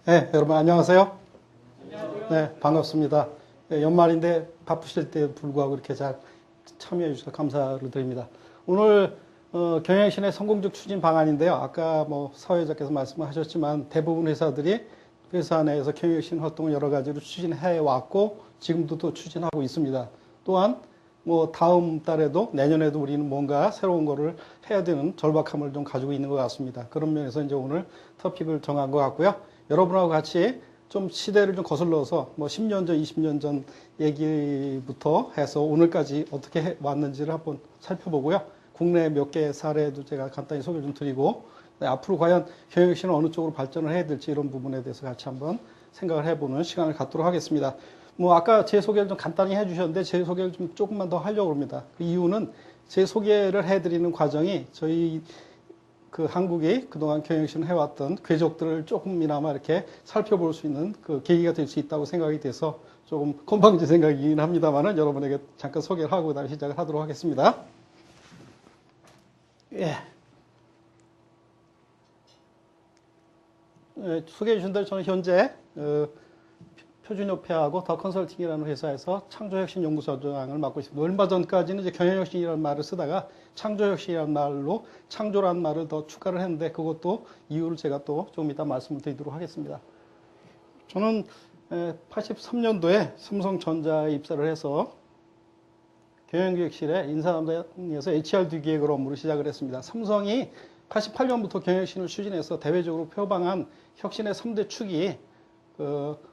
네, 여러분 안녕하세요. 네, 반갑습니다. 네, 연말인데 바쁘실 때 불구하고 이렇게 잘 참여해 주셔서 감사를 드립니다. 오늘 경영신의 성공적 추진 방안인데요. 아까 뭐 사회자께서 말씀하셨지만 대부분 회사들이 회사 내에서 경영신 활동을 여러 가지로 추진해 왔고 지금도 또 추진하고 있습니다. 또한 뭐 다음 달에도 내년에도 우리는 뭔가 새로운 거를 해야 되는 절박함을 좀 가지고 있는 것 같습니다. 그런 면에서 이제 오늘 토픽을 정한 것 같고요. 여러분하고 같이 좀 시대를 좀 거슬러서 뭐 10년 전, 20년 전 얘기부터 해서 오늘까지 어떻게 왔는지를 한번 살펴보고요. 국내 몇 개의 사례도 제가 간단히 소개를 좀 드리고 앞으로 과연 경영신은 어느 쪽으로 발전을 해야 될지 이런 부분에 대해서 같이 한번 생각을 해보는 시간을 갖도록 하겠습니다. 뭐 아까 제 소개를 좀 간단히 해주셨는데 제 소개를 좀 조금만 더 하려고 합니다. 그 이유는 제 소개를 해드리는 과정이 저희 그 한국이 그동안 경영신을 해왔던 궤적들을 조금이나마 이렇게 살펴볼 수 있는 그 계기가 될 수 있다고 생각이 돼서 조금 건방진 생각이긴 합니다만은 여러분에게 잠깐 소개를 하고 다시 시작을 하도록 하겠습니다. 예. 소개해 주신 대로 저는 현재 표준협회하고 더 컨설팅이라는 회사에서 창조혁신연구소장을 맡고 있습니다. 얼마 전까지는 이제 경영혁신이라는 말을 쓰다가 창조혁신이라는 말로 창조라는 말을 더 추가를 했는데 그것도 이유를 제가 또 조금 이따 말씀을 드리도록 하겠습니다. 저는 83년도에 삼성전자에 입사를 해서 경영기획실의 인사담당에서 HRD 기획을 업무를 시작을 했습니다. 삼성이 88년부터 경영혁신을 추진해서 대외적으로 표방한 혁신의 3대 축이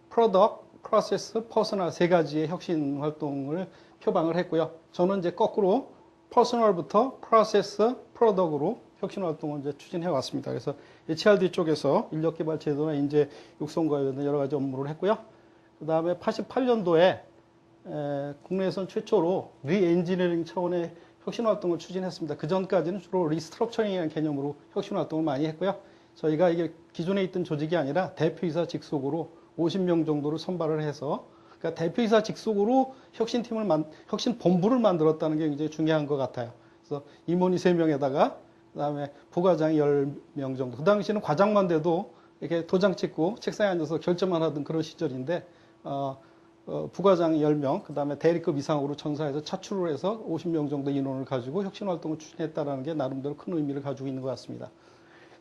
프로덕트, 프로세스, 퍼스널 세 가지의 혁신 활동을 표방을 했고요. 저는 이제 거꾸로 퍼스널부터 프로세스, 프로덕트로 혁신 활동을 이제 추진해 왔습니다. 그래서 HRD 쪽에서 인력 개발 제도나 인재 육성과 관련된 여러 가지 업무를 했고요. 그 다음에 88년도에 국내에선 최초로 리엔지니어링 차원의 혁신 활동을 추진했습니다. 그 전까지는 주로 리스트럭처링이라는 개념으로 혁신 활동을 많이 했고요. 저희가 이게 기존에 있던 조직이 아니라 대표이사 직속으로 50명 정도를 선발을 해서 그러니까 대표이사 직속으로 혁신 본부를 만들었다는 게 굉장히 중요한 것 같아요. 그래서 임원이 3명에다가 그다음에 부과장이 10명 정도. 그 당시에는 과장만 돼도 이렇게 도장 찍고 책상에 앉아서 결정만 하던 그런 시절인데 부과장 10명, 그 다음에 대리급 이상으로 전사해서 차출을 해서 50명 정도 인원을 가지고 혁신 활동을 추진했다는 게 나름대로 큰 의미를 가지고 있는 것 같습니다.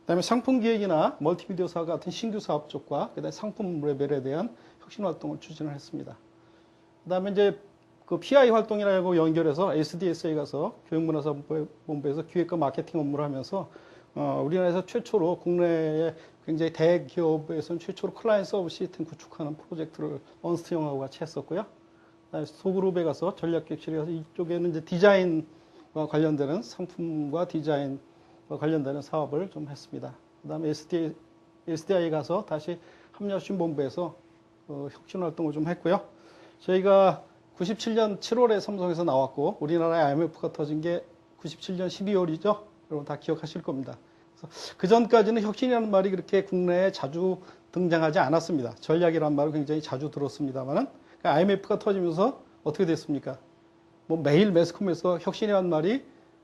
그 다음에 상품 기획이나 멀티미디어 사업 같은 신규 사업 쪽과 그 다음에 상품 레벨에 대한 혁신 활동을 추진을 했습니다. 그 다음에 이제 그 PI 활동이라고 연결해서 SDS에 가서 교육문화사업본부에서 기획과 마케팅 업무를 하면서 우리나라에서 최초로 국내에 굉장히 대기업에서는 최초로 클라이언트 서비스 시스템 구축하는 프로젝트를 언스트 영하고 같이 했었고요. 그다음에 소그룹에 가서 전략기획실에 가서 이쪽에는 이제 디자인과 관련되는 상품과 디자인과 관련되는 사업을 좀 했습니다. 그다음에 SDI에 가서 다시 합리혁신본부에서 혁신 활동을 좀 했고요. 저희가 97년 7월에 삼성에서 나왔고 우리나라에 IMF가 터진 게 97년 12월이죠. 여러분 다 기억하실 겁니다. 그 전까지는 혁신이라는 말이 그렇게 국내에 자주 등장하지 않았습니다. 전략이라는 말을 굉장히 자주 들었습니다만은 IMF가 터지면서 어떻게 됐습니까? 뭐 매일 매스컴에서 혁신이라는 말이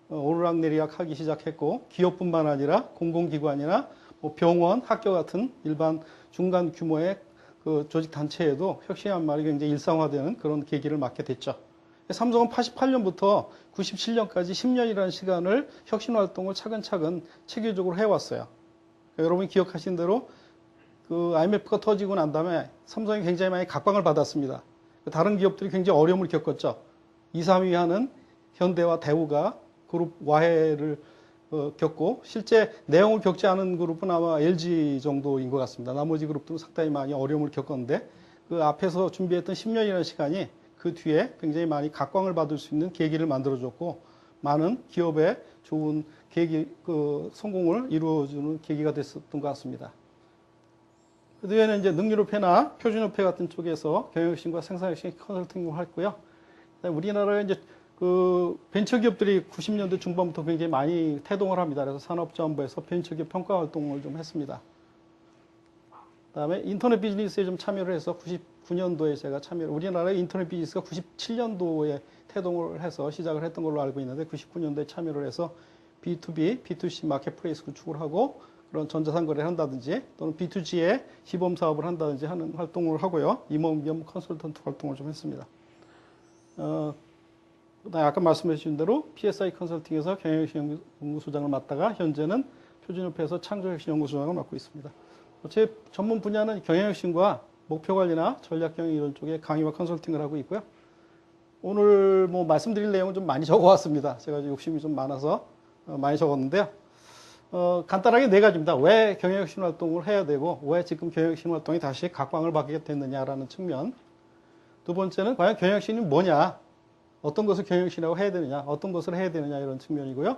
오르락내리락 하기 시작했고 기업뿐만 아니라 공공기관이나 뭐 병원, 학교 같은 일반 중간 규모의 그 조직 단체에도 혁신이라는 말이 굉장히 일상화되는 그런 계기를 맞게 됐죠. 삼성은 88년부터 97년까지 10년이라는 시간을 혁신 활동을 차근차근 체계적으로 해왔어요. 여러분이 기억하신 대로 그 IMF가 터지고 난 다음에 삼성이 굉장히 많이 각광을 받았습니다. 다른 기업들이 굉장히 어려움을 겪었죠. 2, 3위 하는 현대와 대우가 그룹 와해를 겪고 실제 내용을 겪지 않은 그룹은 아마 LG 정도인 것 같습니다. 나머지 그룹들은 상당히 많이 어려움을 겪었는데 그 앞에서 준비했던 10년이라는 시간이 그 뒤에 굉장히 많이 각광을 받을 수 있는 계기를 만들어줬고 많은 기업의 좋은 계기, 성공을 이루어주는 계기가 됐었던 것 같습니다. 그 뒤에는 이제 능률협회나 표준협회 같은 쪽에서 경영혁신과 생산혁신 컨설팅을 했고요. 우리나라에 이제 그 벤처기업들이 90년대 중반부터 굉장히 많이 태동을 합니다. 그래서 산업자원부에서 벤처기업 평가 활동을 좀 했습니다. 그다음에 인터넷 비즈니스에 좀 참여를 해서 99년도에 제가 우리나라의 인터넷 비즈니스가 97년도에 태동을 해서 시작을 했던 걸로 알고 있는데 99년도에 참여를 해서 B2B, B2C 마켓플레이스 구축을 하고 그런 전자상 거래를 한다든지 또는 B2G의 시범 사업을 한다든지 하는 활동을 하고요. 임원 겸 컨설턴트 활동을 좀 했습니다. 그다음에 아까 말씀해 주신 대로 PSI 컨설팅에서 경영혁신 연구소장을 맡다가 현재는 표준협회에서 창조혁신 연구소장을 맡고 있습니다. 제 전문 분야는 경영혁신과 목표관리나 전략경영 이런 쪽에 강의와 컨설팅을 하고 있고요. 오늘 뭐 말씀드릴 내용은 좀 많이 적어왔습니다. 제가 욕심이 좀 많아서 많이 적었는데요. 간단하게 네 가지입니다. 왜 경영혁신 활동을 해야 되고 왜 지금 경영혁신 활동이 다시 각광을 받게 됐느냐라는 측면. 두 번째는 과연 경영혁신이 뭐냐, 어떤 것을 경영혁신이라고 해야 되느냐, 어떤 것을 해야 되느냐 이런 측면이고요.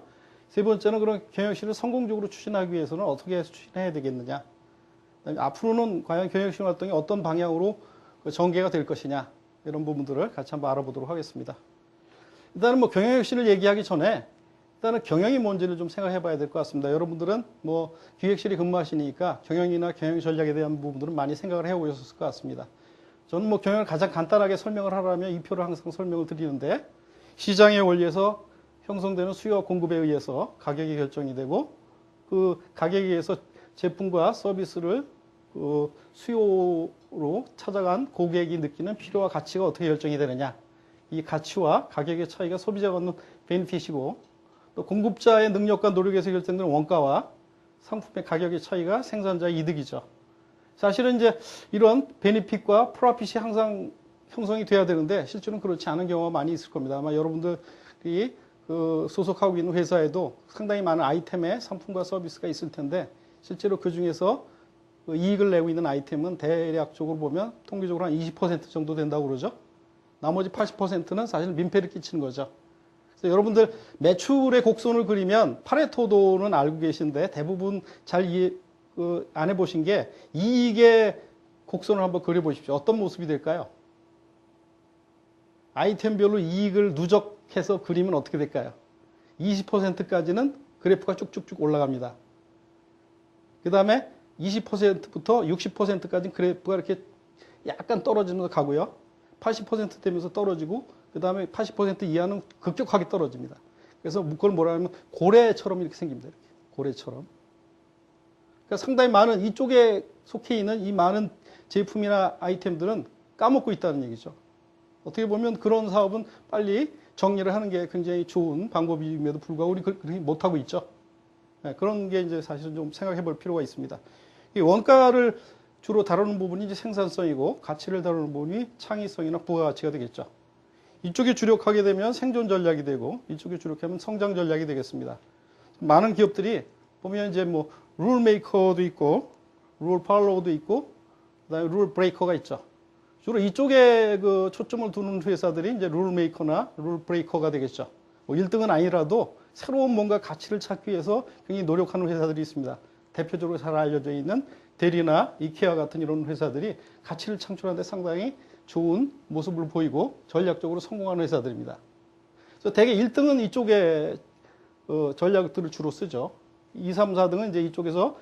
세 번째는 그런 경영혁신을 성공적으로 추진하기 위해서는 어떻게 해서 추진해야 되겠느냐. 그다음에 앞으로는 과연 경영혁신 활동이 어떤 방향으로 전개가 될 것이냐 이런 부분들을 같이 한번 알아보도록 하겠습니다. 일단은 뭐 경영혁신을 얘기하기 전에 일단은 경영이 뭔지를 좀 생각해 봐야 될 것 같습니다. 여러분들은 뭐 기획실에 근무하시니까 경영이나 경영 전략에 대한 부분들은 많이 생각을 해 오셨을 것 같습니다. 저는 뭐 경영을 가장 간단하게 설명을 하라면 이 표를 항상 설명을 드리는데, 시장의 원리에서 형성되는 수요와 공급에 의해서 가격이 결정이 되고, 그 가격에 의해서 제품과 서비스를 그 수요로 찾아간 고객이 느끼는 필요와 가치가 어떻게 결정이 되느냐. 이 가치와 가격의 차이가 소비자가 얻는 베니핏이고, 또 공급자의 능력과 노력에서 결정되는 원가와 상품의 가격의 차이가 생산자의 이득이죠. 사실은 이제 이런 베니핏과 프로핏이 항상 형성이 돼야 되는데 실제로는 그렇지 않은 경우가 많이 있을 겁니다. 아마 여러분들이 그 소속하고 있는 회사에도 상당히 많은 아이템의 상품과 서비스가 있을 텐데, 실제로 그 중에서 그 이익을 내고 있는 아이템은 대략적으로 보면 통계적으로 한 20% 정도 된다고 그러죠. 나머지 80%는 사실 민폐를 끼치는 거죠. 그래서 여러분들 매출의 곡선을 그리면 파레토도는 알고 계신데 대부분 잘 이해 안 해보신 게 이익의 곡선을 한번 그려보십시오. 어떤 모습이 될까요? 아이템별로 이익을 누적해서 그리면 어떻게 될까요? 20%까지는 그래프가 쭉쭉쭉 올라갑니다. 그 다음에 20%부터 60%까지는 그래프가 이렇게 약간 떨어지면서 가고요. 80% 되면서 떨어지고, 그 다음에 80% 이하는 급격하게 떨어집니다. 그래서 그걸 뭐라 하면 고래처럼 이렇게 생깁니다. 이렇게. 고래처럼. 그러니까 상당히 많은 이쪽에 속해 있는 이 많은 제품이나 아이템들은 까먹고 있다는 얘기죠. 어떻게 보면 그런 사업은 빨리 정리를 하는 게 굉장히 좋은 방법임에도 불구하고 우리 그렇게 못하고 있죠. 네, 그런 게 이제 사실은 좀 생각해 볼 필요가 있습니다. 이 원가를 주로 다루는 부분이 이제 생산성이고, 가치를 다루는 부분이 창의성이나 부가가치가 되겠죠. 이쪽에 주력하게 되면 생존 전략이 되고, 이쪽에 주력하면 성장 전략이 되겠습니다. 많은 기업들이 보면 이제 뭐 룰 메이커도 있고, 룰 팔로우도 있고, 그다음에 룰 브레이커가 있죠. 주로 이쪽에 그 초점을 두는 회사들이 이제 룰 메이커나 룰 브레이커가 되겠죠. 뭐 1등은 아니라도 새로운 뭔가 가치를 찾기 위해서 굉장히 노력하는 회사들이 있습니다. 대표적으로 잘 알려져 있는 데리나 이케아 같은 이런 회사들이 가치를 창출하는 데 상당히 좋은 모습을 보이고 전략적으로 성공하는 회사들입니다. 그래서 대개 1등은 이쪽에 전략들을 주로 쓰죠. 2, 3, 4등은 이제 이쪽에서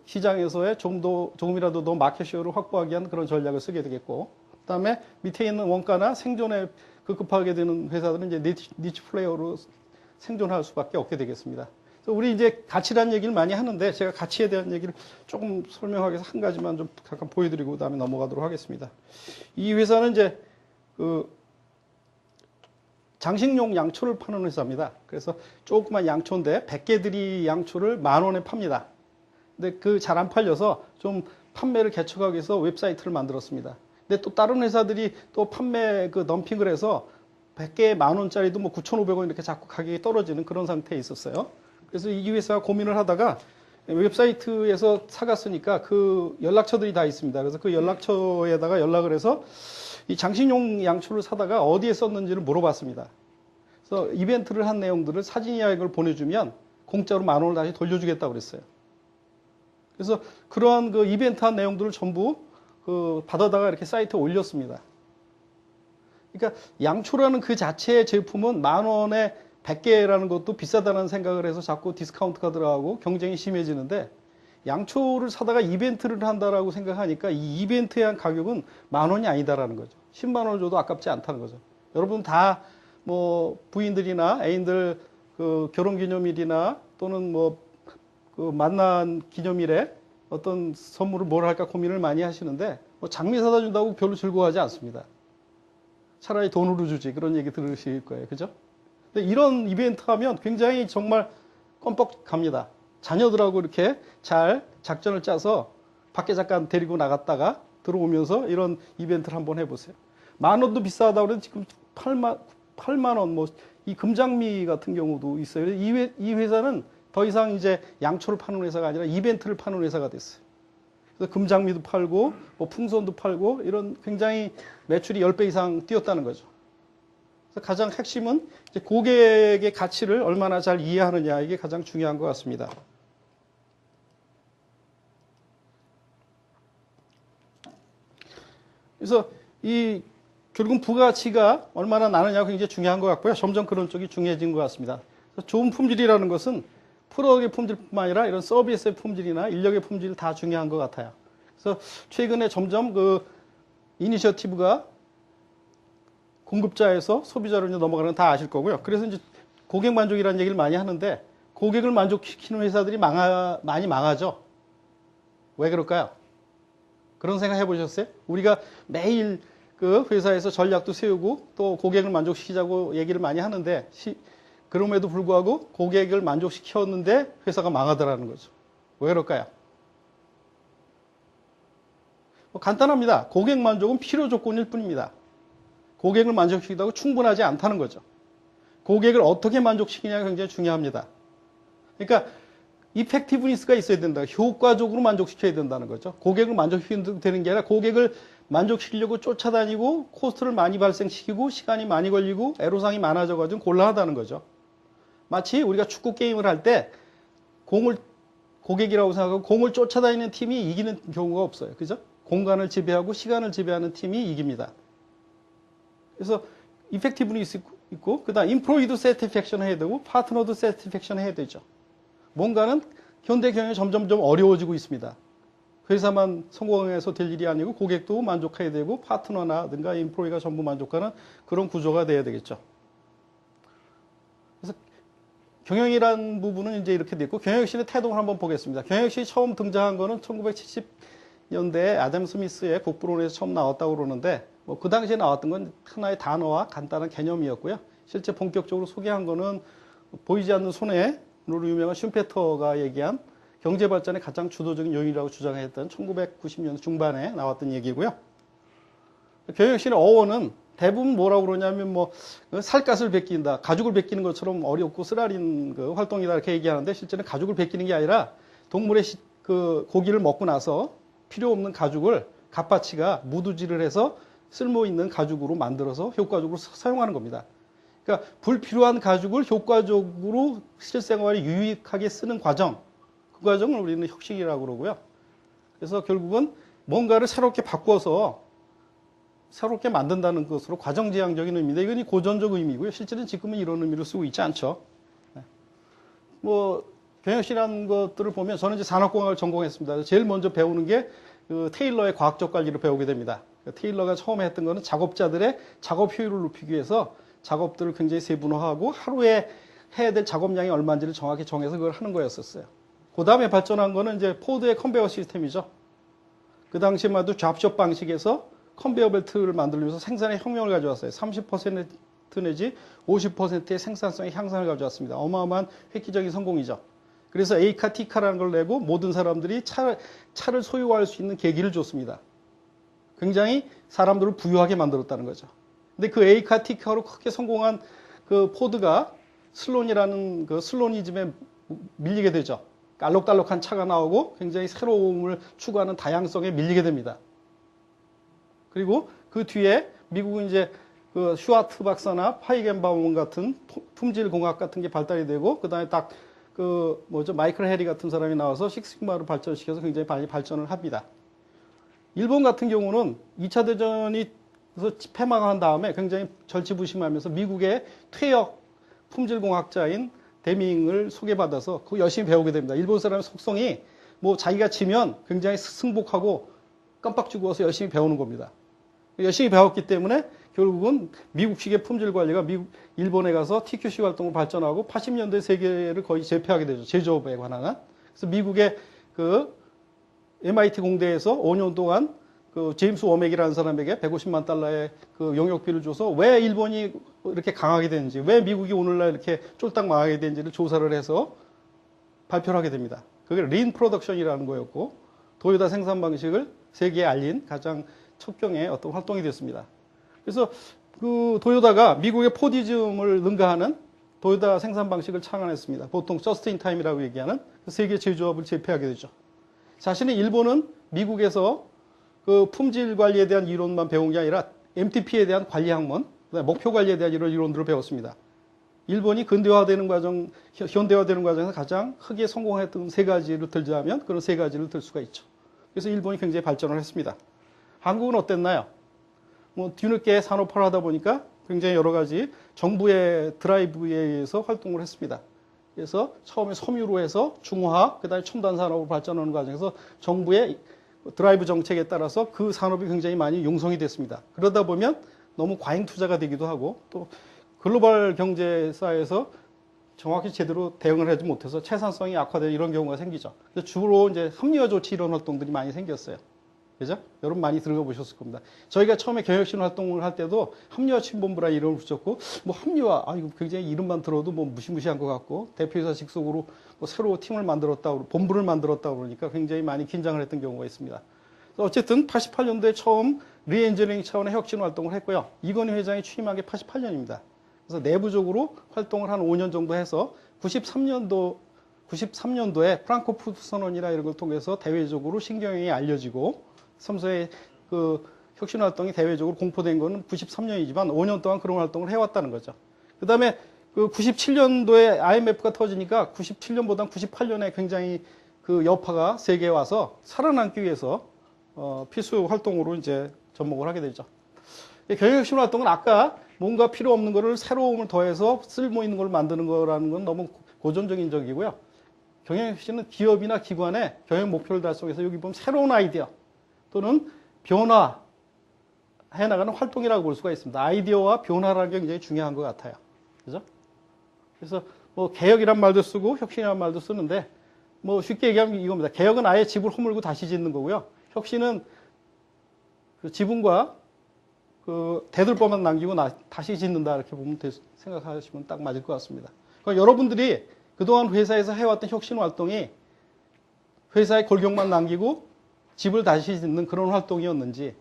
시장에서의 조금이라도 더 마켓쉐어를 확보하기 위한 그런 전략을 쓰게 되겠고, 그 다음에 밑에 있는 원가나 생존에 급급하게 되는 회사들은 이제 니치 플레이어로 생존할 수밖에 없게 되겠습니다. 그래서 우리 이제 가치라는 얘기를 많이 하는데, 제가 가치에 대한 얘기를 조금 설명하기 위해서 한 가지만 좀 잠깐 보여드리고 그다음에 넘어가도록 하겠습니다. 이 회사는 이제 장식용 양초를 파는 회사입니다. 그래서 조그만 양초인데 100개들이 양초를 10,000원에 팝니다. 근데 그 잘 안 팔려서 좀 판매를 개척하기 위해서 웹사이트를 만들었습니다. 근데 또 다른 회사들이 또 판매 덤핑을 해서 100개에 10,000원짜리도 뭐 9,500원 이렇게 자꾸 가격이 떨어지는 그런 상태에 있었어요. 그래서 이 회사가 고민을 하다가 웹사이트에서 사갔으니까 그 연락처들이 다 있습니다. 그래서 그 연락처에다가 연락을 해서 이 장식용 양초를 사다가 어디에 썼는지를 물어봤습니다. 그래서 이벤트를 한 내용들을 사진이나 이걸 보내주면 공짜로 10,000원을 다시 돌려주겠다고 그랬어요. 그래서 그러한 그 이벤트 한 내용들을 전부 받아다가 이렇게 사이트에 올렸습니다. 그러니까 양초라는 그 자체의 제품은 10,000원에 100개라는 것도 비싸다는 생각을 해서 자꾸 디스카운트가 들어가고 경쟁이 심해지는데, 양초를 사다가 이벤트를 한다라고 생각하니까 이 이벤트에 한 가격은 10,000원이 아니다라는 거죠. 10만 원을 줘도 아깝지 않다는 거죠. 여러분 다 뭐 부인들이나 애인들 결혼기념일이나 또는 뭐 그 만난 기념일에 어떤 선물을 뭘 할까 고민을 많이 하시는데 뭐 장미 사다 준다고 별로 즐거워하지 않습니다. 차라리 돈으로 주지 그런 얘기 들으실 거예요. 그죠? 근데 이런 이벤트 하면 굉장히 정말 껌뻑 갑니다. 자녀들하고 이렇게 잘 작전을 짜서 밖에 잠깐 데리고 나갔다가 들어오면서 이런 이벤트를 한번 해보세요. 10,000원도 비싸다고 그래도 지금 8만 원, 뭐, 이 금장미 같은 경우도 있어요. 이 회사는 더 이상 이제 양초를 파는 회사가 아니라 이벤트를 파는 회사가 됐어요. 그래서 금장미도 팔고, 뭐 풍선도 팔고, 이런 굉장히 매출이 10배 이상 뛰었다는 거죠. 그래서 가장 핵심은 이제 고객의 가치를 얼마나 잘 이해하느냐, 이게 가장 중요한 것 같습니다. 그래서 결국은 부가치가 얼마나 나느냐가 굉장히 중요한 것 같고요. 점점 그런 쪽이 중요해진 것 같습니다. 좋은 품질이라는 것은 프로덕트의 품질뿐만 아니라 이런 서비스의 품질이나 인력의 품질 다 중요한 것 같아요. 그래서 최근에 점점 그 이니셔티브가 공급자에서 소비자로 넘어가는 건 다 아실 거고요. 그래서 이제 고객 만족이라는 얘기를 많이 하는데 고객을 만족시키는 회사들이 많이 망하죠. 왜 그럴까요? 그런 생각 해보셨어요? 우리가 매일 그 회사에서 전략도 세우고 또 고객을 만족시키자고 얘기를 많이 하는데 그럼에도 불구하고 고객을 만족시켰는데 회사가 망하더라는 거죠. 왜 그럴까요? 간단합니다. 고객 만족은 필요 조건일 뿐입니다. 고객을 만족시키다고 충분하지 않다는 거죠. 고객을 어떻게 만족시키냐가 굉장히 중요합니다. 그러니까 이펙티브니스가 있어야 된다. 효과적으로 만족시켜야 된다는 거죠. 고객을 만족시키면 되는 게 아니라 고객을 만족시키려고 쫓아다니고 코스트를 많이 발생시키고 시간이 많이 걸리고 애로사항이 많아져가지고 곤란하다는 거죠. 마치 우리가 축구 게임을 할 때 고객이라고 생각하고 공을 쫓아다니는 팀이 이기는 경우가 없어요. 그죠? 공간을 지배하고 시간을 지배하는 팀이 이깁니다. 그래서 이펙티브니스 있고 그다음 임플로이도 세티스팩션 해야 되고 파트너도 세티스팩션 해야 되죠. 뭔가는 현대 경영이 점점 어려워지고 있습니다. 회사만 성공해서 될 일이 아니고 고객도 만족해야 되고 파트너나든가 임플로이가 전부 만족하는 그런 구조가 돼야 되겠죠. 그래서 경영이란 부분은 이제 이렇게 됐고 경영혁신의 태동을 한번 보겠습니다. 경영혁신이 처음 등장한 거는 1970년대에 아담 스미스의 국부론에서 처음 나왔다고 그러는데 뭐 그 당시에 나왔던 건 하나의 단어와 간단한 개념이었고요. 실제 본격적으로 소개한 거는 보이지 않는 손해로 유명한 슌페터가 얘기한 경제 발전의 가장 주도적인 요인이라고 주장했던 1990년 중반에 나왔던 얘기고요. 경영혁신의 어원은 대부분 뭐라고 그러냐면 뭐 살갗을 베낀다, 가죽을 베끼는 것처럼 어렵고 쓰라린 그 활동이다 이렇게 얘기하는데 실제는 가죽을 베끼는 게 아니라 동물의 그 고기를 먹고 나서 필요 없는 가죽을 갓바치가 무두질을 해서 쓸모 있는 가죽으로 만들어서 효과적으로 사용하는 겁니다. 그러니까 불필요한 가죽을 효과적으로 실생활에 유익하게 쓰는 과정, 그 과정을 우리는 혁신이라고 그러고요. 그래서 결국은 뭔가를 새롭게 바꿔서 새롭게 만든다는 것으로 과정지향적인 의미인데 이건 고전적 의미고요. 실제는 지금은 이런 의미로 쓰고 있지 않죠. 뭐 경영실이라는 것들을 보면 저는 이제 산업공학을 전공했습니다. 제일 먼저 배우는 게 그 테일러의 과학적 관리를 배우게 됩니다. 테일러가 처음에 했던 거는 작업자들의 작업 효율을 높이기 위해서 작업들을 굉장히 세분화하고 하루에 해야 될 작업량이 얼마인지를 정확히 정해서 그걸 하는 거였었어요. 그 다음에 발전한 거는 이제 포드의 컨베이어 시스템이죠. 그 당시에만 해도 잡숍 방식에서 컨베이어 벨트를 만들면서 생산의 혁명을 가져왔어요. 30% 내지 50%의 생산성의 향상을 가져왔습니다. 어마어마한 획기적인 성공이죠. 그래서 A카, T카라는 걸 내고 모든 사람들이 차를 소유할 수 있는 계기를 줬습니다. 굉장히 사람들을 부유하게 만들었다는 거죠. 근데 그 A카, T카로 크게 성공한 그 포드가 슬론이라는 그 슬로니즘에 밀리게 되죠. 알록달록한 차가 나오고 굉장히 새로움을 추구하는 다양성에 밀리게 됩니다. 그리고 그 뒤에 미국은 이제 그 슈와트 박사나 파이겐바움 같은 품질 공학 같은 게 발달이 되고 그다음에 딱 그 마이클 해리 같은 사람이 나와서 식스시그마를 발전시켜서 굉장히 많이 발전을 합니다. 일본 같은 경우는 2차 대전이 폐망한 다음에 굉장히 절치부심하면서 미국의 퇴역 품질공학자인 데밍을 소개받아서 그거 열심히 배우게 됩니다. 일본 사람의 속성이 뭐 자기가 지면 굉장히 승복하고 깜빡 죽어서 열심히 배우는 겁니다. 열심히 배웠기 때문에 결국은 미국식의 품질 관리가 일본에 가서 TQC 활동을 발전하고 80년대 세계를 거의 제패하게 되죠. 제조업에 관한. 그래서 미국의 그 MIT 공대에서 5년 동안 그 제임스 워맥이라는 사람에게 150만 달러의 그 용역비를 줘서 왜 일본이 이렇게 강하게 되는지, 왜 미국이 오늘날 이렇게 쫄딱 망하게 되는지를 조사를 해서 발표를 하게 됩니다. 그게 린 프로덕션이라는 거였고, 도요타 생산 방식을 세계에 알린 가장 첫 경의 어떤 활동이 됐습니다. 그래서 그 도요타가 미국의 포디즘을 능가하는 도요타 생산 방식을 창안했습니다. 보통 저스트 인 타임이라고 얘기하는 세계 제조업을 제패하게 되죠. 사실은 일본은 미국에서 그 품질 관리에 대한 이론만 배운 게 아니라 MTP에 대한 관리 학문, 목표 관리에 대한 이런 이론들을 배웠습니다. 일본이 근대화되는 과정, 현대화되는 과정에서 가장 크게 성공했던 세 가지를 들자면 그런 세 가지를 들 수가 있죠. 그래서 일본이 굉장히 발전을 했습니다. 한국은 어땠나요? 뭐 뒤늦게 산업화를 하다 보니까 굉장히 여러 가지 정부의 드라이브에 의해서 활동을 했습니다. 그래서 처음에 섬유로 해서 중화학, 그다음에 첨단 산업으로 발전하는 과정에서 정부의 드라이브 정책에 따라서 그 산업이 굉장히 많이 융성이 됐습니다. 그러다 보면 너무 과잉 투자가 되기도 하고 또 글로벌 경제사에서 정확히 제대로 대응을 하지 못해서 채산성이 악화되는 이런 경우가 생기죠. 그래서 주로 이제 합리화 조치 이런 활동들이 많이 생겼어요. 그죠? 여러분 많이 들어보셨을 겁니다. 저희가 처음에 경영신 활동을 할 때도 합리화 침본부라 이름을 붙였고, 뭐 합리화, 이거 굉장히 이름만 들어도 뭐 무시무시한 것 같고, 대표이사 직속으로 뭐 새로 팀을 만들었다고, 본부를 만들었다고 그러니까 굉장히 많이 긴장을 했던 경우가 있습니다. 어쨌든 88년도에 처음 리엔지니어링 차원의 혁신 활동을 했고요. 이건희 회장이 취임한 게 88년입니다. 그래서 내부적으로 활동을 한 5년 정도 해서 93년도에 프랑크푸르트 선언이나 이런 걸 통해서 대외적으로 신경영이 알려지고, 삼성의 그 혁신 활동이 대외적으로 공포된 거는 93년이지만 5년 동안 그런 활동을 해왔다는 거죠. 그 다음에 그 97년도에 IMF가 터지니까 97년보다 98년에 굉장히 그 여파가 세계에 와서 살아남기 위해서 필수 활동으로 이제 접목을 하게 되죠. 경영혁신 활동은 아까 뭔가 필요 없는 거를 새로움을 더해서 쓸모 있는 걸 만드는 거라는 건 너무 고전적인 적이고요. 경영혁신은 기업이나 기관의 경영 목표를 달성해서 여기 보면 새로운 아이디어 또는 변화해 나가는 활동이라고 볼 수가 있습니다. 아이디어와 변화라는 게 굉장히 중요한 것 같아요. 그죠? 그래서 뭐 개혁이란 말도 쓰고 혁신이란 말도 쓰는데 뭐 쉽게 얘기하면 이겁니다. 개혁은 아예 집을 허물고 다시 짓는 거고요. 혁신은 그 지붕과 그 대들보만 남기고 다시 짓는다 이렇게 보면 생각하시면 딱 맞을 것 같습니다. 그러니까 여러분들이 그동안 회사에서 해왔던 혁신 활동이 회사의 골격만 남기고 집을 다시 짓는 그런 활동이었는지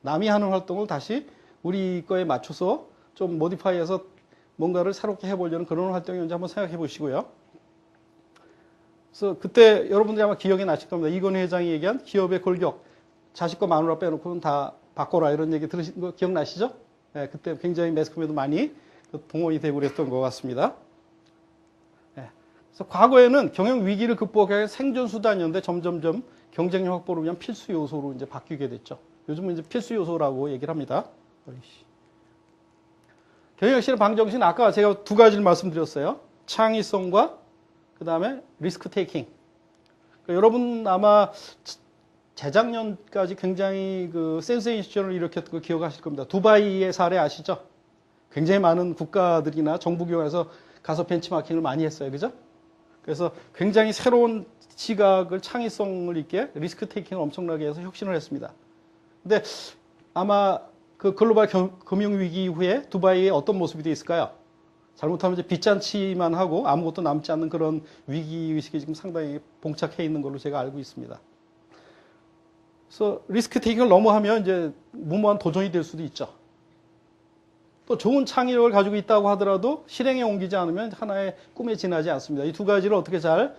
남이 하는 활동을 다시 우리 거에 맞춰서 좀 모디파이해서 뭔가를 새롭게 해보려는 그런 활동이었는지 한번 생각해 보시고요. 그래서 그때 여러분들이 아마 기억이 나실 겁니다. 이건희 회장이 얘기한 기업의 골격, 자식과 마누라 빼놓고는 다 바꿔라 이런 얘기 들으신 거 기억나시죠? 네, 그때 굉장히 매스컴에도 많이 동원이 되고 그랬던 것 같습니다. 네, 그래서 과거에는 경영 위기를 극복하기 생존 수단이었는데 점점점 경쟁력 확보를 위한 필수 요소로 이제 바뀌게 됐죠. 요즘은 이제 필수 요소라고 얘기를 합니다. 경영혁신의 방정신 아까 제가 두 가지를 말씀드렸어요. 창의성과 그 다음에 리스크 테이킹. 그러니까 여러분 아마 재작년까지 굉장히 그 센세이션을 일으켰던 거 기억하실 겁니다. 두바이의 사례 아시죠? 굉장히 많은 국가들이나 정부기관에서 가서 벤치마킹을 많이 했어요. 그죠? 그래서 굉장히 새로운 시각을 창의성을 있게 리스크 테이킹을 엄청나게 해서 혁신을 했습니다. 근데 아마 그 글로벌 금융위기 이후에 두바이에 어떤 모습이 되어 있을까요? 잘못하면 이제 빚잔치만 하고 아무것도 남지 않는 그런 위기의식이 지금 상당히 봉착해 있는 걸로 제가 알고 있습니다. 그래서 리스크 테이킹을 너무 하면 이제 무모한 도전이 될 수도 있죠. 또 좋은 창의력을 가지고 있다고 하더라도 실행에 옮기지 않으면 하나의 꿈에 지나지 않습니다. 이 두 가지를 어떻게 잘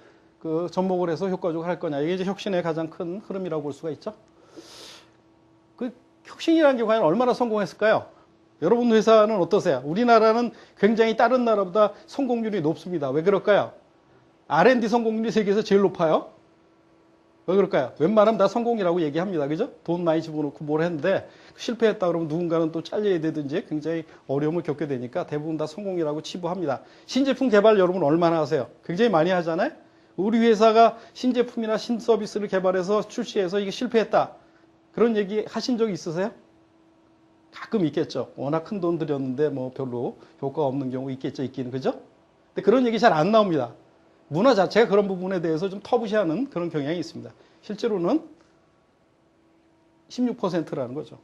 접목을 해서 효과적으로 할 거냐. 이게 이제 혁신의 가장 큰 흐름이라고 볼 수가 있죠. 그 혁신이라는 게 과연 얼마나 성공했을까요? 여러분 회사는 어떠세요? 우리나라는 굉장히 다른 나라보다 성공률이 높습니다. 왜 그럴까요? R&D 성공률이 세계에서 제일 높아요. 왜 그럴까요? 웬만하면 다 성공이라고 얘기합니다. 그죠? 돈 많이 집어넣고 뭘 했는데 실패했다 그러면 누군가는 또 잘려야 되든지 굉장히 어려움을 겪게 되니까 대부분 다 성공이라고 치부합니다. 신제품 개발 여러분 얼마나 하세요? 굉장히 많이 하잖아요? 우리 회사가 신제품이나 신서비스를 개발해서 출시해서 이게 실패했다. 그런 얘기 하신 적 있으세요? 가끔 있겠죠. 워낙 큰 돈 들였는데 뭐 별로 효과가 없는 경우 있겠죠. 있기는. 그죠? 근데 그런 얘기 잘 안 나옵니다. 문화 자체가 그런 부분에 대해서 좀 터부시하는 그런 경향이 있습니다. 실제로는 16%라는 거죠.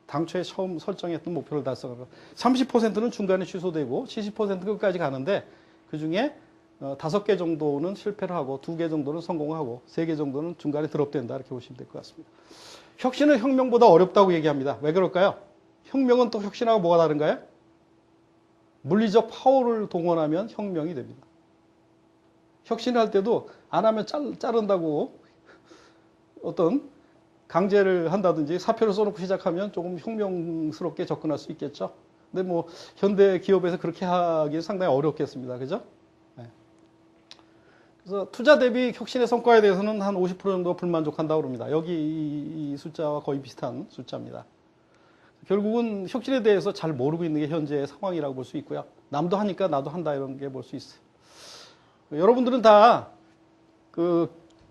당초에 처음 설정했던 목표를 달성하고 30%는 중간에 취소되고 70% 끝까지 가는데 그중에 5개 정도는 실패를 하고 2개 정도는 성공하고 3개 정도는 중간에 드롭된다 이렇게 보시면 될 것 같습니다. 혁신은 혁명보다 어렵다고 얘기합니다. 왜 그럴까요? 혁명은 또 혁신하고 뭐가 다른가요? 물리적 파워를 동원하면 혁명이 됩니다. 혁신할 때도 안 하면 자른다고 어떤 강제를 한다든지 사표를 써놓고 시작하면 조금 혁명스럽게 접근할 수 있겠죠. 근데 뭐 현대 기업에서 그렇게 하기 상당히 어렵겠습니다. 그죠? 네. 그래서 투자 대비 혁신의 성과에 대해서는 한 50% 정도 불만족한다고 합니다. 여기 이 숫자와 거의 비슷한 숫자입니다. 결국은 혁신에 대해서 잘 모르고 있는 게 현재의 상황이라고 볼 수 있고요. 남도 하니까 나도 한다 이런 게 볼 수 있어요. 여러분들은 다 그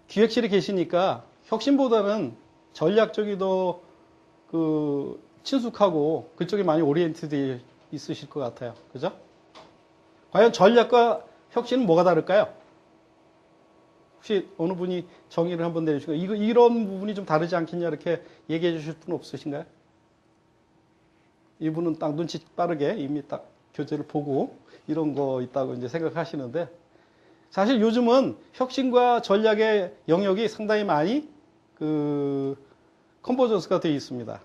기획실에 계시니까 혁신보다는 전략적이 더 그 친숙하고 그쪽에 많이 오리엔티드 있으실 것 같아요. 그죠? 과연 전략과 혁신은 뭐가 다를까요? 혹시 어느 분이 정의를 한번 내주시고 이런 부분이 좀 다르지 않겠냐 이렇게 얘기해 주실 분 없으신가요? 이분은 딱 눈치 빠르게 이미 딱 교재를 보고 이런 거 있다고 이제 생각하시는데 사실 요즘은 혁신과 전략의 영역이 상당히 많이 컨버전스가 되어 있습니다.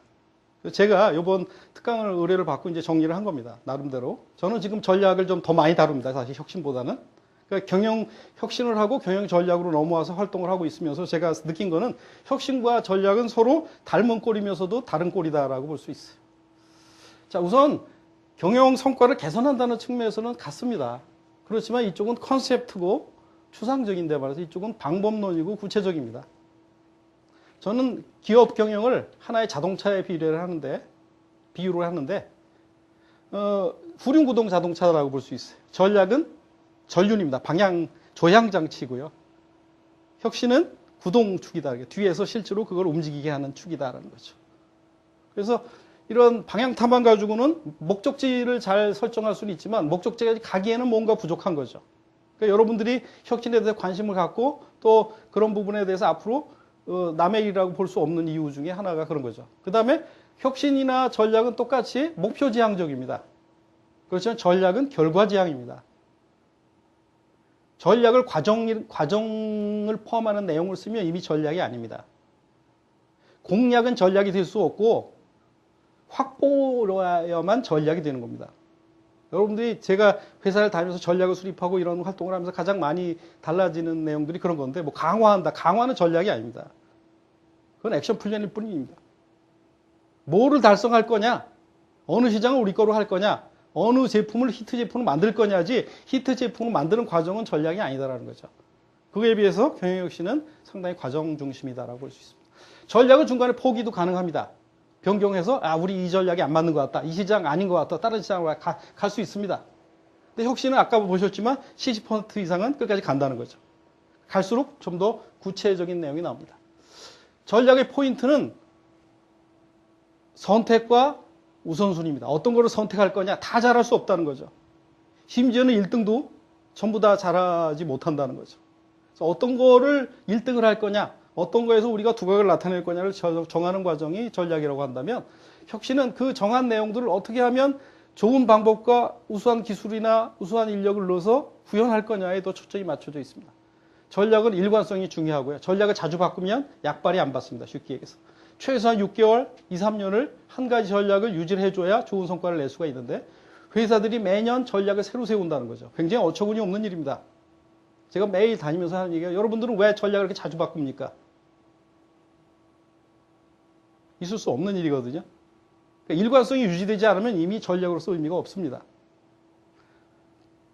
제가 이번 특강을 의뢰를 받고 이제 정리를 한 겁니다. 나름대로. 저는 지금 전략을 좀 더 많이 다룹니다. 사실 혁신보다는. 그러니까 경영 혁신을 하고 경영 전략으로 넘어와서 활동을 하고 있으면서 제가 느낀 거는 혁신과 전략은 서로 닮은 꼴이면서도 다른 꼴이다라고 볼 수 있어요. 자, 우선 경영 성과를 개선한다는 측면에서는 같습니다. 그렇지만 이쪽은 컨셉트고 추상적인데 말해서 이쪽은 방법론이고 구체적입니다. 저는 기업 경영을 하나의 자동차에 비유를 하는데 후륜구동 자동차라고 볼 수 있어요. 전략은 전륜입니다. 방향 조향 장치고요. 혁신은 구동축이다. 뒤에서 실제로 그걸 움직이게 하는 축이다라는 거죠. 그래서 이런 방향 탐험 가지고는 목적지를 잘 설정할 수는 있지만 목적지까지 가기에는 뭔가 부족한 거죠. 그러니까 여러분들이 혁신에 대해서 관심을 갖고 또 그런 부분에 대해서 앞으로 남의 일이라고 볼 수 없는 이유 중에 하나가 그런 거죠. 그 다음에 혁신이나 전략은 똑같이 목표지향적입니다. 그렇지만 전략은 결과지향입니다. 전략을 과정을 포함하는 내용을 쓰면 이미 전략이 아닙니다. 공략은 전략이 될 수 없고 확보로야만 전략이 되는 겁니다. 여러분들이 제가 회사를 다니면서 전략을 수립하고 이런 활동을 하면서 가장 많이 달라지는 내용들이 그런 건데 뭐 강화한다. 강화는 전략이 아닙니다. 그건 액션 플랜일 뿐입니다. 뭐를 달성할 거냐? 어느 시장을 우리 거로 할 거냐? 어느 제품을 히트 제품을 만들 거냐지 히트 제품을 만드는 과정은 전략이 아니다라는 거죠. 그에 비해서 경영혁신은 상당히 과정 중심이다라고 볼 수 있습니다. 전략은 중간에 포기도 가능합니다. 변경해서 우리 이 전략이 안 맞는 것 같다. 이 시장 아닌 것 같다. 다른 시장으로 갈 수 있습니다. 근데 혁신은 아까 보셨지만 70% 이상은 끝까지 간다는 거죠. 갈수록 좀 더 구체적인 내용이 나옵니다. 전략의 포인트는 선택과 우선순위입니다. 어떤 거를 선택할 거냐 다 잘할 수 없다는 거죠. 심지어는 1등도 전부 다 잘하지 못한다는 거죠. 그래서 어떤 거를 1등을 할 거냐 어떤 거에서 우리가 두각을 나타낼 거냐를 정하는 과정이 전략이라고 한다면 혁신은 그 정한 내용들을 어떻게 하면 좋은 방법과 우수한 기술이나 우수한 인력을 넣어서 구현할 거냐에 더 초점이 맞춰져 있습니다. 전략은 일관성이 중요하고요. 전략을 자주 바꾸면 약발이 안 받습니다. 쉽게 얘기해서. 최소한 6개월, 2, 3년을 한 가지 전략을 유지를 해줘야 좋은 성과를 낼 수가 있는데 회사들이 매년 전략을 새로 세운다는 거죠. 굉장히 어처구니 없는 일입니다. 제가 매일 다니면서 하는 얘기가 여러분들은 왜 전략을 이렇게 자주 바꿉니까? 있을 수 없는 일이거든요. 그러니까 일관성이 유지되지 않으면 이미 전략으로서 의미가 없습니다.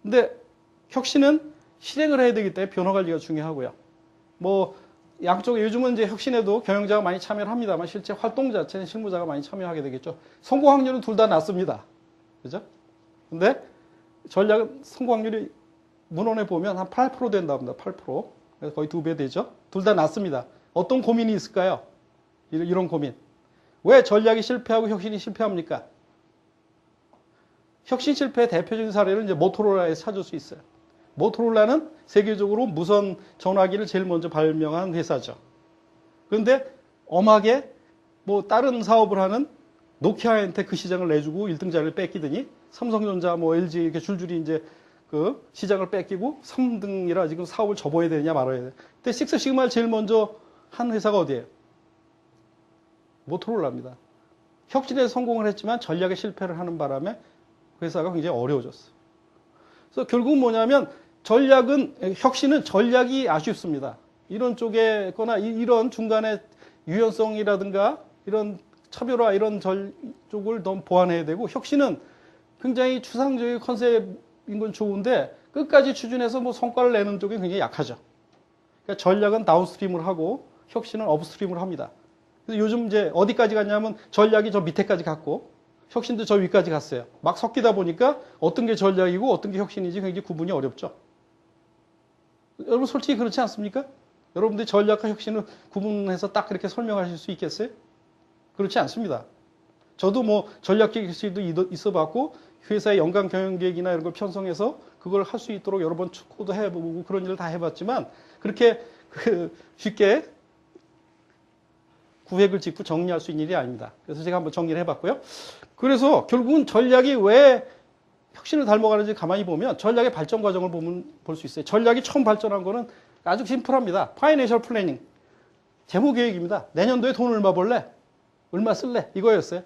근데 혁신은 실행을 해야 되기 때문에 변화 관리가 중요하고요. 뭐 양쪽에 요즘은 이제 혁신에도 경영자가 많이 참여를 합니다만 실제 활동 자체는 실무자가 많이 참여하게 되겠죠. 성공 확률은 둘 다 낮습니다. 그죠? 근데 전략은 성공 확률이 문헌에 보면 한 8% 된다고 합니다. 8%. 그래서 거의 2배 되죠. 둘 다 낮습니다. 어떤 고민이 있을까요? 이런 고민. 왜 전략이 실패하고 혁신이 실패합니까? 혁신 실패의 대표적인 사례는 이제 모토로라에서 찾을 수 있어요. 모토로라는 세계적으로 무선 전화기를 제일 먼저 발명한 회사죠. 그런데 엄하게 뭐 다른 사업을 하는 노키아한테 그 시장을 내주고 1등 자리를 뺏기더니 삼성전자, 뭐 LG 이렇게 줄줄이 이제 그 시장을 뺏기고 3등이라 지금 사업을 접어야 되느냐 말아야 돼. 근데 식스 시그마를 제일 먼저 한 회사가 어디예요? 모토로라입니다. 혁신에 성공을 했지만 전략에 실패를 하는 바람에 회사가 굉장히 어려워졌어요. 그래서 결국은 뭐냐면 혁신은 전략이 아쉽습니다. 이런 쪽에 거나 이런 중간에 유연성이라든가 이런 차별화 이런 쪽을 더 보완해야 되고, 혁신은 굉장히 추상적인 컨셉인 건 좋은데 끝까지 추진해서 뭐 성과를 내는 쪽이 굉장히 약하죠. 그러니까 전략은 다운스트림을 하고 혁신은 업스트림을 합니다. 그래서 요즘 이제 어디까지 갔냐면 전략이 저 밑에까지 갔고 혁신도 저 위까지 갔어요. 막 섞이다 보니까 어떤 게 전략이고 어떤 게 혁신인지 굉장히 구분이 어렵죠. 여러분 솔직히 그렇지 않습니까? 여러분들이 전략과 혁신을 구분해서 딱 그렇게 설명하실 수 있겠어요? 그렇지 않습니다. 저도 뭐 전략기획실도 있어 봤고 회사의 연간 경영계획이나 이런 걸 편성해서 그걸 할 수 있도록 여러 번 축구도 해보고 그런 일을 다 해봤지만 그렇게 쉽게 구획을 짓고 정리할 수 있는 일이 아닙니다. 그래서 제가 한번 정리를 해봤고요. 그래서 결국은 전략이 왜 혁신을 닮아가는지 가만히 보면 전략의 발전 과정을 볼 수 있어요. 전략이 처음 발전한 거는 아주 심플합니다. 파이낸셜 플래닝. 재무계획입니다. 내년도에 돈 얼마 벌래? 얼마 쓸래? 이거였어요.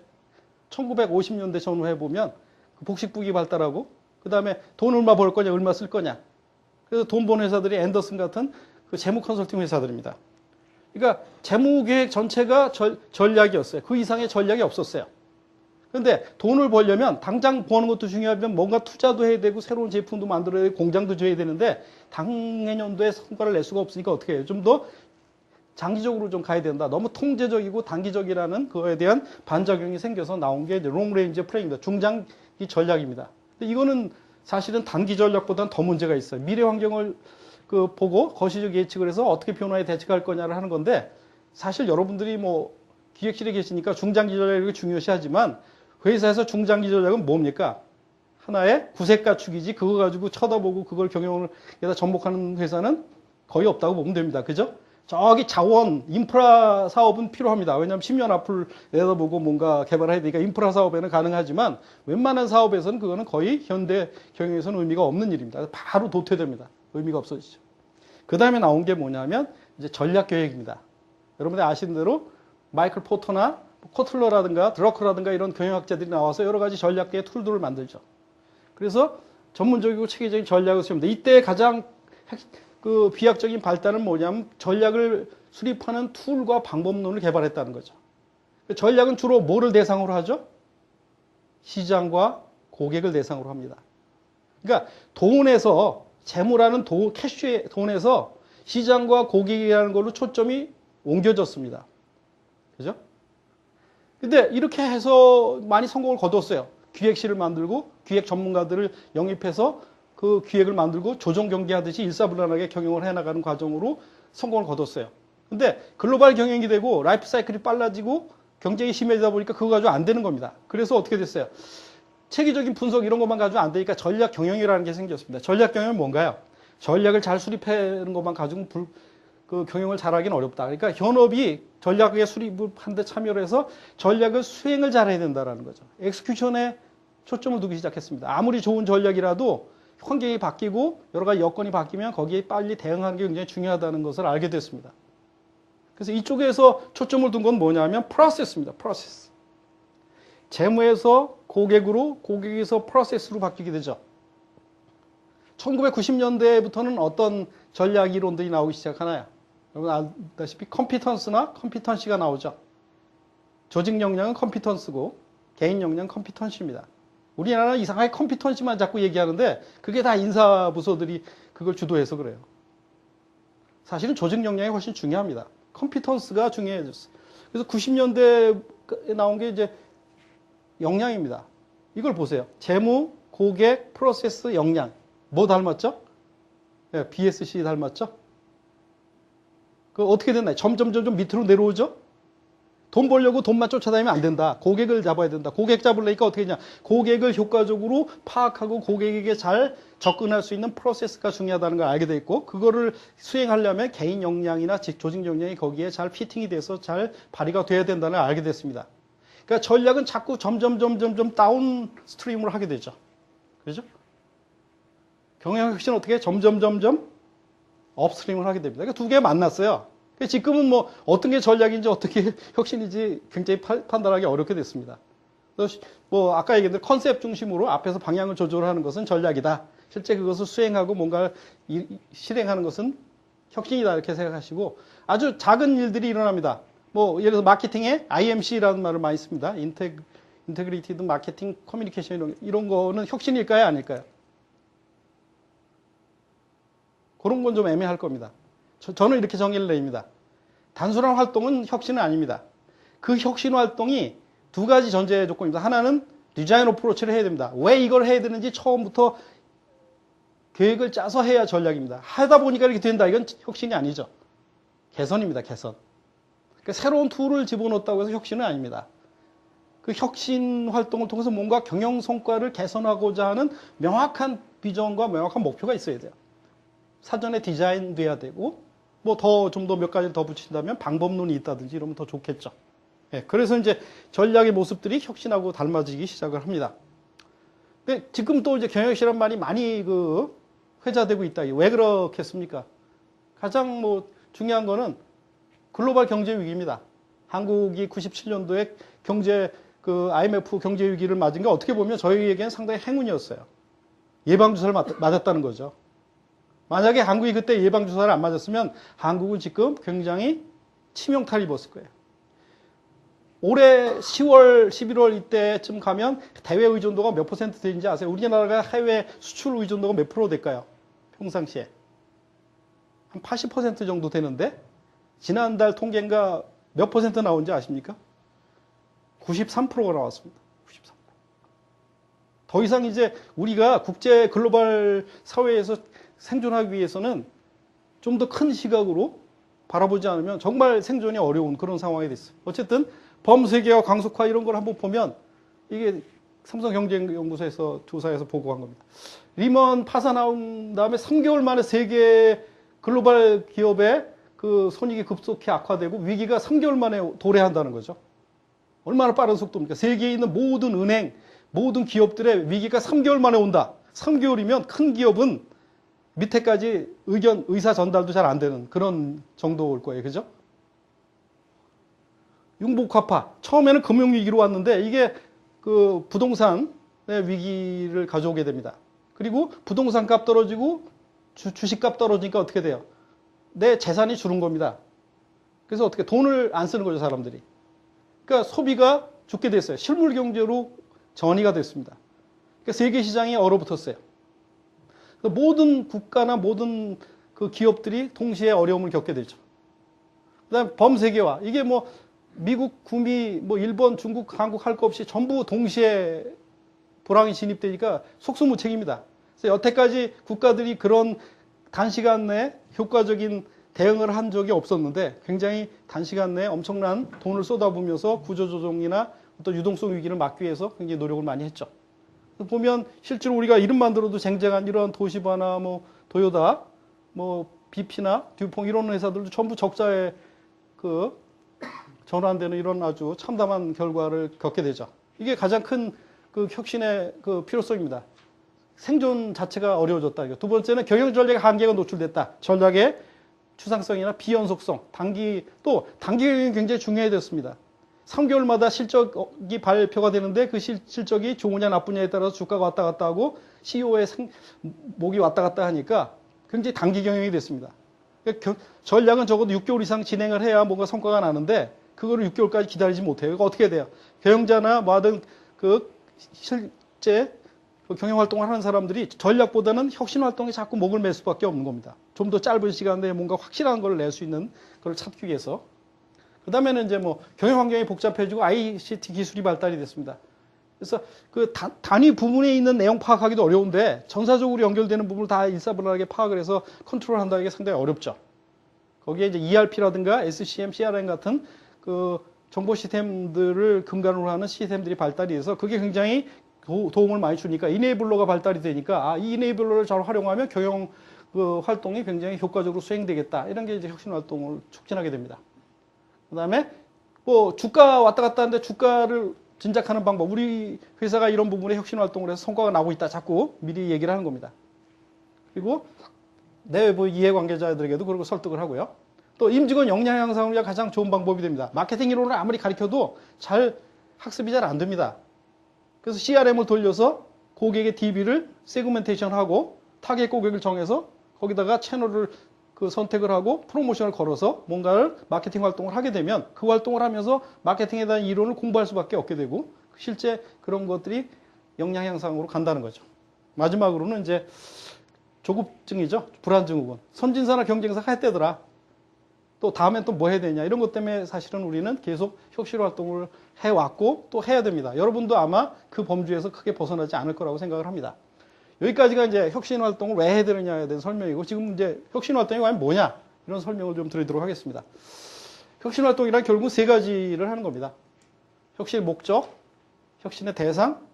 1950년대 전후해 보면 복식부기 발달하고 그 다음에 돈 얼마 벌 거냐, 얼마 쓸 거냐. 그래서 돈 버는 회사들이 앤더슨 같은 그 재무 컨설팅 회사들입니다. 그러니까 재무계획 전체가 전략이었어요. 그 이상의 전략이 없었어요. 그런데 돈을 벌려면 당장 버는 것도 중요하면 뭔가 투자도 해야 되고 새로운 제품도 만들어야 되고 공장도 줘야 되는데 당해년도에 성과를 낼 수가 없으니까 어떻게 해요? 좀 더 장기적으로 좀 가야 된다. 너무 통제적이고 단기적이라는 그거에 대한 반작용이 생겨서 나온 게 롱레인지 플레이입니다. 중장기 전략입니다. 근데 이거는 사실은 단기 전략보다는 더 문제가 있어요. 미래 환경을 보고 거시적 예측을 해서 어떻게 변화에 대처할 거냐를 하는 건데 사실 여러분들이 뭐 기획실에 계시니까 중장기 전략을 중요시하지만 회사에서 중장기 전략은 뭡니까? 하나의 구색 가축이지 그거 가지고 쳐다보고 그걸 경영을 에다 접목하는 회사는 거의 없다고 보면 됩니다. 그죠? 저기 자원, 인프라 사업은 필요합니다. 왜냐하면 10년 앞을 내다보고 뭔가 개발해야 되니까 인프라 사업에는 가능하지만 웬만한 사업에서는 그거는 거의 현대 경영에서는 의미가 없는 일입니다. 바로 도태됩니다. 의미가 없어지죠. 그 다음에 나온 게 뭐냐면 이제 전략 계획입니다. 여러분들 아시는 대로 마이클 포터나 코틀러라든가 드러커라든가 이런 경영학자들이 나와서 여러 가지 전략계의 툴들을 만들죠. 그래서 전문적이고 체계적인 전략을 세웁니다. 이때 가장 비약적인 발달은 뭐냐면 전략을 수립하는 툴과 방법론을 개발했다는 거죠. 전략은 주로 뭐를 대상으로 하죠? 시장과 고객을 대상으로 합니다. 그러니까 돈에서 재무라는 캐시의 돈에서 시장과 고객이라는 걸로 초점이 옮겨졌습니다. 그죠? 근데 이렇게 해서 많이 성공을 거뒀어요. 기획실을 만들고 기획 전문가들을 영입해서 그 기획을 만들고 조정 경기하듯이 일사불란하게 경영을 해나가는 과정으로 성공을 거뒀어요. 근데 글로벌 경영이 되고 라이프 사이클이 빨라지고 경쟁이 심해지다 보니까 그거 가지고 안 되는 겁니다. 그래서 어떻게 됐어요? 체계적인 분석 이런 것만 가지고 안 되니까 전략 경영이라는 게 생겼습니다. 전략 경영은 뭔가요? 전략을 잘 수립하는 것만 가지고 그 경영을 잘하기는 어렵다. 그러니까 현업이 전략의 수립을 하는데 참여를 해서 전략을 수행을 잘해야 된다는 거죠. 엑스큐션에 초점을 두기 시작했습니다. 아무리 좋은 전략이라도 환경이 바뀌고 여러 가지 여건이 바뀌면 거기에 빨리 대응하는 게 굉장히 중요하다는 것을 알게 됐습니다. 그래서 이쪽에서 초점을 둔 건 뭐냐면 프로세스입니다. 프로세스. 재무에서 고객으로, 고객에서 프로세스로 바뀌게 되죠. 1990년대부터는 어떤 전략 이론들이 나오기 시작하나요? 여러분 알다시피 컴피턴스나 컴피턴시가 나오죠. 조직 역량은 컴피턴스고 개인 역량은 컴피턴시입니다. 우리나라는 이상하게 컴피턴시만 자꾸 얘기하는데 그게 다 인사부서들이 그걸 주도해서 그래요. 사실은 조직 역량이 훨씬 중요합니다. 컴피턴스가 중요해졌어요. 그래서 90년대에 나온 게 이제 역량입니다. 이걸 보세요. 재무, 고객, 프로세스, 역량. 뭐 닮았죠? 네, BSC 닮았죠? 그 어떻게 됐나요? 점점 밑으로 내려오죠? 돈 벌려고 돈만 쫓아다니면 안 된다. 고객을 잡아야 된다. 고객 잡으려니까 어떻게 했냐. 고객을 효과적으로 파악하고 고객에게 잘 접근할 수 있는 프로세스가 중요하다는 걸 알게 돼 있고, 그거를 수행하려면 개인 역량이나 조직 역량이 거기에 잘 피팅이 돼서 잘 발휘가 돼야 된다는 걸 알게 됐습니다. 그러니까 전략은 자꾸 점점 다운 스트림으로 하게 되죠. 그렇죠? 경영혁신은 어떻게 점점 업스트림을 하게 됩니다. 그러니까 두 개 만났어요. 지금은 뭐 어떤 게 전략인지 어떻게 혁신인지 굉장히 판단하기 어렵게 됐습니다. 뭐 아까 얘기했던 컨셉 중심으로 앞에서 방향을 조절하는 것은 전략이다. 실제 그것을 수행하고 뭔가 실행하는 것은 혁신이다 이렇게 생각하시고, 아주 작은 일들이 일어납니다. 뭐 예를 들어서 마케팅에 IMC라는 말을 많이 씁니다. 인테그리티드 마케팅 커뮤니케이션 이런 거는 혁신일까요, 아닐까요? 그런 건 좀 애매할 겁니다. 저는 이렇게 정의를 내립니다. 단순한 활동은 혁신은 아닙니다. 그 혁신 활동이 두 가지 전제 조건입니다. 하나는 디자인 어프로치를 해야 됩니다. 왜 이걸 해야 되는지 처음부터 계획을 짜서 해야 전략입니다. 하다 보니까 이렇게 된다. 이건 혁신이 아니죠. 개선입니다. 개선. 그러니까 새로운 툴을 집어넣었다고 해서 혁신은 아닙니다. 그 혁신 활동을 통해서 뭔가 경영 성과를 개선하고자 하는 명확한 비전과 명확한 목표가 있어야 돼요. 사전에 디자인돼야 되고, 뭐 좀 더 몇 가지를 더 붙인다면 방법론이 있다든지 이러면 더 좋겠죠. 예, 그래서 이제 전략의 모습들이 혁신하고 닮아지기 시작을 합니다. 근데 지금 또 이제 경영혁신이라는 말이 많이 회자되고 있다. 왜 그렇겠습니까? 가장 뭐 중요한 거는 글로벌 경제 위기입니다. 한국이 97년도에 IMF 경제 위기를 맞은 게 어떻게 보면 저희에게는 상당히 행운이었어요. 예방주사를 맞았다는 거죠. 만약에 한국이 그때 예방주사를 안 맞았으면 한국은 지금 굉장히 치명타를 입었을 거예요. 올해 10월, 11월 이때쯤 가면 대외 의존도가 몇 퍼센트 되는지 아세요? 우리나라가 해외 수출 의존도가 몇 프로 될까요? 평상시에. 한 80% 정도 되는데 지난달 통계가 몇 퍼센트 나온지 아십니까? 93%가 나왔습니다. 93%. 더 이상 이제 우리가 국제 글로벌 사회에서 생존하기 위해서는 좀 더 큰 시각으로 바라보지 않으면 정말 생존이 어려운 그런 상황이 됐어요. 어쨌든 범세계화, 강속화 이런 걸 한번 보면 이게 삼성경제연구소에서 조사해서 보고한 겁니다. 리먼 파산 나온 다음에 3개월 만에 세계 글로벌 기업의 그 손익이 급속히 악화되고 위기가 3개월 만에 도래한다는 거죠. 얼마나 빠른 속도입니까? 세계에 있는 모든 은행, 모든 기업들의 위기가 3개월 만에 온다. 3개월이면 큰 기업은 밑에까지 의사 전달도 잘 안 되는 그런 정도일 거예요. 그죠? 융복화파. 처음에는 금융위기로 왔는데 이게 그 부동산의 위기를 가져오게 됩니다. 그리고 부동산 값 떨어지고 주식값 떨어지니까 어떻게 돼요? 내 재산이 줄은 겁니다. 그래서 어떻게 돈을 안 쓰는 거죠, 사람들이. 그러니까 소비가 죽게 됐어요. 실물 경제로 전이가 됐습니다. 그러니까 세계 시장이 얼어붙었어요. 모든 국가나 모든 그 기업들이 동시에 어려움을 겪게 되죠. 그다음에 범세계화. 이게 뭐 미국, 구미, 뭐 일본, 중국, 한국 할 거 없이 전부 동시에 불황이 진입되니까 속수무책입니다. 그래서 여태까지 국가들이 그런 단시간 내에 효과적인 대응을 한 적이 없었는데 굉장히 단시간 내에 엄청난 돈을 쏟아부으면서 구조조정이나 어떤 유동성 위기를 막기 위해서 굉장히 노력을 많이 했죠. 보면 실제로 우리가 이름만 들어도 쟁쟁한 이런 도시바나 뭐 도요다, 뭐 BP나 듀퐁 이런 회사들도 전부 적자에 전환되는 이런 아주 참담한 결과를 겪게 되죠. 이게 가장 큰 그 혁신의 그 필요성입니다. 생존 자체가 어려워졌다. 두 번째는 경영 전략의 한계가 노출됐다. 전략의 추상성이나 비연속성, 단기 경영이 굉장히 중요해졌습니다. 3개월마다 실적이 발표가 되는데 그 실적이 좋으냐 나쁘냐에 따라서 주가가 왔다 갔다 하고 CEO의 목이 왔다 갔다 하니까 굉장히 단기 경영이 됐습니다. 그러니까 전략은 적어도 6개월 이상 진행을 해야 뭔가 성과가 나는데 그거를 6개월까지 기다리지 못해요. 그러니까 어떻게 돼요? 경영자나 뭐 하든 실제 경영 활동을 하는 사람들이 전략보다는 혁신 활동에 자꾸 목을 맬 수밖에 없는 겁니다. 좀 더 짧은 시간 내에 뭔가 확실한 걸 낼 수 있는 걸 찾기 위해서. 그 다음에는 이제 뭐 경영 환경이 복잡해지고 ICT 기술이 발달이 됐습니다. 그래서 그 단위 부분에 있는 내용 파악하기도 어려운데 전사적으로 연결되는 부분을 다 일사분란하게 파악을 해서 컨트롤한다는 게 상당히 어렵죠. 거기에 이제 ERP라든가 SCM, CRM 같은 그 정보 시스템들을 근간으로 하는 시스템들이 발달이 돼서 그게 굉장히 도움을 많이 주니까 이네이블러가 발달이 되니까 이 이네이블러를 잘 활용하면 경영 활동이 굉장히 효과적으로 수행되겠다. 이런 게 이제 혁신 활동을 촉진하게 됩니다. 그 다음에 뭐 주가 왔다 갔다 하는데 주가를 진작하는 방법. 우리 회사가 이런 부분에 혁신 활동을 해서 성과가 나고 있다. 자꾸 미리 얘기를 하는 겁니다. 그리고 내외부 이해관계자들에게도 그런 걸 설득을 하고요. 또 임직원 역량 향상을 위한 가장 좋은 방법이 됩니다. 마케팅 이론을 아무리 가르쳐도 학습이 잘 안 됩니다. 그래서 CRM을 돌려서 고객의 DB를 세그멘테이션하고 타겟 고객을 정해서 거기다가 채널을 선택을 하고 프로모션을 걸어서 뭔가를 마케팅 활동을 하게 되면 그 활동을 하면서 마케팅에 대한 이론을 공부할 수밖에 없게 되고 실제 그런 것들이 역량 향상으로 간다는 거죠. 마지막으로는 이제 조급증이죠. 불안증후군. 선진사나 경쟁사가 했대더라. 또 다음엔 또 뭐 해야 되냐. 이런 것 때문에 사실은 우리는 계속 혁신 활동을 해왔고 또 해야 됩니다. 여러분도 아마 그 범주에서 크게 벗어나지 않을 거라고 생각을 합니다. 여기까지가 이제 혁신 활동을 왜 해야 되느냐에 대한 설명이고 지금 이제 혁신 활동이 과연 뭐냐 이런 설명을 좀 드리도록 하겠습니다. 혁신 활동이란 결국은 세 가지를 하는 겁니다. 혁신의 목적, 혁신의 대상,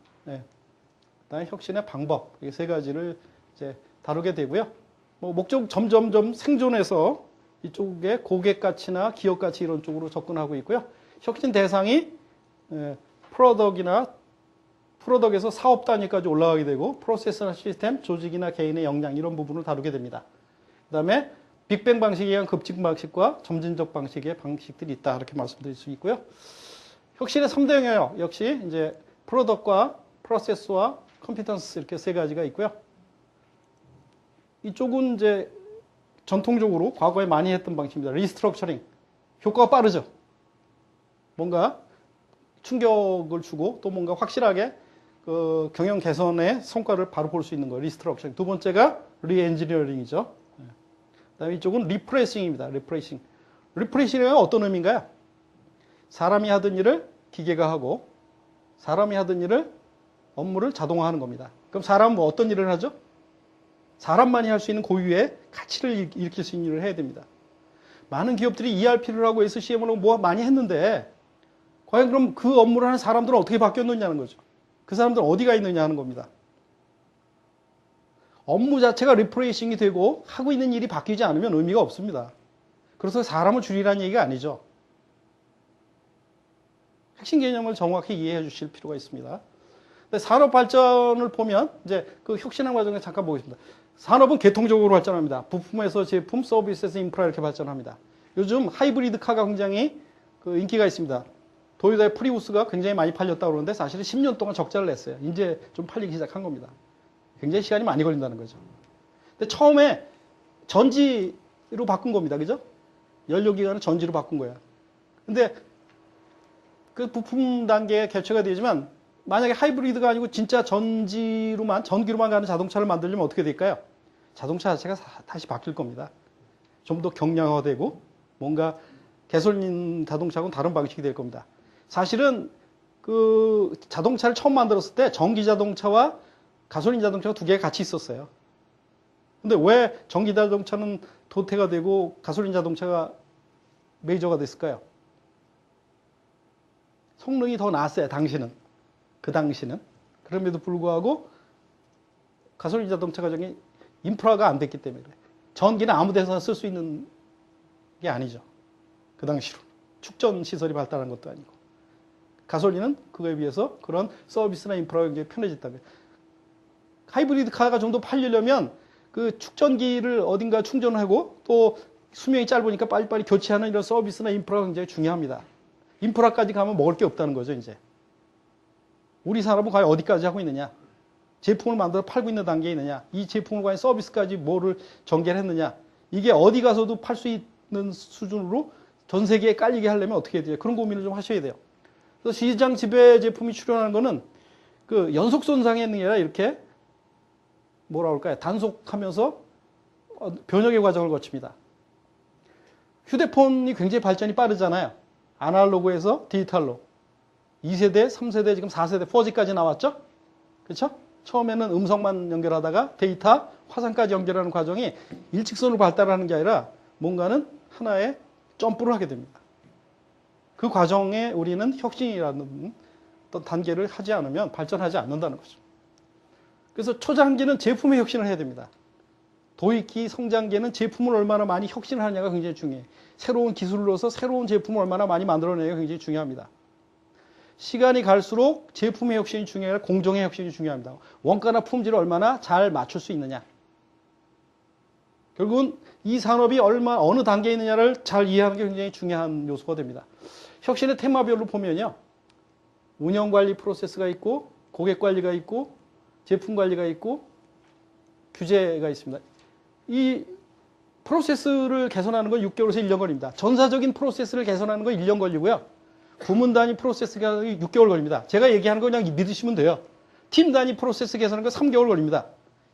그다음에 혁신의 방법 이 세 가지를 이제 다루게 되고요. 뭐 목적 점점점 생존해서 이쪽에 고객 가치나 기업 가치 이런 쪽으로 접근하고 있고요. 혁신 대상이 프로덕에서 사업 단위까지 올라가게 되고 프로세스나 시스템, 조직이나 개인의 역량 이런 부분을 다루게 됩니다. 그 다음에 빅뱅 방식에 의한 급직 방식과 점진적 방식의 방식들이 있다 이렇게 말씀드릴 수 있고요. 혁신의 3대 영역 역시 이제 프로덕과 프로세스와 컴피턴스 이렇게 세 가지가 있고요. 이쪽은 이제 전통적으로 과거에 많이 했던 방식입니다. 리스트럭처링. 효과가 빠르죠. 뭔가 충격을 주고 또 뭔가 확실하게 그 경영 개선의 성과를 바로 볼 수 있는 거. 리스트럭처링. 두 번째가 리엔지니어링이죠. 그다음에 이쪽은 리프레싱입니다. 리프레싱. 리프레싱은 어떤 의미인가요? 사람이 하던 일을 기계가 하고 사람이 하던 일을 업무를 자동화하는 겁니다. 그럼 사람은 뭐 어떤 일을 하죠? 사람만이 할 수 있는 고유의 가치를 일으킬 수 있는 일을 해야 됩니다. 많은 기업들이 ERP를 하고 SCM을 하고 뭐 많이 했는데 과연 그럼 그 업무를 하는 사람들은 어떻게 바뀌었느냐는 거죠. 그 사람들은 어디가 있느냐 하는 겁니다. 업무 자체가 리프레이싱이 되고 하고 있는 일이 바뀌지 않으면 의미가 없습니다. 그래서 사람을 줄이라는 얘기가 아니죠. 핵심 개념을 정확히 이해해 주실 필요가 있습니다. 산업 발전을 보면 이제 그 혁신한 과정을 잠깐 보겠습니다. 산업은 계통적으로 발전합니다. 부품에서 제품, 서비스에서 인프라 이렇게 발전합니다. 요즘 하이브리드 카가 굉장히 그 인기가 있습니다. 도요타의 프리우스가 굉장히 많이 팔렸다고 그러는데 사실은 10년 동안 적자를 냈어요. 이제 좀 팔리기 시작한 겁니다. 굉장히 시간이 많이 걸린다는 거죠. 근데 처음에 전지로 바꾼 겁니다. 그죠? 연료기관을 전지로 바꾼 거예요. 근데 그 부품 단계에 개최가 되지만 만약에 하이브리드가 아니고 진짜 전기로만 가는 자동차를 만들려면 어떻게 될까요? 자동차 자체가 다시 바뀔 겁니다. 좀 더 경량화되고 뭔가 가솔린 자동차하고는 다른 방식이 될 겁니다. 사실은 그 자동차를 처음 만들었을 때 전기 자동차와 가솔린 자동차가 두 개가 같이 있었어요. 근데 왜 전기 자동차는 도태가 되고 가솔린 자동차가 메이저가 됐을까요? 성능이 더 나았어요, 그 당시는. 그럼에도 불구하고 가솔린 자동차 과정이 인프라가 안 됐기 때문에 그래요. 전기는 아무 데서나 쓸 수 있는 게 아니죠. 그 당시로. 축전 시설이 발달한 것도 아니고. 가솔린은 그거에 비해서 그런 서비스나 인프라가 굉장히 편해졌다고요. 하이브리드 카가 좀 더 팔리려면 그 축전기를 어딘가 충전하고 또 수명이 짧으니까 빨리빨리 교체하는 이런 서비스나 인프라가 굉장히 중요합니다. 인프라까지 가면 먹을 게 없다는 거죠, 이제. 우리 산업은 과연 어디까지 하고 있느냐? 제품을 만들어 팔고 있는 단계에 있느냐? 이 제품을 과연 서비스까지 뭐를 전개를 했느냐? 이게 어디 가서도 팔 수 있는 수준으로 전 세계에 깔리게 하려면 어떻게 해야 돼요? 그런 고민을 좀 하셔야 돼요. 그래서 시장 지배 제품이 출현하는 거는 그 연속 손상이 있는 게 아니라 이렇게 뭐라 그럴까요? 단속하면서 변형의 과정을 거칩니다. 휴대폰이 굉장히 발전이 빠르잖아요. 아날로그에서 디지털로. 2세대, 3세대, 지금 4세대, 4G까지 나왔죠? 그렇죠? 처음에는 음성만 연결하다가 데이터, 화상까지 연결하는 과정이 일직선으로 발달하는 게 아니라 뭔가는 하나의 점프를 하게 됩니다. 그 과정에 우리는 혁신이라는 어떤 단계를 하지 않으면 발전하지 않는다는 거죠. 그래서 초장기는 제품의 혁신을 해야 됩니다. 도입기 성장기에는 제품을 얼마나 많이 혁신을 하느냐가 굉장히 중요해요. 새로운 기술로서 새로운 제품을 얼마나 많이 만들어내기가 굉장히 중요합니다. 시간이 갈수록 제품의 혁신이 중요해요. 공정의 혁신이 중요합니다. 원가나 품질을 얼마나 잘 맞출 수 있느냐. 결국은 이 산업이 어느 단계에 있느냐를 잘 이해하는 게 굉장히 중요한 요소가 됩니다. 혁신의 테마별로 보면요. 운영관리 프로세스가 있고, 고객관리가 있고, 제품관리가 있고, 규제가 있습니다. 이 프로세스를 개선하는 건 6개월에서 1년 걸립니다. 전사적인 프로세스를 개선하는 건 1년 걸리고요. 부문 단위 프로세스 개선이 6개월 걸립니다. 제가 얘기하는 거 그냥 믿으시면 돼요. 팀 단위 프로세스 개선하는 건 3개월 걸립니다.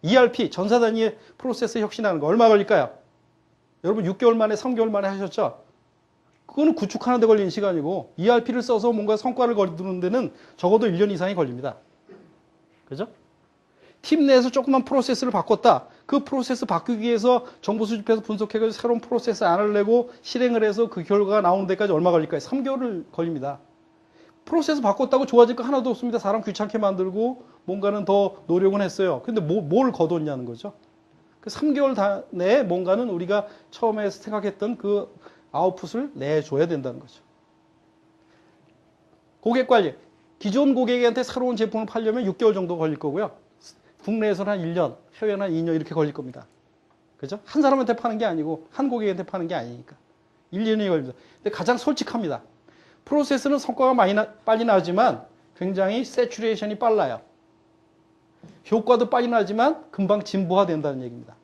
ERP, 전사 단위의 프로세스 혁신하는 거 얼마 걸릴까요? 여러분 6개월 만에 3개월 만에 하셨죠? 그거는 구축하는 데 걸리는 시간이고 ERP를 써서 뭔가 성과를 거두는 데는 적어도 1년 이상이 걸립니다. 그죠? 팀 내에서 조그만 프로세스를 바꿨다. 그 프로세스 바꾸기 위해서 정보 수집해서 분석해서 새로운 프로세스 안을 내고 실행을 해서 그 결과가 나오는 데까지 얼마 걸릴까요? 3개월을 걸립니다. 프로세스 바꿨다고 좋아질 거 하나도 없습니다. 사람 귀찮게 만들고 뭔가는 더 노력은 했어요. 근데 뭘 거뒀냐는 거죠. 그 3개월 내에 뭔가는 우리가 처음에 생각했던 그 아웃풋을 내줘야 된다는 거죠. 고객 관리. 기존 고객한테 새로운 제품을 팔려면 6개월 정도 걸릴 거고요. 국내에서는 한 1년, 해외는 한 2년 이렇게 걸릴 겁니다. 그죠? 한 사람한테 파는 게 아니고, 한 고객한테 파는 게 아니니까. 1년이 걸립니다. 근데 가장 솔직합니다. 프로세스는 성과가 빨리 나지만 굉장히 세츄레이션이 빨라요. 효과도 빨리 나지만 금방 진보화된다는 얘기입니다.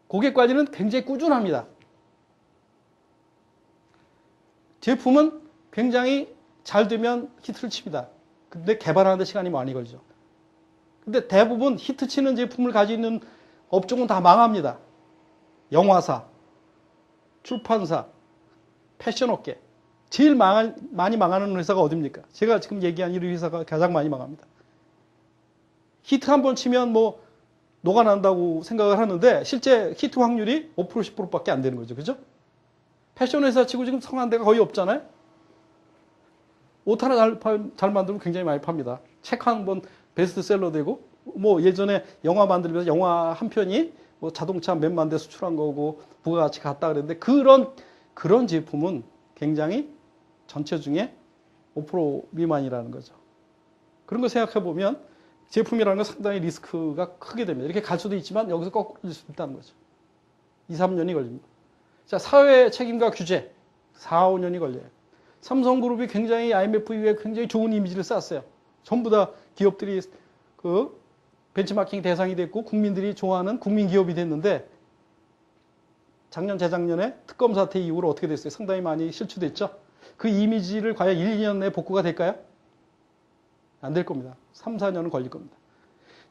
고객 관리는 굉장히 꾸준합니다. 제품은 굉장히 잘 되면 히트를 칩니다. 근데 개발하는데 시간이 많이 걸리죠. 근데 대부분 히트치는 제품을 가지고 있는 업종은 다 망합니다. 영화사, 출판사, 패션업계. 제일 많이 망하는 회사가 어딥니까? 제가 지금 얘기한 이 회사가 가장 많이 망합니다. 히트 한 번 치면 뭐 녹아난다고 생각을 하는데 실제 히트 확률이 5% 10%밖에 안 되는 거죠. 그죠? 패션 회사 치고 지금 성한 데가 거의 없잖아요. 옷 하나 잘 만들면 굉장히 많이 팝니다. 책 한 번 베스트셀러 되고 뭐 예전에 영화 만들면서 영화 한 편이 뭐 자동차 몇만 대 수출한 거고 부가가치 갔다 그랬는데 그런 제품은 굉장히 전체 중에 5% 미만이라는 거죠. 그런 거 생각해 보면 제품이라는 건 상당히 리스크가 크게 됩니다. 이렇게 갈 수도 있지만 여기서 거꾸로 수도 있다는 거죠. 2, 3년이 걸립니다. 자, 사회 책임과 규제 4, 5년이 걸려요. 삼성그룹이 굉장히 IMF 이후에 굉장히 좋은 이미지를 쌓았어요. 전부 다 기업들이 그 벤치마킹 대상이 됐고 국민들이 좋아하는 국민 기업이 됐는데 작년 재작년에 특검 사태 이후로 어떻게 됐어요? 상당히 많이 실추됐죠. 그 이미지를 과연 1, 2년 내에 복구가 될까요? 안 될 겁니다. 3, 4년은 걸릴 겁니다.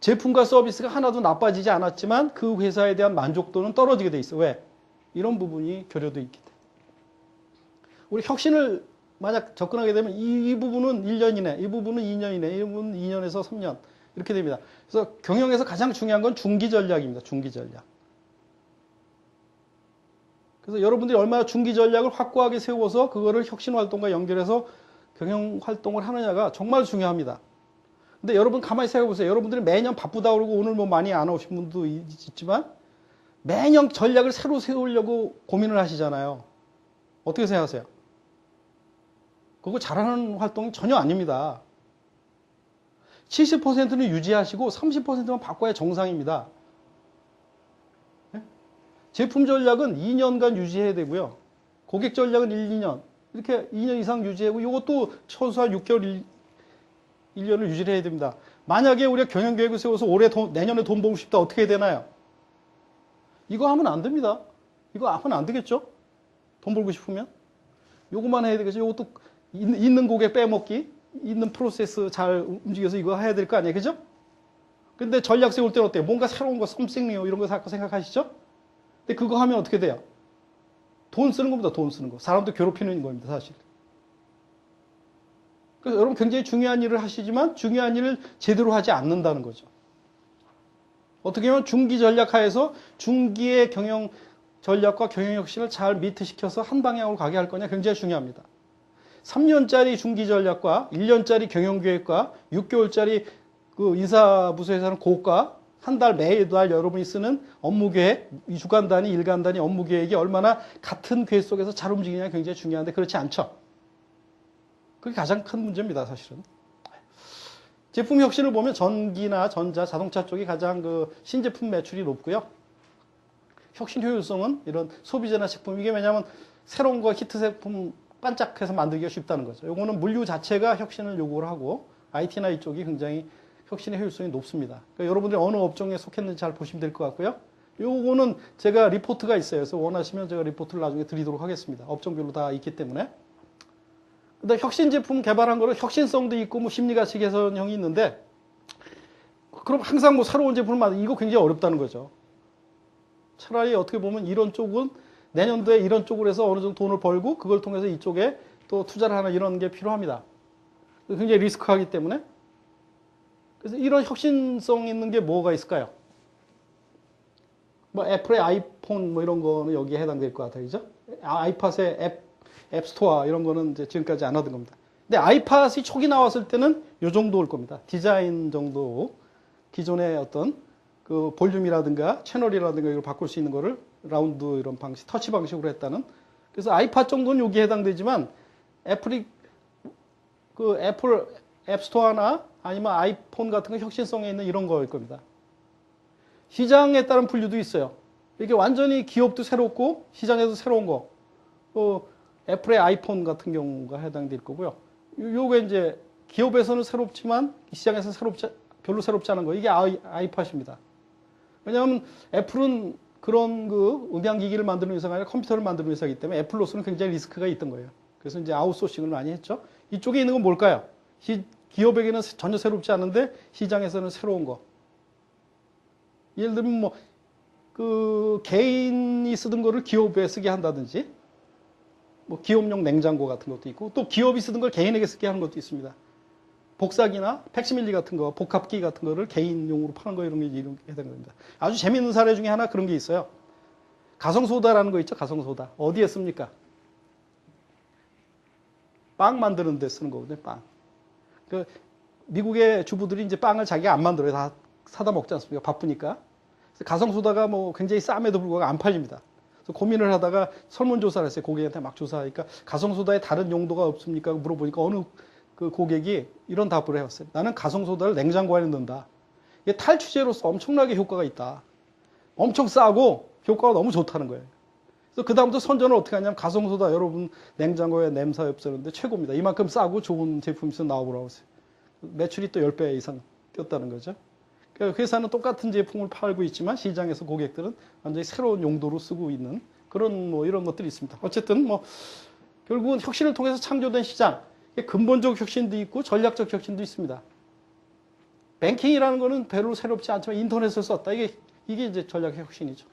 제품과 서비스가 하나도 나빠지지 않았지만 그 회사에 대한 만족도는 떨어지게 돼 있어요. 왜? 이런 부분이 교류도 있기 때문에. 우리 혁신을 만약 접근하게 되면 이 부분은 1년 이내, 이 부분은 2년 이내, 이 부분은 2년에서 3년 이렇게 됩니다. 그래서 경영에서 가장 중요한 건 중기 전략입니다. 중기 전략. 그래서 여러분들이 얼마나 중기 전략을 확고하게 세워서 그거를 혁신 활동과 연결해서 경영 활동을 하느냐가 정말 중요합니다. 근데 여러분 가만히 생각해 보세요. 여러분들이 매년 바쁘다 그러고 오늘 뭐 많이 안 오신 분도 있지만 매년 전략을 새로 세우려고 고민을 하시잖아요. 어떻게 생각하세요? 그거 잘하는 활동이 전혀 아닙니다. 70%는 유지하시고 30%만 바꿔야 정상입니다. 네? 제품 전략은 2년간 유지해야 되고요. 고객 전략은 1, 2년. 이렇게 2년 이상 유지하고 이것도 최소한 6개월, 1년을 유지를 해야 됩니다. 만약에 우리가 경영계획을 세워서 내년에 돈 벌고 싶다 어떻게 해야 되나요? 이거 하면 안 됩니다. 이거 하면 안 되겠죠? 돈 벌고 싶으면? 요것만 해야 되겠죠? 요것도 있는 고객 빼먹기, 있는 프로세스 잘 움직여서 이거 해야 될 거 아니에요? 그죠? 근데 전략 세울 때는 어때요? 뭔가 새로운 거, 썸씽 이런 거 생각하시죠? 근데 그거 하면 어떻게 돼요? 돈 쓰는 겁니다. 돈 쓰는 거. 사람도 괴롭히는 겁니다. 사실. 그래서 여러분 굉장히 중요한 일을 하시지만 중요한 일을 제대로 하지 않는다는 거죠. 어떻게 보면 중기 전략하에서 중기의 경영 전략과 경영 혁신을 잘 미트시켜서 한 방향으로 가게 할 거냐 굉장히 중요합니다. 3년짜리 중기 전략과 1년짜리 경영 계획과 6개월짜리 그 인사부서에서는 고가 한 달 매달 여러분이 쓰는 업무 계획, 주간 단위, 일간 단위 업무 계획이 얼마나 같은 계획 속에서 잘 움직이냐 굉장히 중요한데 그렇지 않죠. 그게 가장 큰 문제입니다, 사실은. 제품 혁신을 보면 전기나 전자, 자동차 쪽이 가장 그 신제품 매출이 높고요. 혁신 효율성은 이런 소비재나 식품, 이게 왜냐하면 새로운 거 히트 제품 반짝해서 만들기가 쉽다는 거죠. 요거는 물류 자체가 혁신을 요구를 하고 IT나 이쪽이 굉장히 혁신의 효율성이 높습니다. 그러니까 여러분들이 어느 업종에 속했는지 잘 보시면 될 것 같고요. 요거는 제가 리포트가 있어요. 그래서 원하시면 제가 리포트를 나중에 드리도록 하겠습니다. 업종별로 다 있기 때문에. 근데 혁신 제품 개발한 거는 혁신성도 있고 뭐 심리가치 개선형이 있는데 그럼 항상 뭐 새로운 제품을 만들 이거 굉장히 어렵다는 거죠. 차라리 어떻게 보면 이런 쪽은 내년도에 이런 쪽으로 해서 어느 정도 돈을 벌고 그걸 통해서 이쪽에 또 투자를 하는 이런 게 필요합니다. 굉장히 리스크하기 때문에. 그래서 이런 혁신성 있는 게 뭐가 있을까요? 뭐 애플의 아이폰 뭐 이런 거는 여기에 해당될 것 같아요. 그죠? 아이팟의 앱 스토어 이런 거는 이제 지금까지 안 하던 겁니다. 근데 아이팟이 초기 나왔을 때는 요 정도 올 겁니다. 디자인 정도. 기존의 어떤 그 볼륨이라든가 채널이라든가 이걸 바꿀 수 있는 거를 라운드 이런 방식, 터치 방식으로 했다는. 그래서 아이팟 정도는 여기에 해당되지만 애플이 그 애플 앱스토어나 아니면 아이폰 같은 거 혁신성에 있는 이런 거일 겁니다. 시장에 따른 분류도 있어요. 이게 완전히 기업도 새롭고 시장에도 새로운 거. 또 애플의 아이폰 같은 경우가 해당될 거고요. 요게 이제 기업에서는 새롭지만 시장에서 별로 새롭지 않은 거. 이게 아이팟입니다. 왜냐하면 애플은 그런 그 음향기기를 만드는 회사가 아니라 컴퓨터를 만드는 회사이기 때문에 애플로서는 굉장히 리스크가 있던 거예요. 그래서 이제 아웃소싱을 많이 했죠. 이쪽에 있는 건 뭘까요? 기업에게는 전혀 새롭지 않은데 시장에서는 새로운 거. 예를 들면 뭐 그 개인이 쓰던 거를 기업에 쓰게 한다든지 뭐 기업용 냉장고 같은 것도 있고 또 기업이 쓰던 걸 개인에게 쓰게 하는 것도 있습니다. 복사기나 팩시밀리 같은 거, 복합기 같은 거를 개인용으로 파는 거 이런 게 해당됩니다. 아주 재미있는 사례 중에 하나 그런 게 있어요. 가성소다라는 거 있죠? 가성소다. 어디에 씁니까? 빵 만드는 데 쓰는 거거든요. 빵. 그 미국의 주부들이 이제 빵을 자기가 안 만들어요. 다 사다 먹지 않습니까? 바쁘니까. 그래서 가성소다가 뭐 굉장히 쌈에도 불구하고 안 팔립니다. 그래서 고민을 하다가 설문조사를 했어요. 고객한테 막 조사하니까 가성소다에 다른 용도가 없습니까? 물어보니까 어느 그 고객이 이런 답을 해왔어요. 나는 가성소다를 냉장고 안에 넣는다. 이게 탈취제로서 엄청나게 효과가 있다. 엄청 싸고 효과가 너무 좋다는 거예요. 그래서 그다음부터 선전을 어떻게 하냐면 가성소다 여러분 냉장고에 냄새 없애는데 최고입니다. 이만큼 싸고 좋은 제품이 있으면 나와보라고 했어요. 매출이 또 10배 이상 뛰었다는 거죠. 그러니까 회사는 똑같은 제품을 팔고 있지만 시장에서 고객들은 완전히 새로운 용도로 쓰고 있는 그런 뭐 이런 것들이 있습니다. 어쨌든 뭐 결국은 혁신을 통해서 창조된 시장, 근본적 혁신도 있고 전략적 혁신도 있습니다. 뱅킹이라는 거는 별로 새롭지 않지만 인터넷을 썼다. 이게 이제 전략 혁신이죠.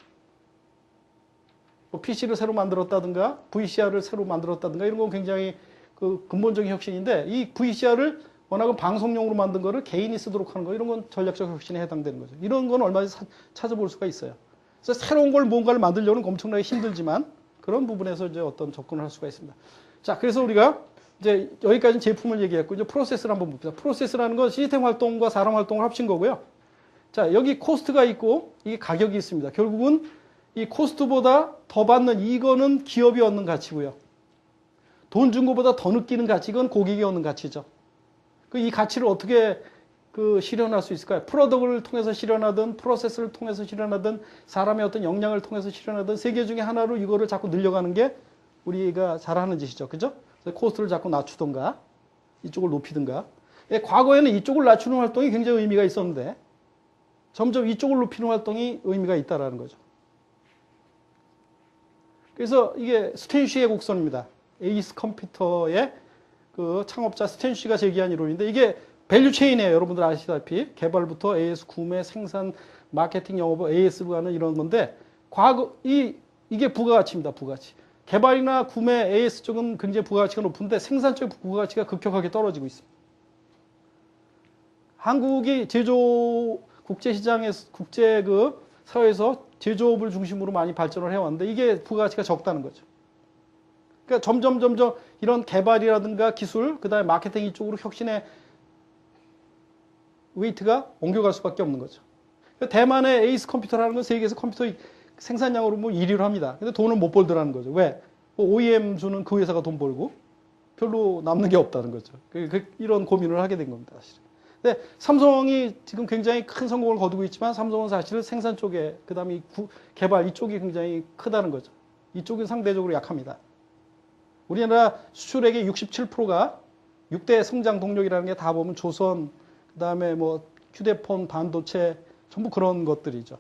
뭐 PC를 새로 만들었다든가 VCR을 새로 만들었다든가 이런 건 굉장히 그 근본적인 혁신인데 이 VCR을 워낙은 방송용으로 만든 거를 개인이 쓰도록 하는 거 이런 건 전략적 혁신에 해당되는 거죠. 이런 건 얼마든지 찾아볼 수가 있어요. 그래서 새로운 걸 뭔가를 만들려는 엄청나게 힘들지만 그런 부분에서 이제 어떤 접근을 할 수가 있습니다. 자, 그래서 우리가 이제 여기까지는 제품을 얘기했고 이제 프로세스를 한번 봅시다. 프로세스라는 건 시스템 활동과 사람 활동을 합친 거고요. 자, 여기 코스트가 있고 이게 가격이 있습니다. 결국은 이 코스트보다 더 받는 이거는 기업이 얻는 가치고요. 돈 준 것보다 더 느끼는 가치, 이건 고객이 얻는 가치죠. 이 가치를 어떻게 실현할 수 있을까요? 프로덕트를 통해서 실현하든 프로세스를 통해서 실현하든 사람의 어떤 역량을 통해서 실현하든 세 개 중에 하나로 이거를 자꾸 늘려가는 게 우리가 잘하는 짓이죠. 그죠? 코스트를 자꾸 낮추던가 이쪽을 높이든가. 과거에는 이쪽을 낮추는 활동이 굉장히 의미가 있었는데 점점 이쪽을 높이는 활동이 의미가 있다라는 거죠. 그래서 이게 스탠시의 곡선입니다. 에이스 컴퓨터의 그 창업자 스탠시가 제기한 이론인데 이게 밸류 체인이에요. 여러분들 아시다시피 개발부터 AS 구매, 생산, 마케팅, 영업, AS로 가는 이런 건데 과거 이게 부가가치입니다. 부가가치. 개발이나 구매, AS 쪽은 굉장히 부가가치가 높은데 생산 쪽 부가가치가 급격하게 떨어지고 있습니다. 한국이 제조 국제시장에서 국제 그 사회에서 제조업을 중심으로 많이 발전을 해왔는데 이게 부가가치가 적다는 거죠. 그러니까 점점 이런 개발이라든가 기술, 그 다음에 마케팅 이쪽으로 혁신의 웨이트가 옮겨갈 수밖에 없는 거죠. 그러니까 대만의 에이스 컴퓨터라는 건 세계에서 컴퓨터 생산량으로 뭐 1위를 합니다. 근데 돈을 못 벌더라는 거죠. 왜? OEM 주는 그 회사가 돈 벌고 별로 남는 게 없다는 거죠. 이런 고민을 하게 된 겁니다, 사실. 근데 삼성이 지금 굉장히 큰 성공을 거두고 있지만 삼성은 사실 생산 쪽에, 그 다음에 개발 이쪽이 굉장히 크다는 거죠. 이쪽은 상대적으로 약합니다. 우리나라 수출액의 67%가 6대 성장 동력이라는 게 다 보면 조선, 그 다음에 뭐 휴대폰, 반도체, 전부 그런 것들이죠.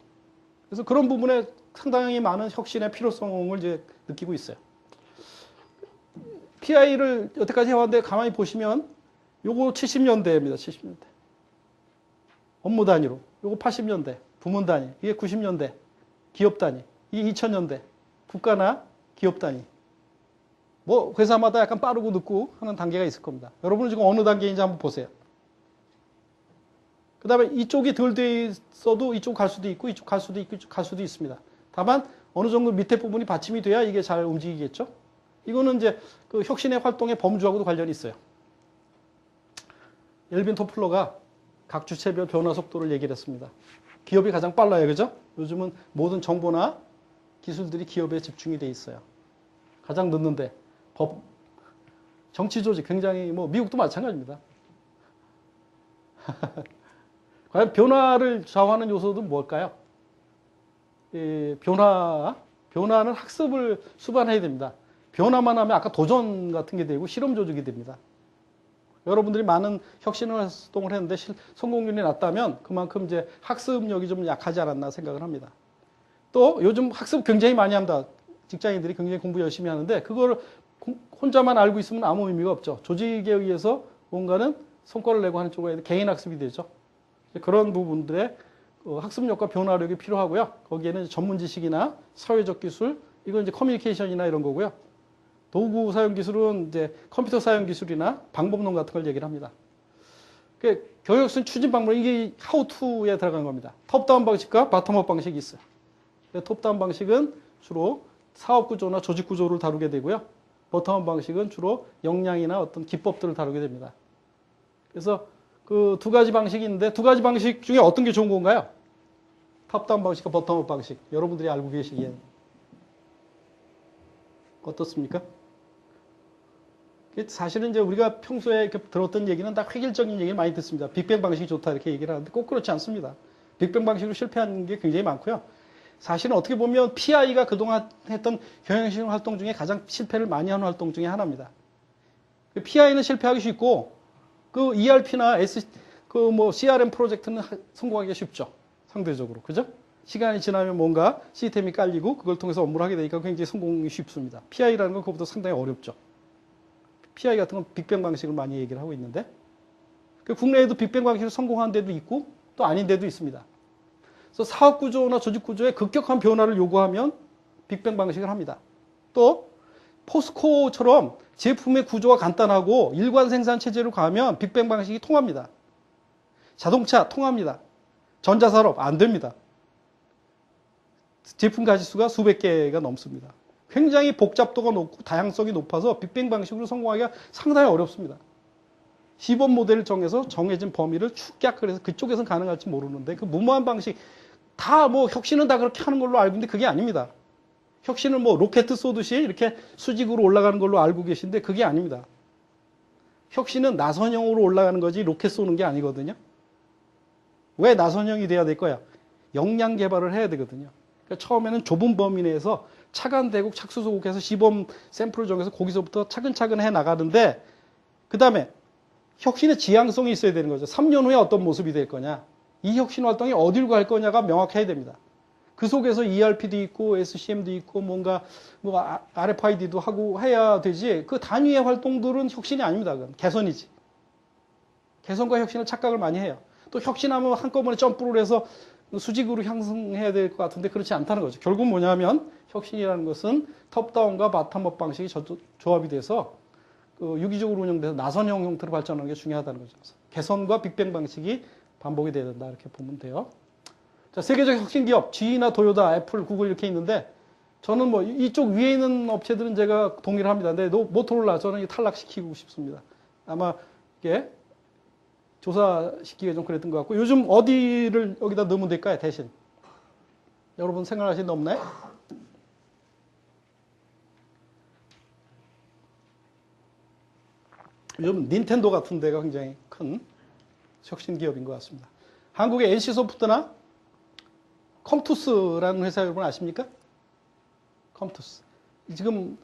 그래서 그런 부분에 상당히 많은 혁신의 필요성을 이제 느끼고 있어요. PI를 여태까지 해왔는데 가만히 보시면 요거 70년대입니다. 70년대. 업무 단위로. 요거 80년대. 부문 단위. 이게 90년대. 기업 단위. 이게 2000년대. 국가나 기업 단위. 뭐 회사마다 약간 빠르고 늦고 하는 단계가 있을 겁니다. 여러분은 지금 어느 단계인지 한번 보세요. 그 다음에 이쪽이 덜 돼 있어도 이쪽 갈 수도 있고 이쪽 갈 수도 있고 이쪽 갈 수도 있습니다. 다만 어느 정도 밑에 부분이 받침이 돼야 이게 잘 움직이겠죠. 이거는 이제 그 혁신의 활동의 범주하고도 관련이 있어요. 엘빈 토플러가 각 주체별 변화 속도를 얘기를 했습니다. 기업이 가장 빨라요. 그죠? 요즘은 모든 정보나 기술들이 기업에 집중이 돼 있어요. 가장 늦는데 법, 정치 조직 굉장히 뭐 미국도 마찬가지입니다. 과연 변화를 좌우하는 요소는 뭘까요? 변화는 학습을 수반해야 됩니다. 변화만 하면 아까 도전 같은 게 되고 실험 조직이 됩니다. 여러분들이 많은 혁신 활동을 했는데 성공률이 낮다면 그만큼 이제 학습력이 좀 약하지 않았나 생각을 합니다. 또 요즘 학습 굉장히 많이 합니다. 직장인들이 굉장히 공부 열심히 하는데 그걸 혼자만 알고 있으면 아무 의미가 없죠. 조직에 의해서 뭔가는 성과를 내고 하는 쪽으로 개인 학습이 되죠. 그런 부분들의 학습력과 변화력이 필요하고요. 거기에는 전문 지식이나 사회적 기술, 이건 이제 커뮤니케이션이나 이런 거고요. 도구 사용 기술은 이제 컴퓨터 사용 기술이나 방법론 같은 걸 얘기를 합니다. 교육순 추진 방법, 이게 how to에 들어간 겁니다. 톱다운 방식과 바텀업 방식이 있어요. 톱다운 방식은 주로 사업 구조나 조직 구조를 다루게 되고요. 버텀업 방식은 주로 역량이나 어떤 기법들을 다루게 됩니다. 그래서 그 두 가지 방식이 있는데 두 가지 방식 중에 어떤 게 좋은 건가요? 탑다운 방식과 버텀업 방식. 여러분들이 알고 계시기엔 어떻습니까? 사실은 이제 우리가 평소에 들었던 얘기는 다 획일적인 얘기를 많이 듣습니다. 빅뱅 방식이 좋다 이렇게 얘기를 하는데 꼭 그렇지 않습니다. 빅뱅 방식으로 실패한 게 굉장히 많고요. 사실은 어떻게 보면 PI가 그동안 했던 경영실 활동 중에 가장 실패를 많이 하는 활동 중에 하나입니다. PI는 실패하기 쉽고 그 ERP나 CRM 프로젝트는 성공하기가 쉽죠. 상대적으로. 그죠? 시간이 지나면 뭔가 시스템이 깔리고 그걸 통해서 업무를 하게 되니까 굉장히 성공이 쉽습니다. PI라는 건 그것보다 상당히 어렵죠. PI 같은 건 빅뱅 방식을 많이 얘기를 하고 있는데 국내에도 빅뱅 방식으로 성공한 데도 있고 또 아닌 데도 있습니다. 그래서 사업 구조나 조직 구조에 급격한 변화를 요구하면 빅뱅 방식을 합니다. 또 포스코처럼 제품의 구조가 간단하고 일관 생산 체제로 가면 빅뱅 방식이 통합니다. 자동차 통합니다. 전자산업 안 됩니다. 제품 가짓수가 수백 개가 넘습니다. 굉장히 복잡도가 높고 다양성이 높아서 빅뱅 방식으로 성공하기가 상당히 어렵습니다. 시범 모델을 정해서 정해진 범위를 축약을 해서 그쪽에서는 가능할지 모르는데 그 무모한 방식 다 뭐 혁신은 다 그렇게 하는 걸로 알고 있는데 그게 아닙니다. 혁신은 뭐 로켓 쏘듯이 이렇게 수직으로 올라가는 걸로 알고 계신데 그게 아닙니다. 혁신은 나선형으로 올라가는 거지 로켓 쏘는 게 아니거든요. 왜 나선형이 돼야 될 거야? 역량 개발을 해야 되거든요. 그러니까 처음에는 좁은 범위 내에서 차관 대국 착수 소국해서 시범 샘플을 정해서 거기서부터 차근차근 해 나가는데 그 다음에 혁신의 지향성이 있어야 되는 거죠. 3년 후에 어떤 모습이 될 거냐. 이 혁신 활동이 어디로 갈 거냐가 명확해야 됩니다. 그 속에서 ERP도 있고 SCM도 있고 뭔가 뭐 RFID도 하고 해야 되지 그 단위의 활동들은 혁신이 아닙니다. 그건 개선이지. 개선과 혁신은 착각을 많이 해요. 또 혁신하면 한꺼번에 점프를 해서 수직으로 향상해야 될 것 같은데 그렇지 않다는 거죠. 결국 뭐냐면 혁신이라는 것은 톱다운과 바텀업 방식이 조합이 돼서 유기적으로 운영돼서 나선형 형태로 발전하는 게 중요하다는 거죠. 개선과 빅뱅 방식이 반복이 돼야 된다 이렇게 보면 돼요. 자, 세계적 혁신 기업, GE나 도요타, 애플, 구글 이렇게 있는데 저는 뭐 이쪽 위에 있는 업체들은 제가 동의를 합니다. 근데 모토로라 저는 탈락시키고 싶습니다. 아마 이게 조사시키기가 좀 그랬던 것 같고 요즘 어디를 여기다 넣으면 될까요? 대신 여러분 생각하시는 데 없나요? 요즘 닌텐도 같은 데가 굉장히 큰 혁신 기업인 것 같습니다. 한국의 NC소프트나 컴투스라는 회사 여러분 아십니까? 컴투스. 지금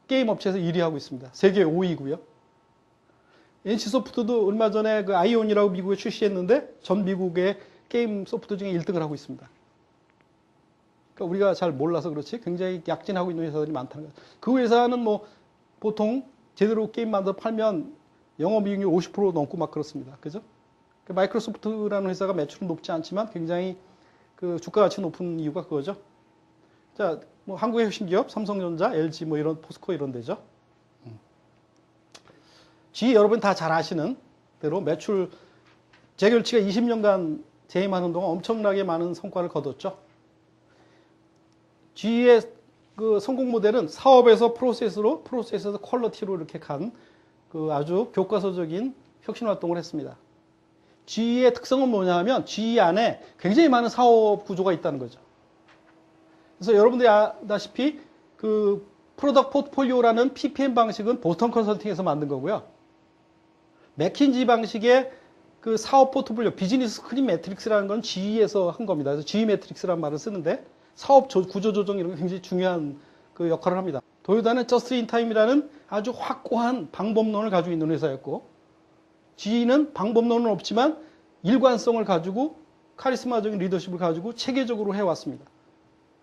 게임 업체에서 1위 하고 있습니다. 세계 5위고요. NC소프트도 얼마 전에 그 아이온이라고 미국에 출시했는데 전 미국의 게임 소프트 중에 1등을 하고 있습니다. 그러니까 우리가 잘 몰라서 그렇지 굉장히 약진하고 있는 회사들이 많다는 거죠. 그 회사는 뭐 보통 제대로 게임 만들어 팔면 영업이익률 50% 넘고 막 그렇습니다. 그죠? 마이크로소프트라는 회사가 매출은 높지 않지만 굉장히 그 주가 가치 높은 이유가 그거죠. 자, 뭐 한국의 혁신 기업, 삼성전자, LG 뭐 이런 포스코 이런 데죠. GE 여러분 다 잘 아시는 대로 매출 재결치가 20년간 재임하는 동안 엄청나게 많은 성과를 거뒀죠. GE의 그 성공 모델은 사업에서 프로세스에서 퀄리티로 이렇게 간 그 아주 교과서적인 혁신 활동을 했습니다. GE의 특성은 뭐냐 하면 GE 안에 굉장히 많은 사업 구조가 있다는 거죠. 그래서 여러분들이 아다시피 그 프로덕트 포트폴리오라는 PPM 방식은 보스턴 컨설팅에서 만든 거고요. 맥킨지 방식의 그 사업 포트폴리오, 비즈니스 스크린 매트릭스라는 건 GE에서 한 겁니다. 그래서 GE 매트릭스라는 말을 쓰는데 사업 구조 조정 이런 게 굉장히 중요한 그 역할을 합니다. 도요타는 저스트 인 타임이라는 아주 확고한 방법론을 가지고 있는 회사였고 GE는 방법론은 없지만 일관성을 가지고 카리스마적인 리더십을 가지고 체계적으로 해왔습니다.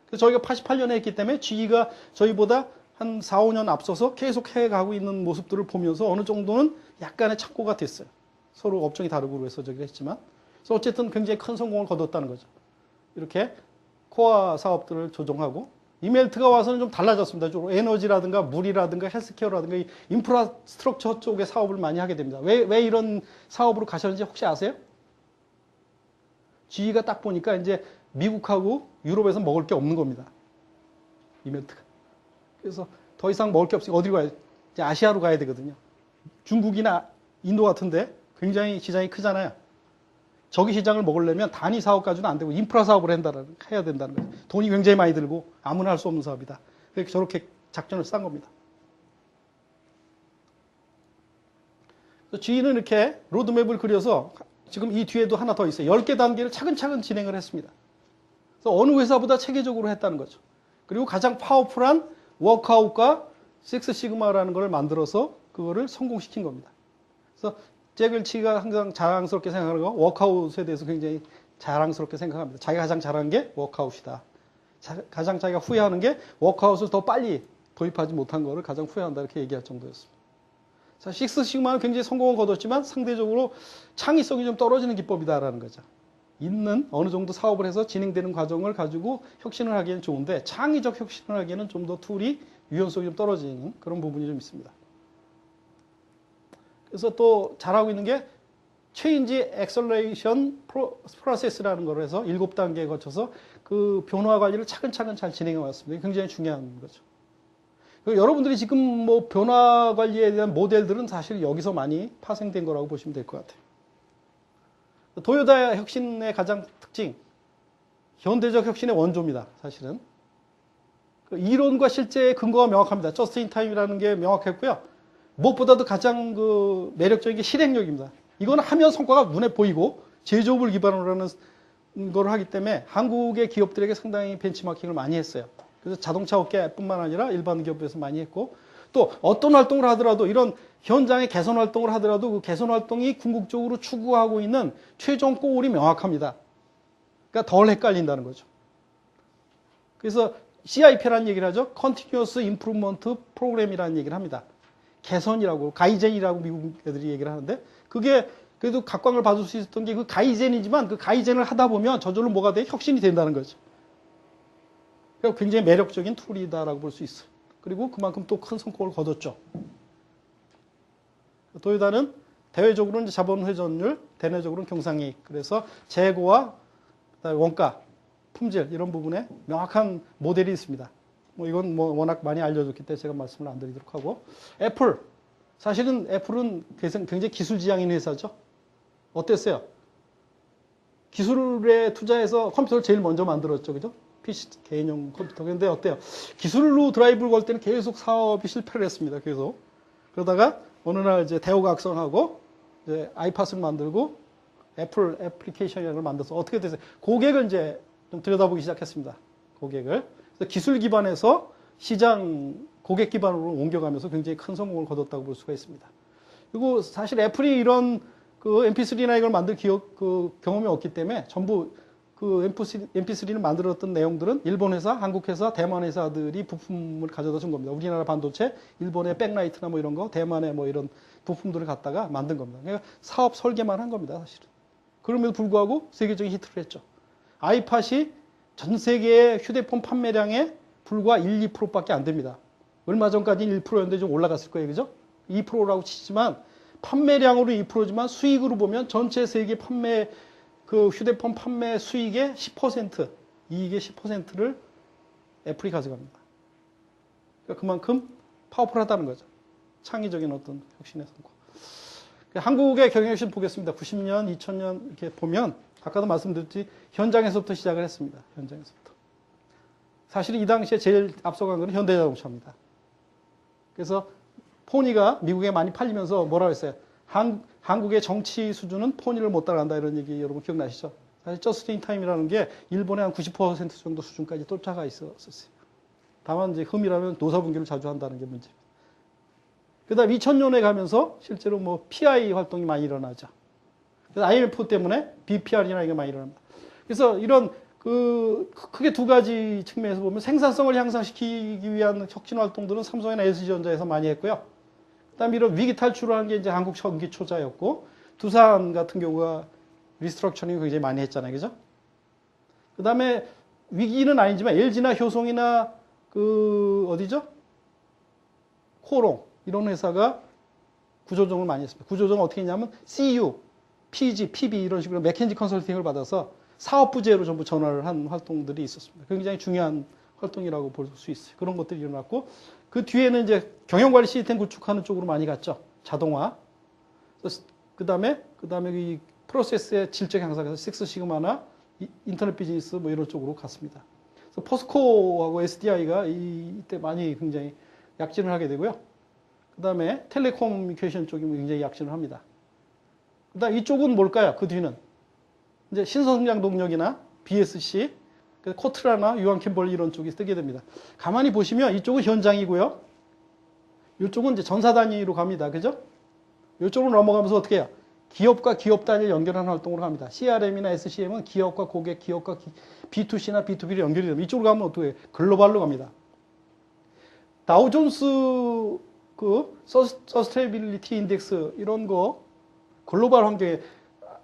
그래서 저희가 88년에 했기 때문에 GE가 저희보다 한 4, 5년 앞서서 계속 해가고 있는 모습들을 보면서 어느 정도는 약간의 참고가 됐어요. 서로 업종이 다르고 그래서 저기 했지만. 그래서 어쨌든 굉장히 큰 성공을 거뒀다는 거죠. 이렇게 코어 사업들을 조정하고 이멜트가 와서는 좀 달라졌습니다. 좀 에너지라든가 물이라든가 헬스케어라든가 이 인프라스트럭처 쪽의 사업을 많이 하게 됩니다. 왜 이런 사업으로 가셨는지 혹시 아세요? GE가 딱 보니까 이제 미국하고 유럽에서 먹을 게 없는 겁니다. 이멜트가. 그래서 더 이상 먹을 게 없으니까 어디로 가야 돼? 이제 아시아로 가야 되거든요. 중국이나 인도 같은데 굉장히 시장이 크잖아요. 저기 시장을 먹으려면 단위 사업 가지고는 안 되고 인프라 사업을 해야 된다는 거예요. 돈이 굉장히 많이 들고 아무나 할 수 없는 사업이다. 그렇게 저렇게 작전을 싼 겁니다. GE는 이렇게 로드맵을 그려서 지금 이 뒤에도 하나 더 있어요. 10개 단계를 차근차근 진행을 했습니다. 그래서 어느 회사보다 체계적으로 했다는 거죠. 그리고 가장 파워풀한 워크아웃과 식스 시그마라는 걸 만들어서 그거를 성공시킨 겁니다. 그래서 잭웰치가 항상 자랑스럽게 생각하는 거 워크아웃에 대해서 굉장히 자랑스럽게 생각합니다. 자기가 가장 잘하는 게 워크아웃이다. 가장 자기가 후회하는 게 워크아웃을 더 빨리 도입하지 못한 거를 가장 후회한다 이렇게 얘기할 정도였습니다. 자, 식스 시그마는 굉장히 성공을 거뒀지만 상대적으로 창의성이 좀 떨어지는 기법이다라는 거죠. 있는 어느 정도 사업을 해서 진행되는 과정을 가지고 혁신을 하기에는 좋은데 창의적 혁신을 하기에는 좀 더 툴이 유연성이 좀 떨어지는 그런 부분이 좀 있습니다. 그래서 또 잘하고 있는 게 Change Acceleration Process라는 걸 해서 7단계에 거쳐서 그 변화 관리를 차근차근 잘 진행해 왔습니다. 굉장히 중요한 거죠. 여러분들이 지금 뭐 변화 관리에 대한 모델들은 사실 여기서 많이 파생된 거라고 보시면 될 것 같아요. 도요타 혁신의 가장 특징, 현대적 혁신의 원조입니다. 사실은. 이론과 실제의 근거가 명확합니다. 저스트 인 타임이라는 게 명확했고요. 무엇보다도 가장 그 매력적인 게 실행력입니다. 이거는 하면 성과가 눈에 보이고 제조업을 기반으로 하는 걸 하기 때문에 한국의 기업들에게 상당히 벤치마킹을 많이 했어요. 그래서 자동차 업계뿐만 아니라 일반 기업에서 많이 했고 또 어떤 활동을 하더라도 이런 현장의 개선 활동을 하더라도 그 개선 활동이 궁극적으로 추구하고 있는 최종 골이 명확합니다. 그러니까 덜 헷갈린다는 거죠. 그래서 CIP라는 얘기를 하죠. Continuous Improvement Program이라는 얘기를 합니다. 개선이라고 가이젠이라고 미국 애들이 얘기를 하는데 그게 그래도 각광을 받을 수 있었던 게 그 가이젠이지만 그 가이젠을 하다 보면 저절로 뭐가 돼? 혁신이 된다는 거죠. 그러니까 굉장히 매력적인 툴이다라고 볼 수 있어요. 그리고 그만큼 또 큰 성공을 거뒀죠. 도요타는 대외적으로는 자본 회전율, 대내적으로는 경상이익. 그래서 재고와 원가 품질 이런 부분에 명확한 모델이 있습니다. 뭐 이건 뭐 워낙 많이 알려졌기 때문에 제가 말씀을 안 드리도록 하고 애플 사실은 애플은 굉장히 기술 지향인 회사죠. 어땠어요? 기술에 투자해서 컴퓨터를 제일 먼저 만들었죠, 그죠? PC 개인용 컴퓨터. 근데 어때요? 기술로 드라이브를 걸 때는 계속 사업이 실패를 했습니다. 계속. 그러다가 어느 날 이제 대우각성하고 이제 아이팟을 만들고 애플 애플리케이션을 만들어서 어떻게 됐어요? 고객을 이제 좀 들여다보기 시작했습니다. 고객을. 그래서 기술 기반에서 시장 고객 기반으로 옮겨가면서 굉장히 큰 성공을 거뒀다고 볼 수가 있습니다. 그리고 사실 애플이 이런 그 MP3나 이걸 만들 경험이 없기 때문에 전부 그 MP3를 만들었던 내용들은 일본 회사, 한국 회사, 대만 회사들이 부품을 가져다 준 겁니다. 우리나라 반도체, 일본의 백라이트나 뭐 이런 거, 대만의 뭐 이런 부품들을 갖다가 만든 겁니다. 그러니까 사업 설계만 한 겁니다, 사실은. 그럼에도 불구하고 세계적인 히트를 했죠. 아이팟이 전 세계의 휴대폰 판매량의 불과 1, 2%밖에 안 됩니다. 얼마 전까지는 1%였는데 좀 올라갔을 거예요, 그죠? 2%라고 치지만 판매량으로 2%지만 수익으로 보면 전체 세계 판매 그 휴대폰 판매 수익의 10%, 이익의 10%를 애플이 가져갑니다. 그러니까 그만큼 파워풀하다는 거죠. 창의적인 어떤 혁신의 성과. 한국의 경영혁신 보겠습니다. 90년, 2000년 이렇게 보면 아까도 말씀드렸지 현장에서부터 시작을 했습니다. 현장에서부터. 사실 이 당시에 제일 앞서간 것은 현대자동차입니다. 그래서 포니가 미국에 많이 팔리면서 뭐라고 했어요? 한국의 정치 수준은 포니를 못 따라간다 이런 얘기 여러분 기억나시죠? 사실 저스트 인 타임이라는 게 일본의 한 90% 정도 수준까지 쫓아가 있었어요. 다만 이제 흠이라면 노사분규를 자주 한다는 게 문제입니다. 그 다음 2000년에 가면서 실제로 뭐 PI 활동이 많이 일어나죠. 그래서 IMF 때문에 BPR이나 이게 많이 일어납니다. 그래서 이런 크게 두 가지 측면에서 보면 생산성을 향상시키기 위한 혁신 활동들은 삼성이나 SG전자에서 많이 했고요. 그 다음에 이런 위기 탈출을 한 게 이제 한국전기초자였고, 두산 같은 경우가 리스트럭처링을 굉장히 많이 했잖아요. 그죠? 그 다음에 위기는 아니지만 LG나 효성이나 어디죠? 코롱. 이런 회사가 구조조정을 많이 했습니다. 구조조정은 어떻게 했냐면 CU, PG, PB 이런 식으로 맥켄지 컨설팅을 받아서 사업부제로 전부 전환을 한 활동들이 있었습니다. 굉장히 중요한 활동이라고 볼 수 있어요. 그런 것들이 일어났고 그 뒤에는 이제 경영관리 시스템 구축하는 쪽으로 많이 갔죠. 자동화. 그 다음에 이 프로세스의 질적 향상에서 식스시그마나 인터넷 비즈니스 뭐 이런 쪽으로 갔습니다. 그래서 포스코하고 SDI가 이때 많이 굉장히 약진을 하게 되고요. 그 다음에 텔레코뮤니케이션 쪽이 굉장히 약진을 합니다. 그 다음 이쪽은 뭘까요? 그 뒤는 이제 신성장 동력이나 BSC, 코트라나 유한 캠벌 이런 쪽이 뜨게 됩니다. 가만히 보시면 이쪽은 현장이고요. 이쪽은 이제 전사 단위로 갑니다. 그죠? 이쪽으로 넘어가면서 어떻게 해요? 기업과 기업 단위를 연결하는 활동으로 갑니다. CRM이나 SCM은 기업과 고객, 기업과 B2C나 B2B를 연결이 됩니다. 이쪽으로 가면 어떻게 해요? 글로벌로 갑니다. 다우존스 서스테이빌리티 인덱스 이런 거 글로벌 환경에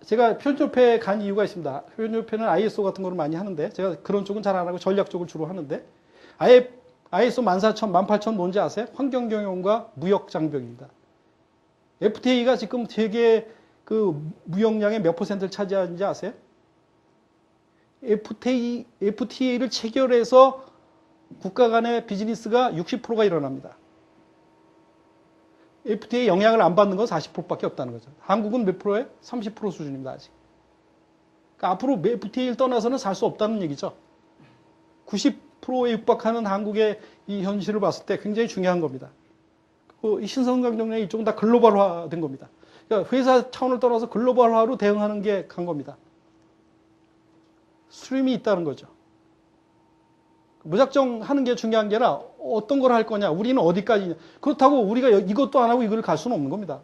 제가 표준협회에 간 이유가 있습니다. 표준협회는 ISO 같은 거를 많이 하는데 제가 그런 쪽은 잘 안 하고 전략 쪽을 주로 하는데 ISO 14000, 18000 뭔지 아세요? 환경경영과 무역장벽입니다. FTA가 지금 세계 무역량의 몇 %를 차지하는지 아세요? FTA를 체결해서 국가 간의 비즈니스가 60%가 일어납니다. FTA에 영향을 안 받는 건 40%밖에 없다는 거죠. 한국은 몇 프로에? 30% 수준입니다, 아직. 그러니까 앞으로 FTA를 떠나서는 살 수 없다는 얘기죠. 90%에 육박하는 한국의 이 현실을 봤을 때 굉장히 중요한 겁니다. 이 신성장동력이 이쪽은 다 글로벌화된 겁니다. 그러니까 회사 차원을 떠나서 글로벌화로 대응하는 게 간 겁니다. 스트림이 있다는 거죠. 무작정 하는 게 중요한 게 아니라 어떤 걸 할 거냐, 우리는 어디까지냐. 그렇다고 우리가 이것도 안 하고 이걸 갈 수는 없는 겁니다.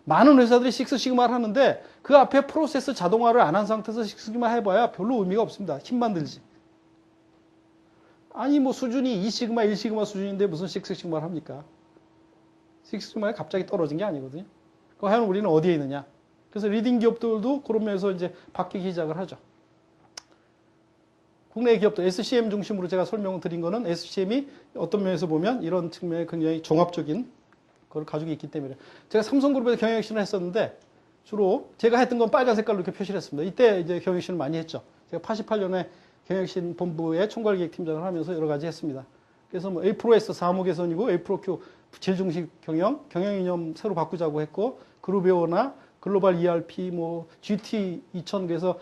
많은 회사들이 식스시그마를 하는데 그 앞에 프로세스 자동화를 안 한 상태에서 식스시그마 해봐야 별로 의미가 없습니다. 힘만 들지. 아니 뭐 수준이 2시그마, 1시그마 수준인데 무슨 식스시그마를 합니까? 식스시그마가 갑자기 떨어진 게 아니거든요. 과연 우리는 어디에 있느냐. 그래서 리딩 기업들도 그런 면에서 이제 바뀌기 시작을 하죠. 국내 기업들, SCM 중심으로 제가 설명을 드린 거는 SCM이 어떤 면에서 보면 이런 측면에 굉장히 종합적인 걸 가지고 있기 때문에. 제가 삼성그룹에서 경영혁신을 했었는데 주로 제가 했던 건 빨간 색깔로 이렇게 표시를 했습니다. 이때 이제 경영혁신을 많이 했죠. 제가 88년에 경영신 본부의 총괄기획팀장을 하면서 여러 가지 했습니다. 그래서 뭐 A-PROS 사무 개선이고 A-PRO 질중식 경영 이념 새로 바꾸자고 했고 그룹웨어나 글로벌 ERP 뭐 GT 2000 그래서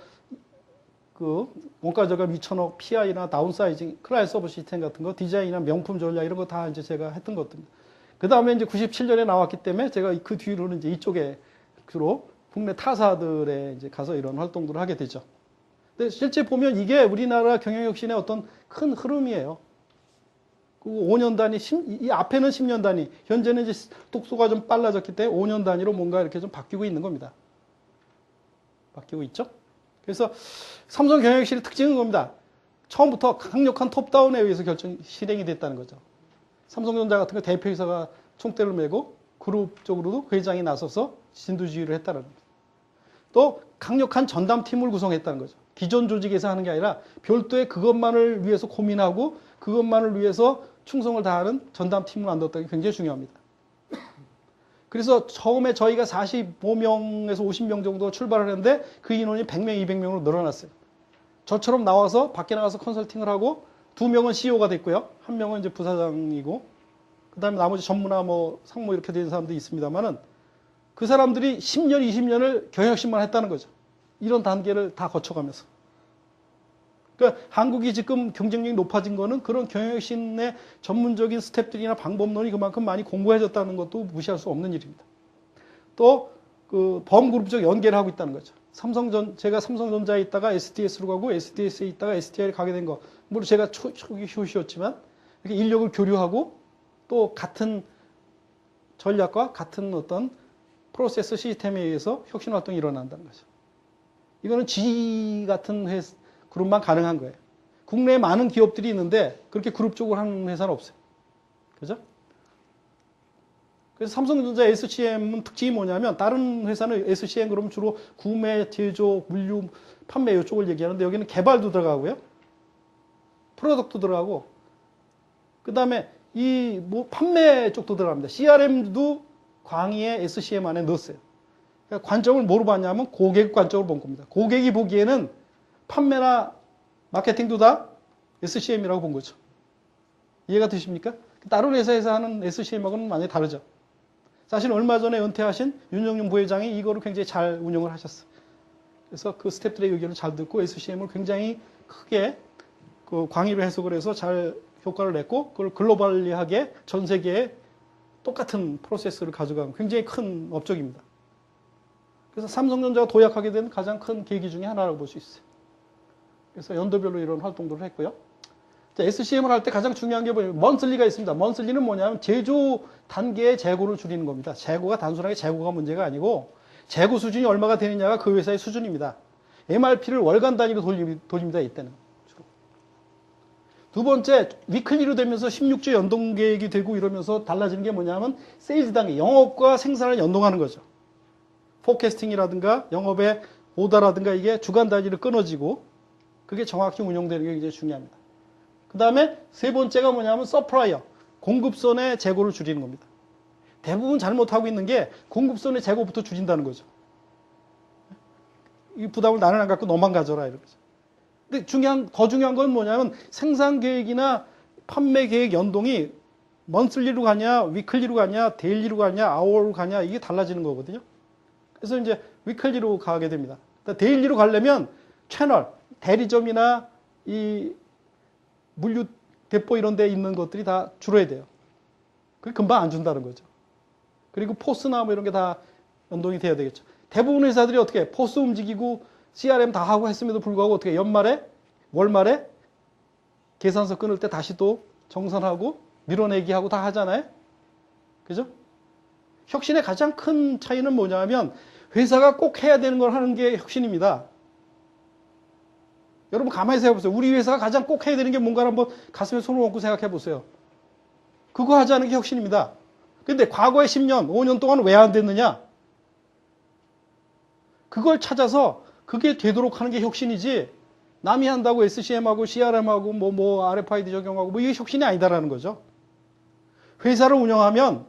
그 원가 절감 2천억 PI나 다운사이징 클라이언트 서버 시스템 같은 거 디자인이나 명품 전략 이런 거 다 이제 제가 했던 것들입니다. 그 다음에 이제 97년에 나왔기 때문에 제가 그 뒤로는 이제 이쪽에 주로 국내 타사들에 이제 가서 이런 활동들을 하게 되죠. 근데 실제 보면 이게 우리나라 경영혁신의 어떤 큰 흐름이에요. 그 5년 단위, 이 앞에는 10년 단위, 현재는 이제 속도가 좀 빨라졌기 때문에 5년 단위로 뭔가 이렇게 좀 바뀌고 있는 겁니다. 바뀌고 있죠? 그래서 삼성 경영혁신의 특징은 겁니다. 처음부터 강력한 톱다운에 의해서 실행이 됐다는 거죠. 삼성전자 같은 거 대표이사가 총대를 메고 그룹적으로도 회장이 나서서 진두지휘를 했다는 겁니다. 또 강력한 전담팀을 구성했다는 거죠. 기존 조직에서 하는 게 아니라 별도의 그것만을 위해서 고민하고 그것만을 위해서 충성을 다하는 전담팀을 만들었다는 게 굉장히 중요합니다. 그래서 처음에 저희가 45명에서 50명 정도 출발을 했는데 그 인원이 100명, 200명으로 늘어났어요. 저처럼 나와서 밖에 나가서 컨설팅을 하고 2명은 CEO가 됐고요. 1명은 이제 부사장이고 그 다음에 나머지 전무나 뭐 상무 이렇게 된 사람도 있습니다만은 그 사람들이 10년, 20년을 경영혁신만 했다는 거죠. 이런 단계를 다 거쳐가면서. 그러니까 한국이 지금 경쟁력이 높아진 거는 그런 경영혁신의 전문적인 스텝들이나 방법론이 그만큼 많이 공고해졌다는 것도 무시할 수 없는 일입니다. 또 그 범그룹적 연계를 하고 있다는 거죠. 제가 삼성전자에 있다가 SDS로 가고 SDS에 있다가 STI에 가게 된 거. 물론 제가 초기 효시였지만 이렇게 인력을 교류하고 또 같은 전략과 같은 어떤 프로세스 시스템에 의해서 혁신 활동이 일어난다는 거죠. 이거는 G 같은 그룹만 가능한 거예요. 국내에 많은 기업들이 있는데 그렇게 그룹적으로 하는 회사는 없어요. 그죠? 그래서 삼성전자 SCM은 특징이 뭐냐면 다른 회사는 SCM 그러면 주로 구매, 제조, 물류, 판매 이쪽을 얘기하는데 여기는 개발도 들어가고요. 프로덕트 들어가고 그 다음에 이 뭐 판매 쪽도 들어갑니다. CRM도 광의의 SCM 안에 넣었어요. 그러니까 관점을 뭐로 봤냐면 고객 관점으로 본 겁니다. 고객이 보기에는 판매나 마케팅도 다 SCM이라고 본 거죠. 이해가 되십니까? 다른 회사에서 하는 SCM하고는 많이 다르죠. 사실 얼마 전에 은퇴하신 윤영윤 부회장이 이거를 굉장히 잘 운영을 하셨어요. 그래서 그 스태프들의 의견을 잘 듣고 SCM을 굉장히 크게 그 광의로 해석을 해서 잘 효과를 냈고 그걸 글로벌리하게 전 세계에 똑같은 프로세스를 가져간 굉장히 큰 업적입니다. 그래서 삼성전자가 도약하게 된 가장 큰 계기 중에 하나라고 볼 수 있어요. 그래서 연도별로 이런 활동들을 했고요. SCM을 할 때 가장 중요한 게 뭐냐면 먼슬리가 있습니다. 먼슬리는 뭐냐면 제조 단계의 재고를 줄이는 겁니다. 재고가 단순하게 재고가 문제가 아니고 재고 수준이 얼마가 되느냐가 그 회사의 수준입니다. MRP를 월간 단위로 돌립니다. 이때는. 주로. 두 번째, 위클리로 되면서 16주 연동 계획이 되고 이러면서 달라지는 게 뭐냐면 세일즈 단계, 영업과 생산을 연동하는 거죠. 포캐스팅이라든가 영업의 오더라든가 이게 주간 단위로 끊어지고 그게 정확히 운영되는 게 굉장히 중요합니다. 그 다음에 세 번째가 뭐냐면 서프라이어, 공급선의 재고를 줄이는 겁니다. 대부분 잘못하고 있는 게 공급선의 재고부터 줄인다는 거죠. 이 부담을 나는 안 갖고 너만 가져라 이런 거죠. 근데 더 중요한 건 뭐냐면 생산 계획이나 판매 계획 연동이 먼슬리로 가냐, 위클리로 가냐, 데일리로 가냐, 아워로 가냐 이게 달라지는 거거든요. 그래서 이제 위클리로 가게 됩니다. 데일리로 가려면 채널, 대리점이나 이 물류 대포 이런 데 있는 것들이 다 줄어야 돼요. 그게 금방 안 준다는 거죠. 그리고 포스나 뭐 이런 게 다 연동이 돼야 되겠죠. 대부분 회사들이 어떻게 해? 포스 움직이고 CRM 다 하고 했음에도 불구하고 어떻게 연말에 월말에 계산서 끊을 때 다시 또 정산하고 밀어내기 하고 다 하잖아요. 그죠? 혁신의 가장 큰 차이는 뭐냐면 회사가 꼭 해야 되는 걸 하는 게 혁신입니다. 여러분 가만히 생각해보세요. 우리 회사가 가장 꼭 해야 되는 게 뭔가를 한번 가슴에 손을 얹고 생각해보세요. 그거 하지 않은 게 혁신입니다. 근데 과거의 10년, 5년 동안 왜 안 됐느냐? 그걸 찾아서 그게 되도록 하는 게 혁신이지 남이 한다고 SCM하고 CRM하고 뭐 RFID 적용하고 뭐 이게 혁신이 아니다라는 거죠. 회사를 운영하면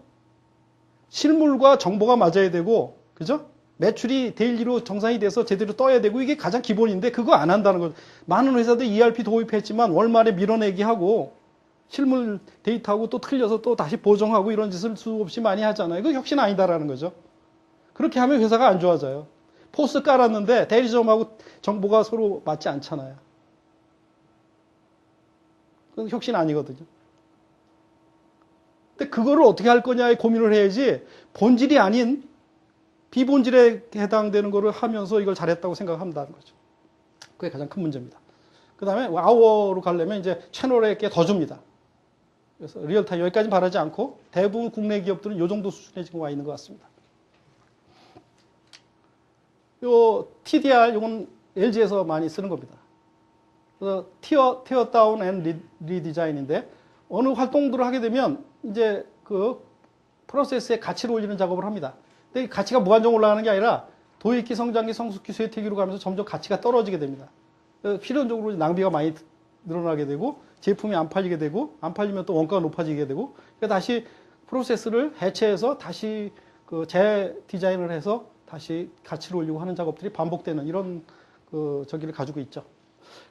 실물과 정보가 맞아야 되고 그죠? 매출이 데일리로 정상이 돼서 제대로 떠야 되고 이게 가장 기본인데 그거 안 한다는 거죠. 많은 회사들 ERP 도입했지만 월말에 밀어내기 하고 실물 데이터하고 또 틀려서 또 다시 보정하고 이런 짓을 수없이 많이 하잖아요. 이거 혁신 아니다라는 거죠. 그렇게 하면 회사가 안 좋아져요. 포스 깔았는데 대리점하고 정보가 서로 맞지 않잖아요. 그건 혁신 아니거든요. 근데 그거를 어떻게 할 거냐에 고민을 해야지 본질이 아닌 비본질에 해당되는 거를 하면서 이걸 잘했다고 생각한다는 거죠. 그게 가장 큰 문제입니다. 그 다음에 아워로 가려면 이제 채널에게 더 줍니다. 그래서 리얼타임 여기까지 바라지 않고 대부분 국내 기업들은 이 정도 수준에 지금 와 있는 것 같습니다. 요 TDR 이건 LG에서 많이 쓰는 겁니다. 그래서 티어 다운 앤 리디자인인데 어느 활동들을 하게 되면 이제 그 프로세스에 가치를 올리는 작업을 합니다. 근데 이 가치가 무한정 올라가는 게 아니라 도입기, 성장기, 성숙기, 쇠퇴기로 가면서 점점 가치가 떨어지게 됩니다. 필연적으로 낭비가 많이 늘어나게 되고 제품이 안 팔리게 되고 안 팔리면 또 원가가 높아지게 되고 그러니까 다시 프로세스를 해체해서 다시 그 재디자인을 해서 다시 가치를 올리고 하는 작업들이 반복되는 이런 그 저기를 가지고 있죠.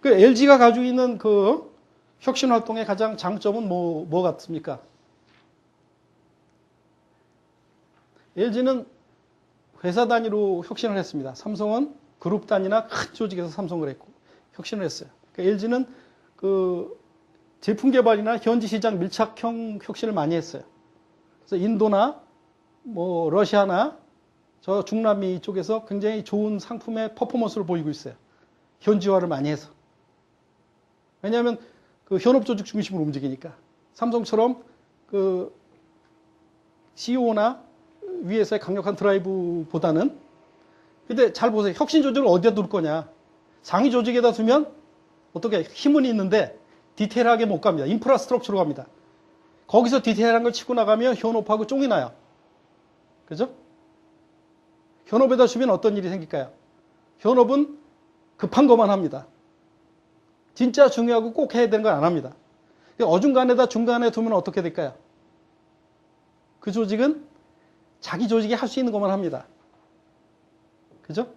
그 LG가 가지고 있는 그 혁신 활동의 가장 장점은 뭐 같습니까? LG는 회사 단위로 혁신을 했습니다. 삼성은 그룹 단위나 큰 조직에서 삼성을 했고 혁신을 했어요. 그러니까 LG는 그 제품 개발이나 현지 시장 밀착형 혁신을 많이 했어요. 그래서 인도나 뭐 러시아나 저 중남미 쪽에서 굉장히 좋은 상품의 퍼포먼스를 보이고 있어요. 현지화를 많이 해서. 왜냐하면 그 현업 조직 중심으로 움직이니까. 삼성처럼 그 CEO나 위에서의 강력한 드라이브보다는 근데 잘 보세요. 혁신 조직을 어디다 둘 거냐. 상위 조직에다 두면 어떻게 힘은 있는데 디테일하게 못 갑니다. 인프라스트럭처로 갑니다. 거기서 디테일한 걸 치고 나가면 현업하고 쫑이 나요. 그죠? 현업에다 주면 어떤 일이 생길까요? 현업은 급한 것만 합니다. 진짜 중요하고 꼭 해야 되는 건 안 합니다. 어중간에다 중간에 두면 어떻게 될까요? 그 조직은 자기 조직이 할 수 있는 것만 합니다. 그죠?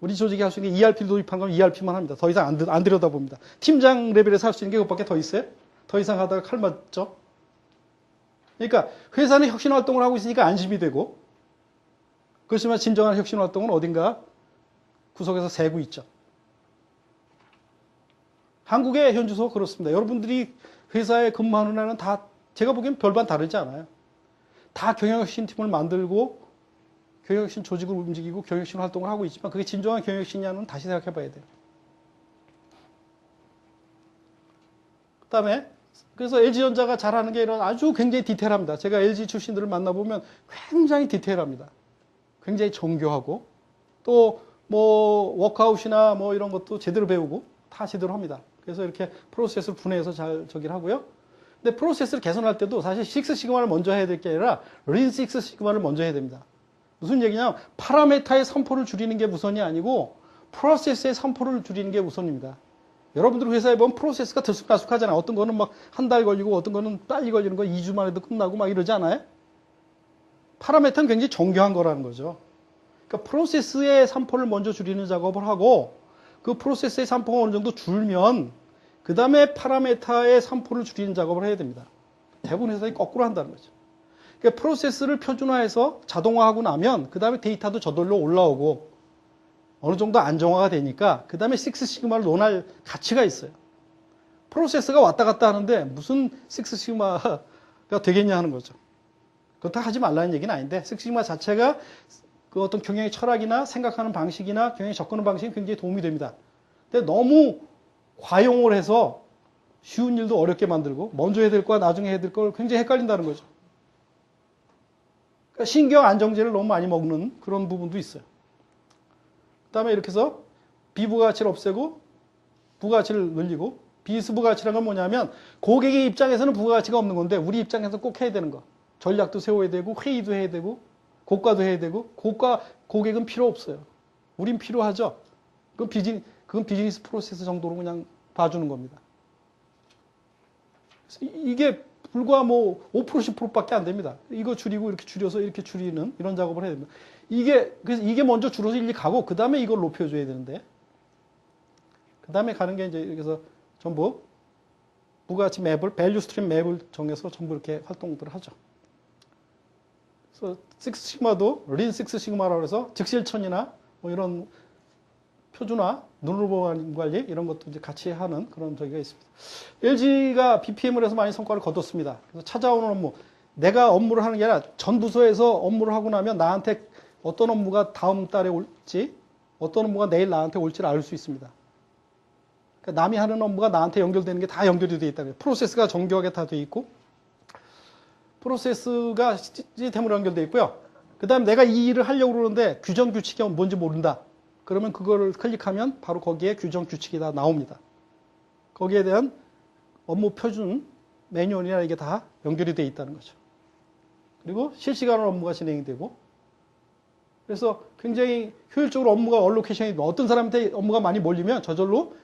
우리 조직이 할 수 있는 게 ERP를 도입한 건 ERP만 합니다. 더 이상 안 들여다봅니다. 팀장 레벨에서 할 수 있는 게 그것밖에 더 있어요? 더 이상 하다가 칼 맞죠? 그러니까 회사는 혁신 활동을 하고 있으니까 안심이 되고 그렇지만 진정한 혁신 활동은 어딘가 구석에서 새고 있죠. 한국의 현주소 그렇습니다. 여러분들이 회사에 근무하는 애는 다 제가 보기엔 별반 다르지 않아요. 다 경영혁신팀을 만들고 경영혁신 조직을 움직이고 경영혁신 활동을 하고 있지만 그게 진정한 경영혁신이냐는 다시 생각해 봐야 돼요. 그 다음에 그래서 LG전자가 잘하는 게 이런 아주 굉장히 디테일합니다. 제가 LG 출신들을 만나보면 굉장히 디테일합니다. 굉장히 정교하고 또 뭐 워크아웃이나 뭐 이런 것도 제대로 배우고 다 제대로 합니다. 그래서 이렇게 프로세스를 분해해서 잘 저기를 하고요. 근데 프로세스를 개선할 때도 사실 식스시그마를 먼저 해야 될 게 아니라 린 식스시그마를 먼저 해야 됩니다. 무슨 얘기냐면 파라메타의 선포를 줄이는 게 우선이 아니고 프로세스의 선포를 줄이는 게 우선입니다. 여러분들 회사에 보면 프로세스가 들쑥날쑥하잖아요. 어떤 거는 막 한 달 걸리고 어떤 거는 빨리 걸리는 거 2주 만에도 끝나고 막 이러지 않아요? 파라메타는 굉장히 정교한 거라는 거죠. 그러니까 프로세스의 선포를 먼저 줄이는 작업을 하고 그 프로세스의 선포가 어느 정도 줄면 그 다음에 파라메타의 선포를 줄이는 작업을 해야 됩니다. 대부분 회사들이 거꾸로 한다는 거죠. 그러니까 프로세스를 표준화해서 자동화하고 나면 그 다음에 데이터도 저절로 올라오고 어느 정도 안정화가 되니까 그 다음에 식스시그마를 논할 가치가 있어요. 프로세스가 왔다 갔다 하는데 무슨 식스시그마가 되겠냐 하는 거죠. 그렇다 하지 말라는 얘기는 아닌데 식스시그마 자체가 그 어떤 경영의 철학이나 생각하는 방식이나 경영에 접근하는 방식이 굉장히 도움이 됩니다. 근데 너무 과용을 해서 쉬운 일도 어렵게 만들고 먼저 해야 될 거와 나중에 해야 될 걸 굉장히 헷갈린다는 거죠. 그러니까 신경 안정제를 너무 많이 먹는 그런 부분도 있어요. 그 다음에 이렇게 해서 비부가가치를 없애고 부가가치를 늘리고 비스부가가치란 건 뭐냐면 고객의 입장에서는 부가가치가 없는 건데 우리 입장에서 꼭 해야 되는 거. 전략도 세워야 되고 회의도 해야 되고 고가도 해야 되고 고객은 필요 없어요. 우린 필요하죠. 그건 비즈니스 프로세스 정도로 그냥 봐주는 겁니다. 이게 불과 뭐 5%, 10%밖에 안 됩니다. 이거 줄이고 이렇게 줄여서 이렇게 줄이는 이런 작업을 해야 됩니다. 그래서 이게 먼저 줄어서 일리 가고, 그 다음에 이걸 높여줘야 되는데, 그 다음에 가는 게 이제 이렇게 해서 전부 부가가치 맵을, 밸류 스트림 맵을 정해서 전부 이렇게 활동들을 하죠. 그래서 식스시그마도 린 식스시그마라고 해서 직실천이나 뭐 이런 표준화, 눈으로 관리 이런 것도 이제 같이 하는 그런 저기가 있습니다. LG가 BPM을 해서 많이 성과를 거뒀습니다. 그래서 찾아오는 업무, 내가 업무를 하는 게 아니라 전 부서에서 업무를 하고 나면 나한테 어떤 업무가 다음 달에 올지, 어떤 업무가 내일 나한테 올지를 알 수 있습니다. 그러니까 남이 하는 업무가 나한테 연결되는 게 다 연결이 되어 있다는 거예요. 프로세스가 정교하게 다 되어 있고, 프로세스가 시스템으로 연결되어 있고요. 그 다음에 내가 이 일을 하려고 그러는데 규정 규칙이 뭔지 모른다. 그러면 그거를 클릭하면 바로 거기에 규정 규칙이 다 나옵니다. 거기에 대한 업무 표준, 매뉴얼이나 이게 다 연결이 되어 있다는 거죠. 그리고 실시간으로 업무가 진행이 되고, 그래서 굉장히 효율적으로 업무가 얼로케이션이, 어떤 사람한테 업무가 많이 몰리면 저절로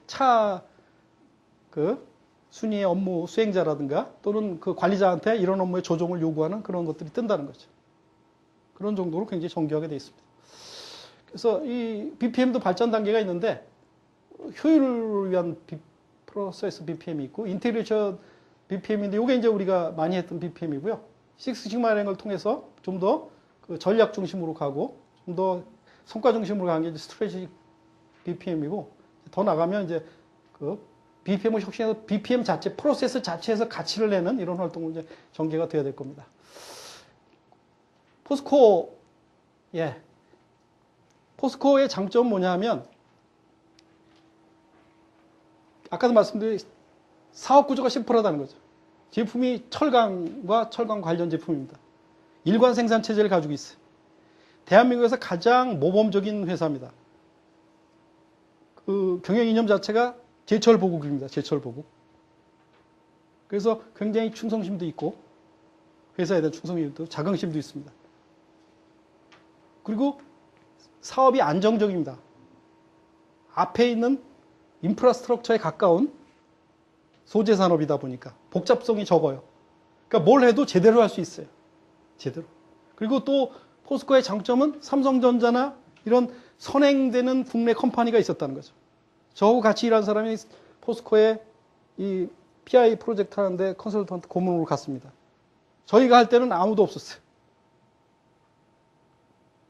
순위의 업무 수행자라든가 또는 그 관리자한테 이런 업무의 조정을 요구하는 그런 것들이 뜬다는 거죠. 그런 정도로 굉장히 정교하게 되어 있습니다. 그래서 이 BPM도 발전 단계가 있는데, 효율을 위한 프로세스 BPM이 있고, 인테그레이션 BPM인데, 이게 이제 우리가 많이 했던 BPM이고요. 식스시그마라는 걸 통해서 좀 더 그 전략 중심으로 가고, 좀 더 성과 중심으로 가는 게 이제 스트래테지 BPM이고, 더 나가면 이제 그 BPM을 혁신해서 BPM 자체, 프로세스 자체에서 가치를 내는 이런 활동을 이제 전개가 되어야 될 겁니다. 포스코, 포스코의 장점은 뭐냐 하면, 아까도 말씀드린 사업 구조가 심플하다는 거죠. 제품이 철강과 철강 관련 제품입니다. 일관 생산 체제를 가지고 있어요. 대한민국에서 가장 모범적인 회사입니다. 그 경영 이념 자체가 제철 보국입니다. 제철 보국. 그래서 굉장히 충성심도 있고, 회사에 대한 충성심도, 자긍심도 있습니다. 그리고 사업이 안정적입니다. 앞에 있는 인프라스트럭처에 가까운 소재 산업이다 보니까 복잡성이 적어요. 그러니까 뭘 해도 제대로 할 수 있어요. 제대로. 그리고 또 포스코의 장점은 삼성전자나 이런 선행되는 국내 컴퍼니가 있었다는 거죠. 저하고 같이 일한 사람이 포스코의 이 PI 프로젝트 하는데 컨설턴트 고문으로 갔습니다. 저희가 할 때는 아무도 없었어요.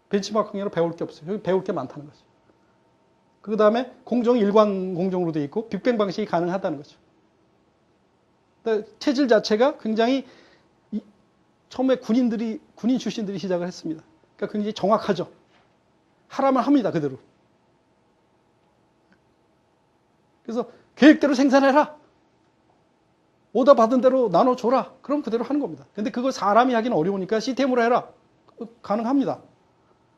벤치마킹으로 배울 게 없어요. 여기 배울 게 많다는 거죠. 그 다음에 공정이 일관 공정으로 되어 있고 빅뱅 방식이 가능하다는 거죠. 체질 자체가 굉장히 처음에 군인 출신들이 시작을 했습니다. 그러니까 굉장히 정확하죠. 하라면 합니다. 그대로. 그래서 계획대로 생산해라. 오더 받은 대로 나눠줘라. 그럼 그대로 하는 겁니다. 근데 그걸 사람이 하기는 어려우니까 시스템으로 해라. 가능합니다.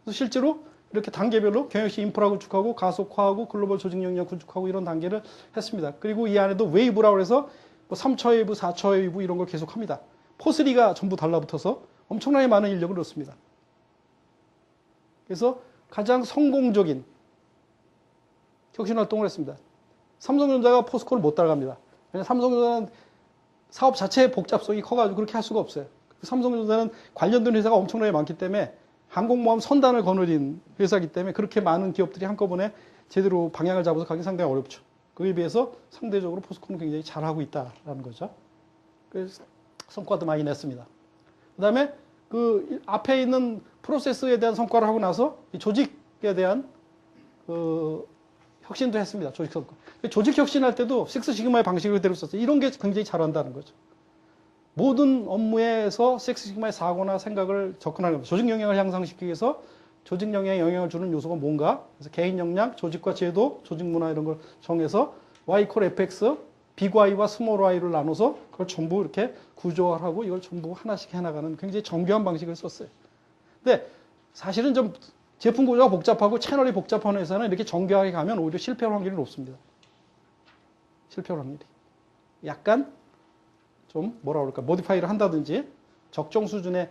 그래서 실제로 이렇게 단계별로 경영시 인프라 구축하고 가속화하고 글로벌 조직 역량 구축하고 이런 단계를 했습니다. 그리고 이 안에도 웨이브라고 해서 뭐 3차 웨이브, 4차 웨이브 이런 걸 계속합니다. 포스리가 전부 달라붙어서 엄청나게 많은 인력을 넣습니다. 그래서 가장 성공적인 혁신 활동을 했습니다. 삼성전자가 포스코를 못 따라갑니다. 왜냐하면 삼성전자는 사업 자체의 복잡성이 커가지고 그렇게 할 수가 없어요. 삼성전자는 관련된 회사가 엄청나게 많기 때문에 항공모함 선단을 거느린 회사이기 때문에 그렇게 많은 기업들이 한꺼번에 제대로 방향을 잡아서 가기 상당히 어렵죠. 그에 비해서 상대적으로 포스코는 굉장히 잘하고 있다라는 거죠. 그래서 성과도 많이 냈습니다. 그 다음에 그 앞에 있는 프로세스에 대한 성과를 하고 나서 이 조직에 대한 그 혁신도 했습니다. 조직 성과. 조직 혁신할 때도 식스시그마의 방식을 그대로 썼어요. 이런 게 굉장히 잘한다는 거죠. 모든 업무에서 식스시그마의 사고나 생각을 접근하는 겁니다. 조직 역량을 향상시키기 위해서 조직 역량에 영향을 주는 요소가 뭔가? 그래서 개인 역량, 조직과 제도, 조직 문화 이런 걸 정해서 Y 콜 FX, 빅 Y와 스몰 Y를 나눠서 그걸 전부 이렇게 구조화하고 이걸 전부 하나씩 해나가는 굉장히 정교한 방식을 썼어요. 근데 사실은 좀 제품 구조가 복잡하고 채널이 복잡한 회사는 이렇게 정교하게 가면 오히려 실패할 확률이 높습니다. 실패할 확률이. 약간 좀 뭐라 그럴까 모디파이를 한다든지 적정 수준의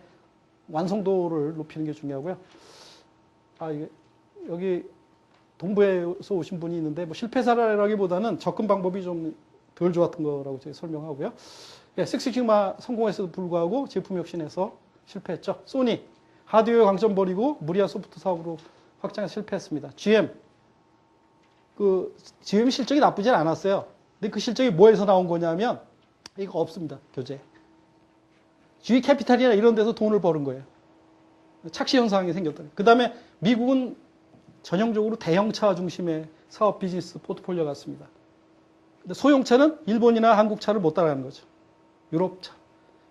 완성도를 높이는 게 중요하고요. 여기 동부에서 오신 분이 있는데 뭐 실패 사례라기보다는 접근 방법이 좀 덜 좋았던 거라고 제가 설명하고요. 예, 식스시그마 성공했어도 불구하고 제품 혁신에서 실패했죠. 소니, 하드웨어 강점 버리고 무리한 소프트 사업으로 확장해서 실패했습니다. GM 실적이 나쁘진 않았어요. 근데 그 실적이 뭐에서 나온 거냐면 이거 없습니다. 교재. GE 캐피탈이나 이런 데서 돈을 버는 거예요. 착시 현상이 생겼다. 그 다음에 미국은 전형적으로 대형차 중심의 사업 비즈니스 포트폴리오 같습니다. 근데 소형차는 일본이나 한국 차를 못 따라가는 거죠. 유럽차.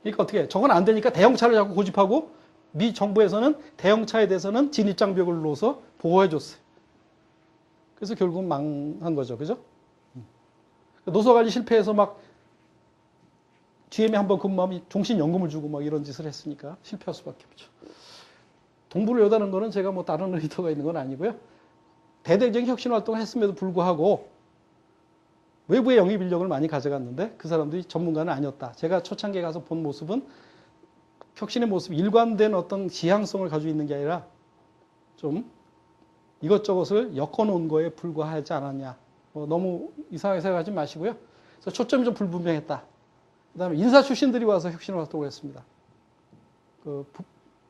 그러니까 어떻게 해? 저건 안 되니까 대형차를 자꾸 고집하고 미 정부에서는 대형차에 대해서는 진입장벽을 놓아서 보호해 줬어요. 그래서 결국은 망한 거죠. 그죠? 노소관리 실패해서 막 GM에 한번 근무하면 종신연금을 주고 막 이런 짓을 했으니까 실패할 수밖에 없죠. 동부를 여다는 거는 제가 뭐 다른 의도가 있는 건 아니고요. 대대적인 혁신 활동을 했음에도 불구하고 외부의 영입 인력을 많이 가져갔는데 그 사람들이 전문가는 아니었다. 제가 초창기에 가서 본 모습은 혁신의 모습이 일관된 어떤 지향성을 가지고 있는 게 아니라 좀 이것저것을 엮어놓은 거에 불과하지 않았냐. 너무 이상하게 생각하지 마시고요. 그래서 초점이 좀 불분명했다. 그 다음에 인사 출신들이 와서 혁신 활동을 했습니다.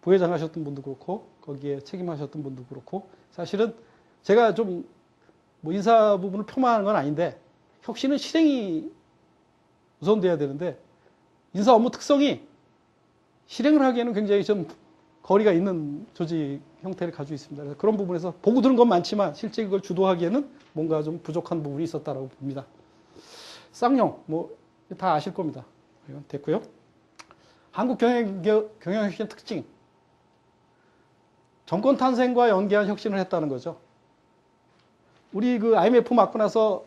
부회장 하셨던 분도 그렇고 거기에 책임하셨던 분도 그렇고 사실은 제가 좀 뭐 인사 부분을 폄하하는 건 아닌데 혁신은 실행이 우선돼야 되는데 인사 업무 특성이 실행을 하기에는 굉장히 좀 거리가 있는 조직 형태를 가지고 있습니다. 그래서 그런 부분에서 보고 들은 건 많지만 실제 그걸 주도하기에는 뭔가 좀 부족한 부분이 있었다라고 봅니다. 쌍용 뭐 다 아실 겁니다. 이건 됐고요. 한국 경영혁신 특징 정권 탄생과 연계한 혁신을 했다는 거죠. 우리 그 IMF 맞고 나서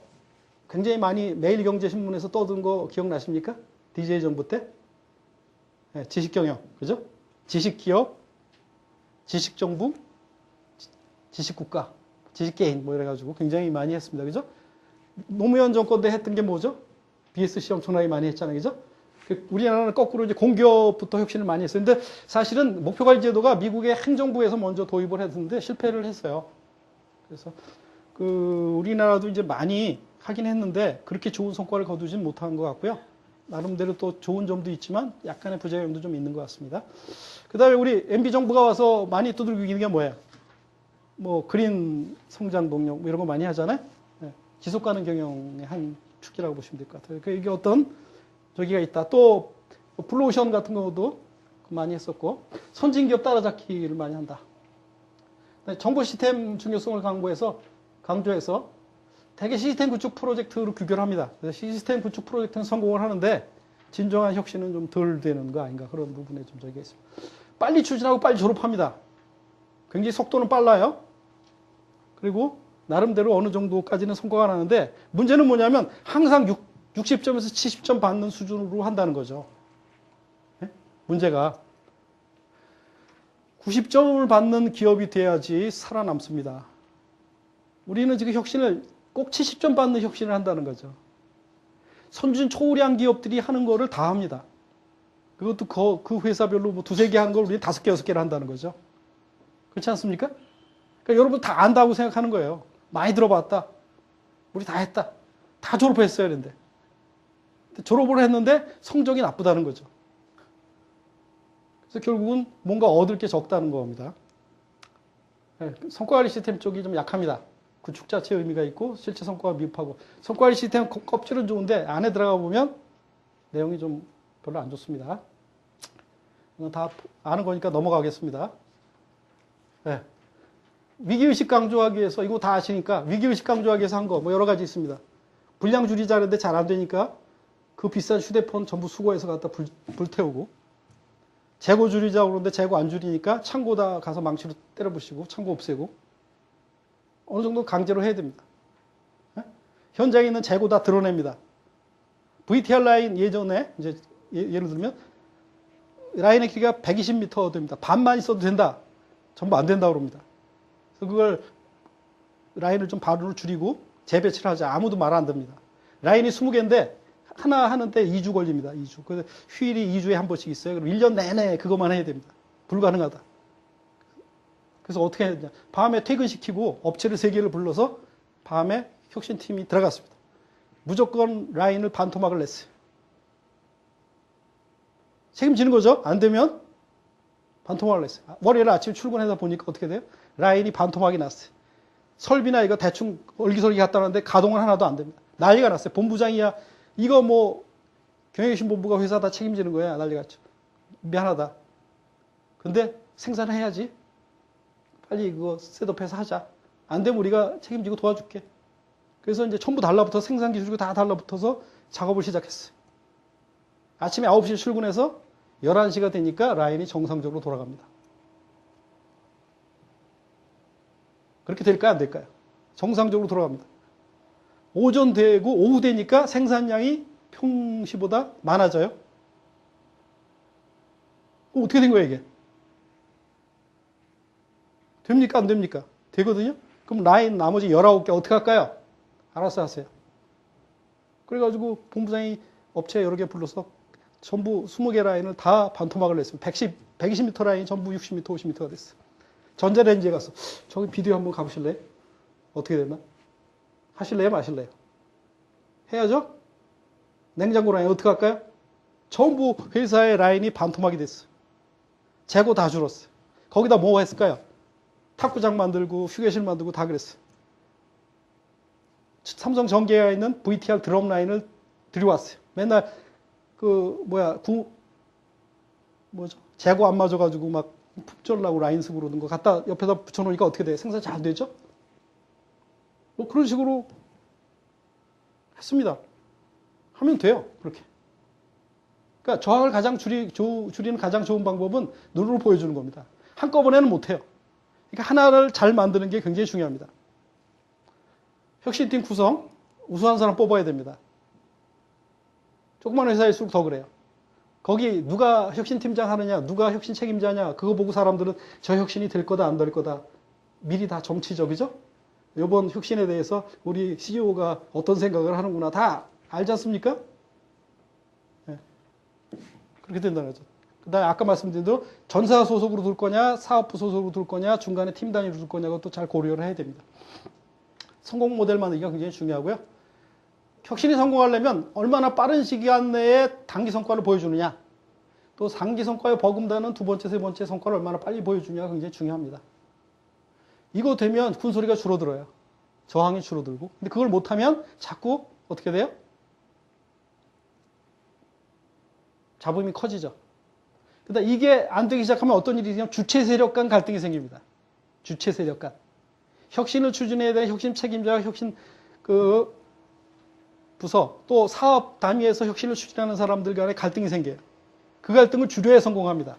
굉장히 많이 매일경제신문에서 떠든 거 기억나십니까? DJ 정부 때? 네, 지식경영, 그죠? 지식기업, 지식정부, 지식국가, 지식개인 뭐 이래가지고 굉장히 많이 했습니다. 그죠? 노무현 정권 때 했던 게 뭐죠? BSC 엄청나게 많이 했잖아요. 그죠? 우리나라는 거꾸로 이제 공기업부터 혁신을 많이 했어요. 근데 사실은 목표관리제도가 미국의 행정부에서 먼저 도입을 했는데 실패를 했어요. 그래서 우리나라도 이제 많이 하긴 했는데 그렇게 좋은 성과를 거두진 못한 것 같고요. 나름대로 또 좋은 점도 있지만 약간의 부작용도 좀 있는 것 같습니다. 그 다음에 우리 MB 정부가 와서 많이 두들기는 게 뭐예요? 뭐 그린 성장 동력 뭐 이런 거 많이 하잖아요. 네. 지속 가능 경영의 한 축이라고 보시면 될 것 같아요. 이게 어떤 저기가 있다. 또 블루오션 같은 것도 많이 했었고 선진기업 따라잡기를 많이 한다. 정보 시스템 중요성을 강조해서 대개 시스템 구축 프로젝트로 규결합니다. 그래서 시스템 구축 프로젝트는 성공을 하는데 진정한 혁신은 좀 덜 되는 거 아닌가 그런 부분에 좀 저기가 있습니다. 빨리 추진하고 빨리 졸업합니다. 굉장히 속도는 빨라요. 그리고 나름대로 어느 정도까지는 성과가 나는데 문제는 뭐냐면 항상 60점에서 70점 받는 수준으로 한다는 거죠. 네? 문제가 90점을 받는 기업이 돼야지 살아남습니다. 우리는 지금 혁신을 꼭 70점 받는 혁신을 한다는 거죠. 선진 초우량 기업들이 하는 거를 다 합니다. 그것도 그 회사별로 뭐 두세 개 하는 걸 우리는 5개, 6개를 한다는 거죠. 그렇지 않습니까? 그러니까 여러분 다 안다고 생각하는 거예요. 많이 들어봤다. 우리 다 했다. 다 졸업했어야 되는데. 졸업을 했는데 성적이 나쁘다는 거죠. 그래서 결국은 뭔가 얻을 게 적다는 겁니다. 성과관리 시스템 쪽이 좀 약합니다. 구축 자체의 의미가 있고 실제 성과가 미흡하고 성과관리 시스템 껍질은 좋은데 안에 들어가 보면 내용이 좀 별로 안 좋습니다. 다 아는 거니까 넘어가겠습니다. 네. 위기의식 강조하기 위해서 이거 다 아시니까 위기의식 강조하기 위해서 한 거 뭐 여러 가지 있습니다. 분량 줄이자는데 잘 안 되니까 그 비싼 휴대폰 전부 수거해서 갖다 불태우고 재고 줄이자고 그러는데 재고 안 줄이니까 창고다 가서 망치로 때려부시고 창고 없애고 어느 정도 강제로 해야 됩니다. 네? 현장에 있는 재고 다 드러냅니다. VTR 라인 예전에 이제 예를 들면 라인의 길이가 120m 됩니다. 반만 있어도 된다. 전부 안 된다고 그럽니다. 그래서 그걸 라인을 좀 반으로 줄이고 재배치를 하자. 아무도 말 안 듣습니다. 라인이 20개인데 하나 하는데 2주 걸립니다. 2주. 그래서 휴일이 2주에 한 번씩 있어요. 그럼 1년 내내 그것만 해야 됩니다. 불가능하다. 그래서 어떻게 해야 되냐. 밤에 퇴근시키고 업체를 3개를 불러서 밤에 혁신팀이 들어갔습니다. 무조건 라인을 반토막을 냈어요. 책임지는 거죠. 안 되면 반토막을 냈어요. 월요일 아침 출근해서 보니까 어떻게 돼요? 라인이 반토막이 났어요. 설비나 이거 대충 얼기설기 갖다 놨는데 가동은 하나도 안 됩니다. 난리가 났어요. 본부장이야. 이거 뭐 경영신 본부가 회사 다 책임지는 거야. 난리 갔죠. 미안하다. 근데 생산해야지. 빨리 그거 셋업해서 하자. 안 되면 우리가 책임지고 도와줄게. 그래서 이제 전부 달라붙어 생산 기술이 다 달라붙어서 작업을 시작했어요. 아침에 9시에 출근해서 11시가 되니까 라인이 정상적으로 돌아갑니다. 그렇게 될까요? 안 될까요? 정상적으로 돌아갑니다. 오전 되고 오후 되니까 생산량이 평시보다 많아져요. 그럼 어떻게 된 거예요, 이게? 됩니까? 안 됩니까? 되거든요? 그럼 라인 나머지 19개 어떻게 할까요? 알아서 하세요. 그래가지고 본부장이 업체 여러 개 불러서 전부 20개 라인을 다 반토막을 냈습니다. 120m 라인이 전부 60m, 50m가 됐어요. 전자레인지에 가서 저기 비디오 한번 가보실래요? 어떻게 됐나? 하실래요? 마실래요? 해야죠? 냉장고 라인 어떻게 할까요? 전부 회사의 라인이 반토막이 됐어요. 재고 다 줄었어요. 거기다 뭐 했을까요? 탁구장 만들고 휴게실 만들고 다 그랬어요. 삼성 전기회에 있는 VTR 드럼 라인을 들여왔어요. 맨날 재고 안 맞아가지고 막 품절나고 라인 쓰고 그러는 거 갖다 옆에다 붙여놓으니까 어떻게 돼요? 생산 잘 되죠? 뭐 그런 식으로 했습니다. 하면 돼요. 그렇게. 그러니까 저항을 가장 줄이는 가장 좋은 방법은 눈으로 보여주는 겁니다. 한꺼번에는 못해요. 그러니까 하나를 잘 만드는 게 굉장히 중요합니다. 혁신팀 구성, 우수한 사람 뽑아야 됩니다. 조그만 회사일수록 더 그래요. 거기 누가 혁신팀장 하느냐, 누가 혁신 책임자냐, 그거 보고 사람들은 저 혁신이 될 거다, 안 될 거다. 미리 다 정치적이죠? 이번 혁신에 대해서 우리 CEO가 어떤 생각을 하는구나. 다 알지 않습니까? 네. 그렇게 된다는 거죠. 그 다음에 아까 말씀드린 대로 전사 소속으로 둘 거냐, 사업부 소속으로 둘 거냐, 중간에 팀 단위로 둘 거냐, 그것도 잘 고려를 해야 됩니다. 성공 모델 만들기가 굉장히 중요하고요. 혁신이 성공하려면 얼마나 빠른 시간 내에 단기 성과를 보여주느냐, 또 단기 성과에 버금다는 두 번째, 세 번째 성과를 얼마나 빨리 보여주냐가 굉장히 중요합니다. 이거 되면 군소리가 줄어들어요. 저항이 줄어들고. 근데 그걸 못하면 자꾸 어떻게 돼요? 잡음이 커지죠. 그러니까 이게 안 되기 시작하면 어떤 일이 있냐면 주체 세력 간 갈등이 생깁니다. 주체 세력 간. 혁신을 추진해야 되는 혁신 책임자와 혁신 부서, 또 사업 단위에서 혁신을 추진하는 사람들 간에 갈등이 생겨요. 그 갈등을 줄여야 성공합니다.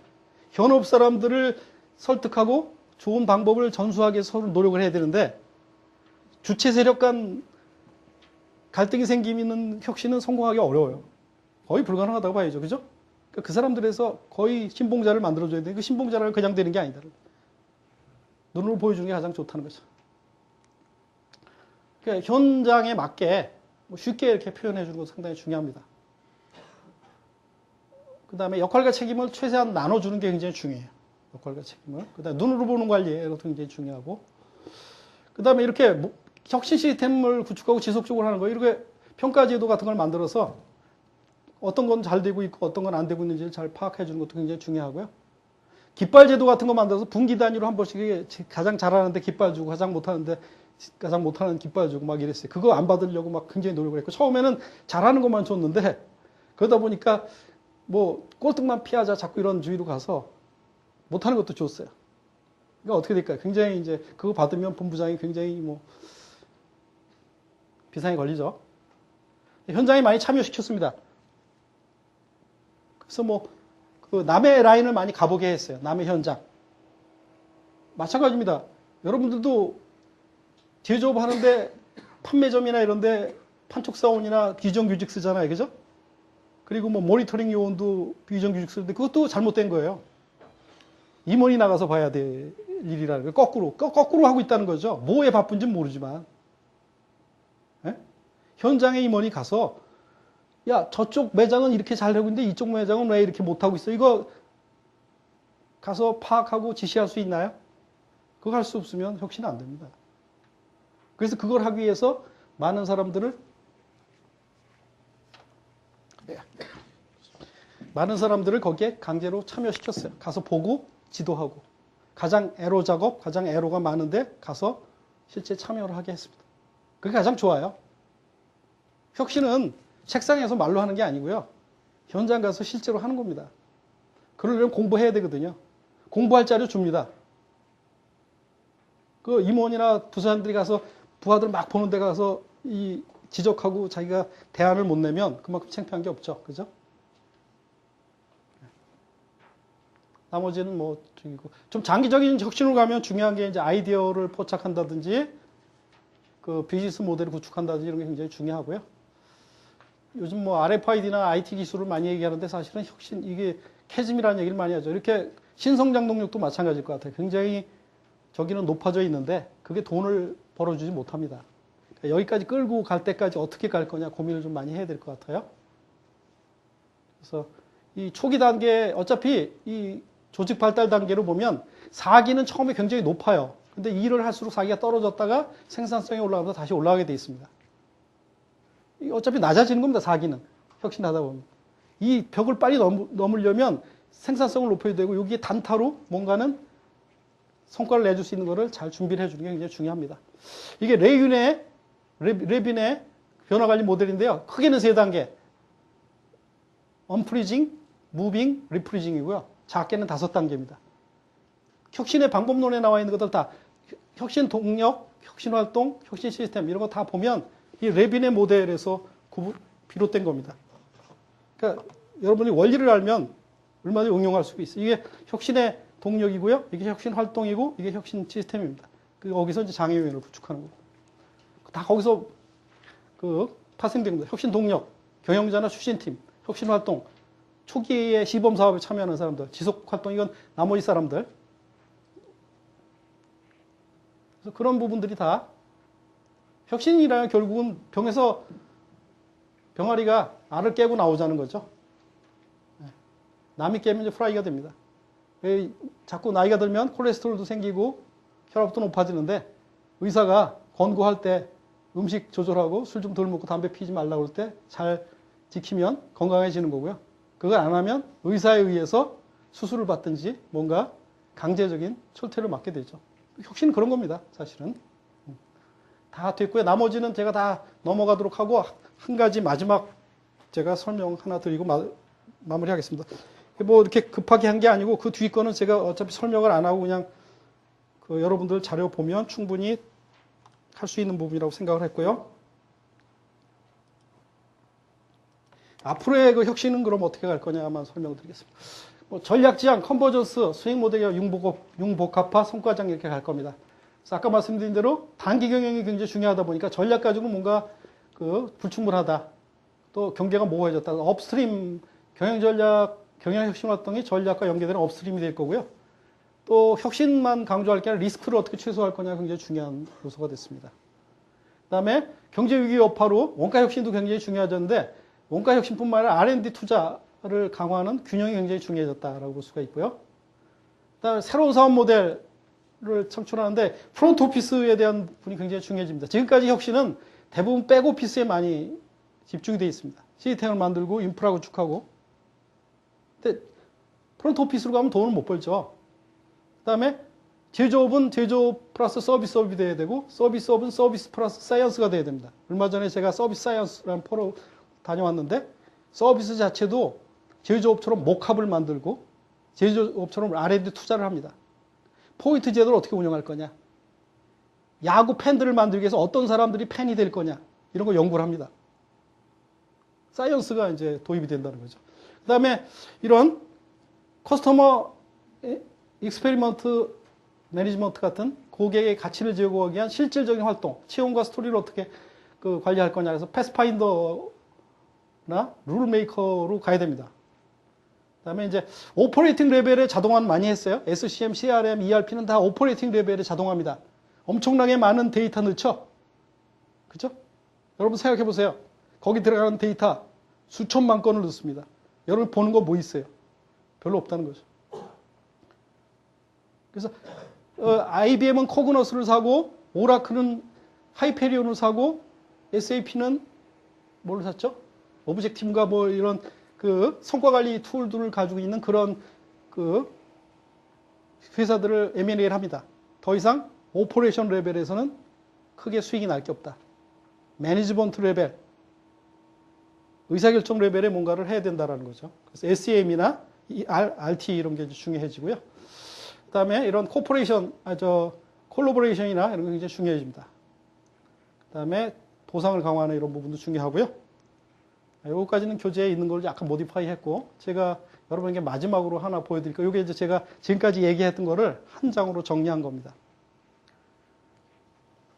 현업 사람들을 설득하고 좋은 방법을 전수하기 위해서 서로 노력을 해야 되는데, 주체 세력 간 갈등이 생기는 혁신은 성공하기 어려워요. 거의 불가능하다고 봐야죠. 그죠? 그 사람들에서 거의 신봉자를 만들어줘야 되는데, 그 신봉자를 그냥 되는 게 아니다. 눈으로 보여주는 게 가장 좋다는 거죠. 그러니까 현장에 맞게 쉽게 이렇게 표현해 주는 것도 상당히 중요합니다. 그 다음에 역할과 책임을 최대한 나눠주는 게 굉장히 중요해요. 역할과 책임을. 그 다음에 눈으로 보는 관리, 이것도 굉장히 중요하고. 그 다음에 이렇게 혁신 시스템을 구축하고 지속적으로 하는 거, 이렇게 평가제도 같은 걸 만들어서 어떤 건 잘 되고 있고 어떤 건 안 되고 있는지를 잘 파악해 주는 것도 굉장히 중요하고요. 깃발제도 같은 거 만들어서 분기 단위로 한 번씩 가장 잘하는데 깃발 주고 가장 못하는 깃발 주고 막 이랬어요. 그거 안 받으려고 막 굉장히 노력을 했고, 처음에는 잘하는 것만 줬는데 그러다 보니까 뭐 꼴등만 피하자 자꾸 이런 주의로 가서 못하는 것도 줬어요. 그러니까 어떻게 될까요? 굉장히 이제 그거 받으면 본부장이 굉장히 뭐 비상이 걸리죠. 현장에 많이 참여시켰습니다. 그래서 그 남의 라인을 많이 가보게 했어요. 남의 현장. 마찬가지입니다. 여러분들도 제조업 하는데 판매점이나 이런데 판촉사원이나 비정규직 쓰잖아요. 그죠? 그리고 모니터링 요원도 비정규직 쓰는데 그것도 잘못된 거예요. 임원이 나가서 봐야 될 일이라는 거예요. 거꾸로 하고 있다는 거죠. 뭐에 바쁜지는 모르지만. 네? 현장에 임원이 가서 야, 저쪽 매장은 이렇게 잘 되고 있는데 이쪽 매장은 왜 이렇게 못하고 있어? 이거 가서 파악하고 지시할 수 있나요? 그거 할 수 없으면 혁신은 안 됩니다. 그래서 그걸 하기 위해서 많은 사람들을 많은 사람들을 거기에 강제로 참여시켰어요. 가서 보고 지도하고 가장 애로 작업, 가장 애로가 많은데 가서 실제 참여를 하게 했습니다. 그게 가장 좋아요. 혁신은 책상에서 말로 하는 게 아니고요. 현장 가서 실제로 하는 겁니다. 그러려면 공부해야 되거든요. 공부할 자료 줍니다. 그 임원이나 부사장들이 가서 부하들 막 보는 데 가서 이 지적하고 자기가 대안을 못 내면 그만큼 창피한 게 없죠. 그죠? 나머지는 뭐, 좀 장기적인 혁신으로 가면 중요한 게 이제 아이디어를 포착한다든지, 그 비즈니스 모델을 구축한다든지 이런 게 굉장히 중요하고요. 요즘 뭐 RFID나 IT 기술을 많이 얘기하는데 사실은 혁신, 이게 캐즘이라는 얘기를 많이 하죠. 이렇게 신성장 동력도 마찬가지일 것 같아요. 굉장히 저기는 높아져 있는데 그게 돈을 벌어주지 못합니다. 그러니까 여기까지 끌고 갈 때까지 어떻게 갈 거냐 고민을 좀 많이 해야 될 것 같아요. 그래서 이 초기 단계, 어차피 이 조직 발달 단계로 보면 4기는 처음에 굉장히 높아요. 근데 일을 할수록 4기가 떨어졌다가 생산성이 올라가면서 다시 올라가게 돼 있습니다. 어차피 낮아지는 겁니다. 4기는. 혁신하다 보면. 이 벽을 빨리 넘으려면 생산성을 높여야 되고 여기에 단타로 뭔가는 성과를 내줄 수 있는 거를 잘 준비를 해주는 게 굉장히 중요합니다. 이게 레빈의 변화관리 모델인데요. 크게는 3단계. 언프리징, 무빙, 리프리징이고요. 작게는 5단계입니다. 혁신의 방법론에 나와 있는 것들 다 혁신 동력, 혁신 활동, 혁신 시스템 이런 거 다 보면 이 레빈의 모델에서 비롯된 겁니다. 그러니까 여러분이 원리를 알면 얼마든지 응용할 수 있어요. 이게 혁신의 동력이고요. 이게 혁신 활동이고 이게 혁신 시스템입니다. 거기서 이제 장애 요인을 구축하는 거고. 다 거기서 파생된 겁니다. 혁신 동력, 경영자나 추진팀, 혁신 활동, 초기에 시범 사업에 참여하는 사람들, 지속 활동 이건 나머지 사람들. 그래서 그런 부분들이 다 혁신이라는 결국은 병에서 병아리가 알을 깨고 나오자는 거죠. 남이 깨면 이제 프라이가 됩니다. 자꾸 나이가 들면 콜레스테롤도 생기고 혈압도 높아지는데 의사가 권고할 때 음식 조절하고 술 좀 덜 먹고 담배 피지 말라고 할 때 잘 지키면 건강해지는 거고요. 그걸 안 하면 의사에 의해서 수술을 받든지 뭔가 강제적인 철퇴를 맞게 되죠. 혁신은 그런 겁니다. 사실은. 다 됐고요. 나머지는 제가 다 넘어가도록 하고 한 가지 마지막 제가 설명 하나 드리고 마무리하겠습니다. 뭐 이렇게 급하게 한 게 아니고 그 뒤 거는 제가 어차피 설명을 안 하고 그냥 여러분들 자료 보면 충분히 할 수 있는 부분이라고 생각을 했고요. 앞으로의 그 혁신은 그럼 어떻게 갈 거냐만 설명드리겠습니다. 뭐 전략지향, 컨버전스, 수행 모델, 융복합화, 성과장 이렇게 갈 겁니다. 그래서 아까 말씀드린 대로 단기 경영이 굉장히 중요하다 보니까 전략 가지고 뭔가 불충분하다. 또 경계가 모호해졌다. 업스트림 경영 전략, 경영 혁신 활동이 전략과 연계되는 업스트림이 될 거고요. 또 혁신만 강조할 게 아니라 리스크를 어떻게 최소화할 거냐 굉장히 중요한 요소가 됐습니다. 그다음에 경제 위기 여파로 원가 혁신도 굉장히 중요해졌는데 원가 혁신뿐만 아니라 R&D 투자를 강화하는 균형이 굉장히 중요해졌다라고 볼 수가 있고요. 그다음에 새로운 사업 모델을 창출하는데 프론트 오피스에 대한 부분이 굉장히 중요해집니다. 지금까지 혁신은 대부분 백 오피스에 많이 집중이 되어 있습니다. 시스템을 만들고 인프라 구축하고. 근데 프론트 오피스로 가면 돈을 못 벌죠. 그다음에 제조업은 제조업 플러스 서비스업이 돼야 되고 서비스업은 서비스 플러스 사이언스가 돼야 됩니다. 얼마 전에 제가 서비스 사이언스라는 포럼 다녀왔는데 서비스 자체도 제조업처럼 목합을 만들고 제조업처럼 R&D 투자를 합니다. 포인트 제도를 어떻게 운영할 거냐. 야구 팬들을 만들기 위해서 어떤 사람들이 팬이 될 거냐. 이런 거 연구를 합니다. 사이언스가 이제 도입이 된다는 거죠. 그 다음에 이런 커스터머 익스페리먼트 매니지먼트 같은 고객의 가치를 제고하기 위한 실질적인 활동, 체험과 스토리를 어떻게 관리할 거냐 해서 패스파인더나 룰메이커로 가야 됩니다. 그 다음에 이제 오퍼레이팅 레벨의 자동화는 많이 했어요. SCM, CRM, ERP는 다 오퍼레이팅 레벨의 자동화입니다. 엄청나게 많은 데이터 넣죠? 그죠? 여러분 생각해 보세요. 거기 들어가는 데이터 수천만 건을 넣습니다. 여러분 보는 거 뭐 있어요? 별로 없다는 거죠. 그래서 IBM은 코그너스를 사고 오라클은 하이페리온을 사고 SAP는 뭘 샀죠? 오브젝티브가 뭐 이런 그 성과 관리 툴들을 가지고 있는 그런 그 회사들을 M&A를 합니다. 더 이상 오퍼레이션 레벨에서는 크게 수익이 날 게 없다. 매니지먼트 레벨, 의사결정 레벨에 뭔가를 해야 된다는 거죠. 그래서 SEM이나 RT 이런 게 중요해지고요. 그 다음에 이런 콜라보레이션이나 이런 게 굉장히 중요해집니다. 그 다음에 보상을 강화하는 이런 부분도 중요하고요. 여기까지는 교재에 있는 걸 약간 모디파이 했고, 제가 여러분에게 마지막으로 하나 보여드릴게요. 이게 이제 제가 지금까지 얘기했던 거를 한 장으로 정리한 겁니다.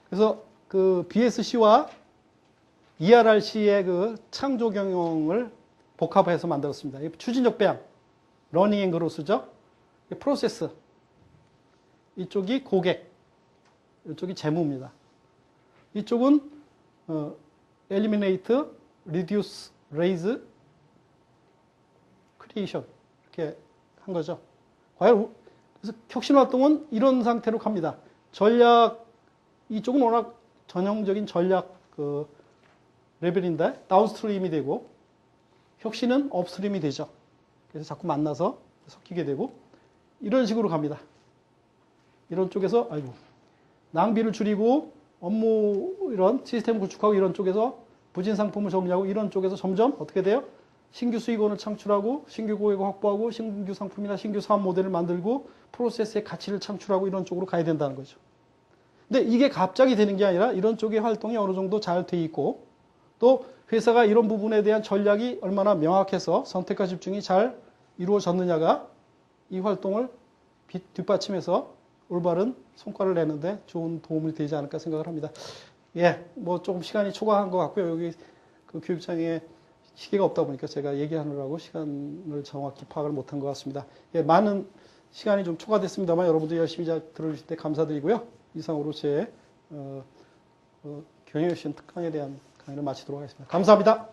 그래서 그 BSC와 ERRC의 그 창조 경영을 복합해서 만들었습니다. 추진력 배양, 러닝 앤 그로스죠. 프로세스, 이쪽이 고객, 이쪽이 재무입니다. 이쪽은 eliminate, reduce, raise, creation 이렇게 한 거죠. 과연 그래서 혁신 활동은 이런 상태로 갑니다. 전략 이쪽은 워낙 전형적인 전략 그 레벨인데 다운스트림이 되고 혁신은 업스트림이 되죠. 그래서 자꾸 만나서 섞이게 되고 이런 식으로 갑니다. 이런 쪽에서 아이고 낭비를 줄이고 업무 이런 시스템 구축하고 이런 쪽에서 부진 상품을 정리하고 이런 쪽에서 점점 어떻게 돼요? 신규 수익원을 창출하고 신규 고객을 확보하고 신규 상품이나 신규 사업 모델을 만들고 프로세스의 가치를 창출하고 이런 쪽으로 가야 된다는 거죠. 근데 이게 갑자기 되는 게 아니라 이런 쪽의 활동이 어느 정도 잘 돼 있고 또 회사가 이런 부분에 대한 전략이 얼마나 명확해서 선택과 집중이 잘 이루어졌느냐가 이 활동을 뒷받침해서 올바른 성과를 내는데 좋은 도움이 되지 않을까 생각을 합니다. 예, 뭐 조금 시간이 초과한 것 같고요. 여기 그 교육장에 시계가 없다 보니까 제가 얘기하느라고 시간을 정확히 파악을 못한 것 같습니다. 예, 많은 시간이 좀 초과됐습니다만 여러분들 열심히 잘 들어주실 때 감사드리고요. 이상으로 제 경영혁신 특강에 대한 강의를 마치도록 하겠습니다. 감사합니다.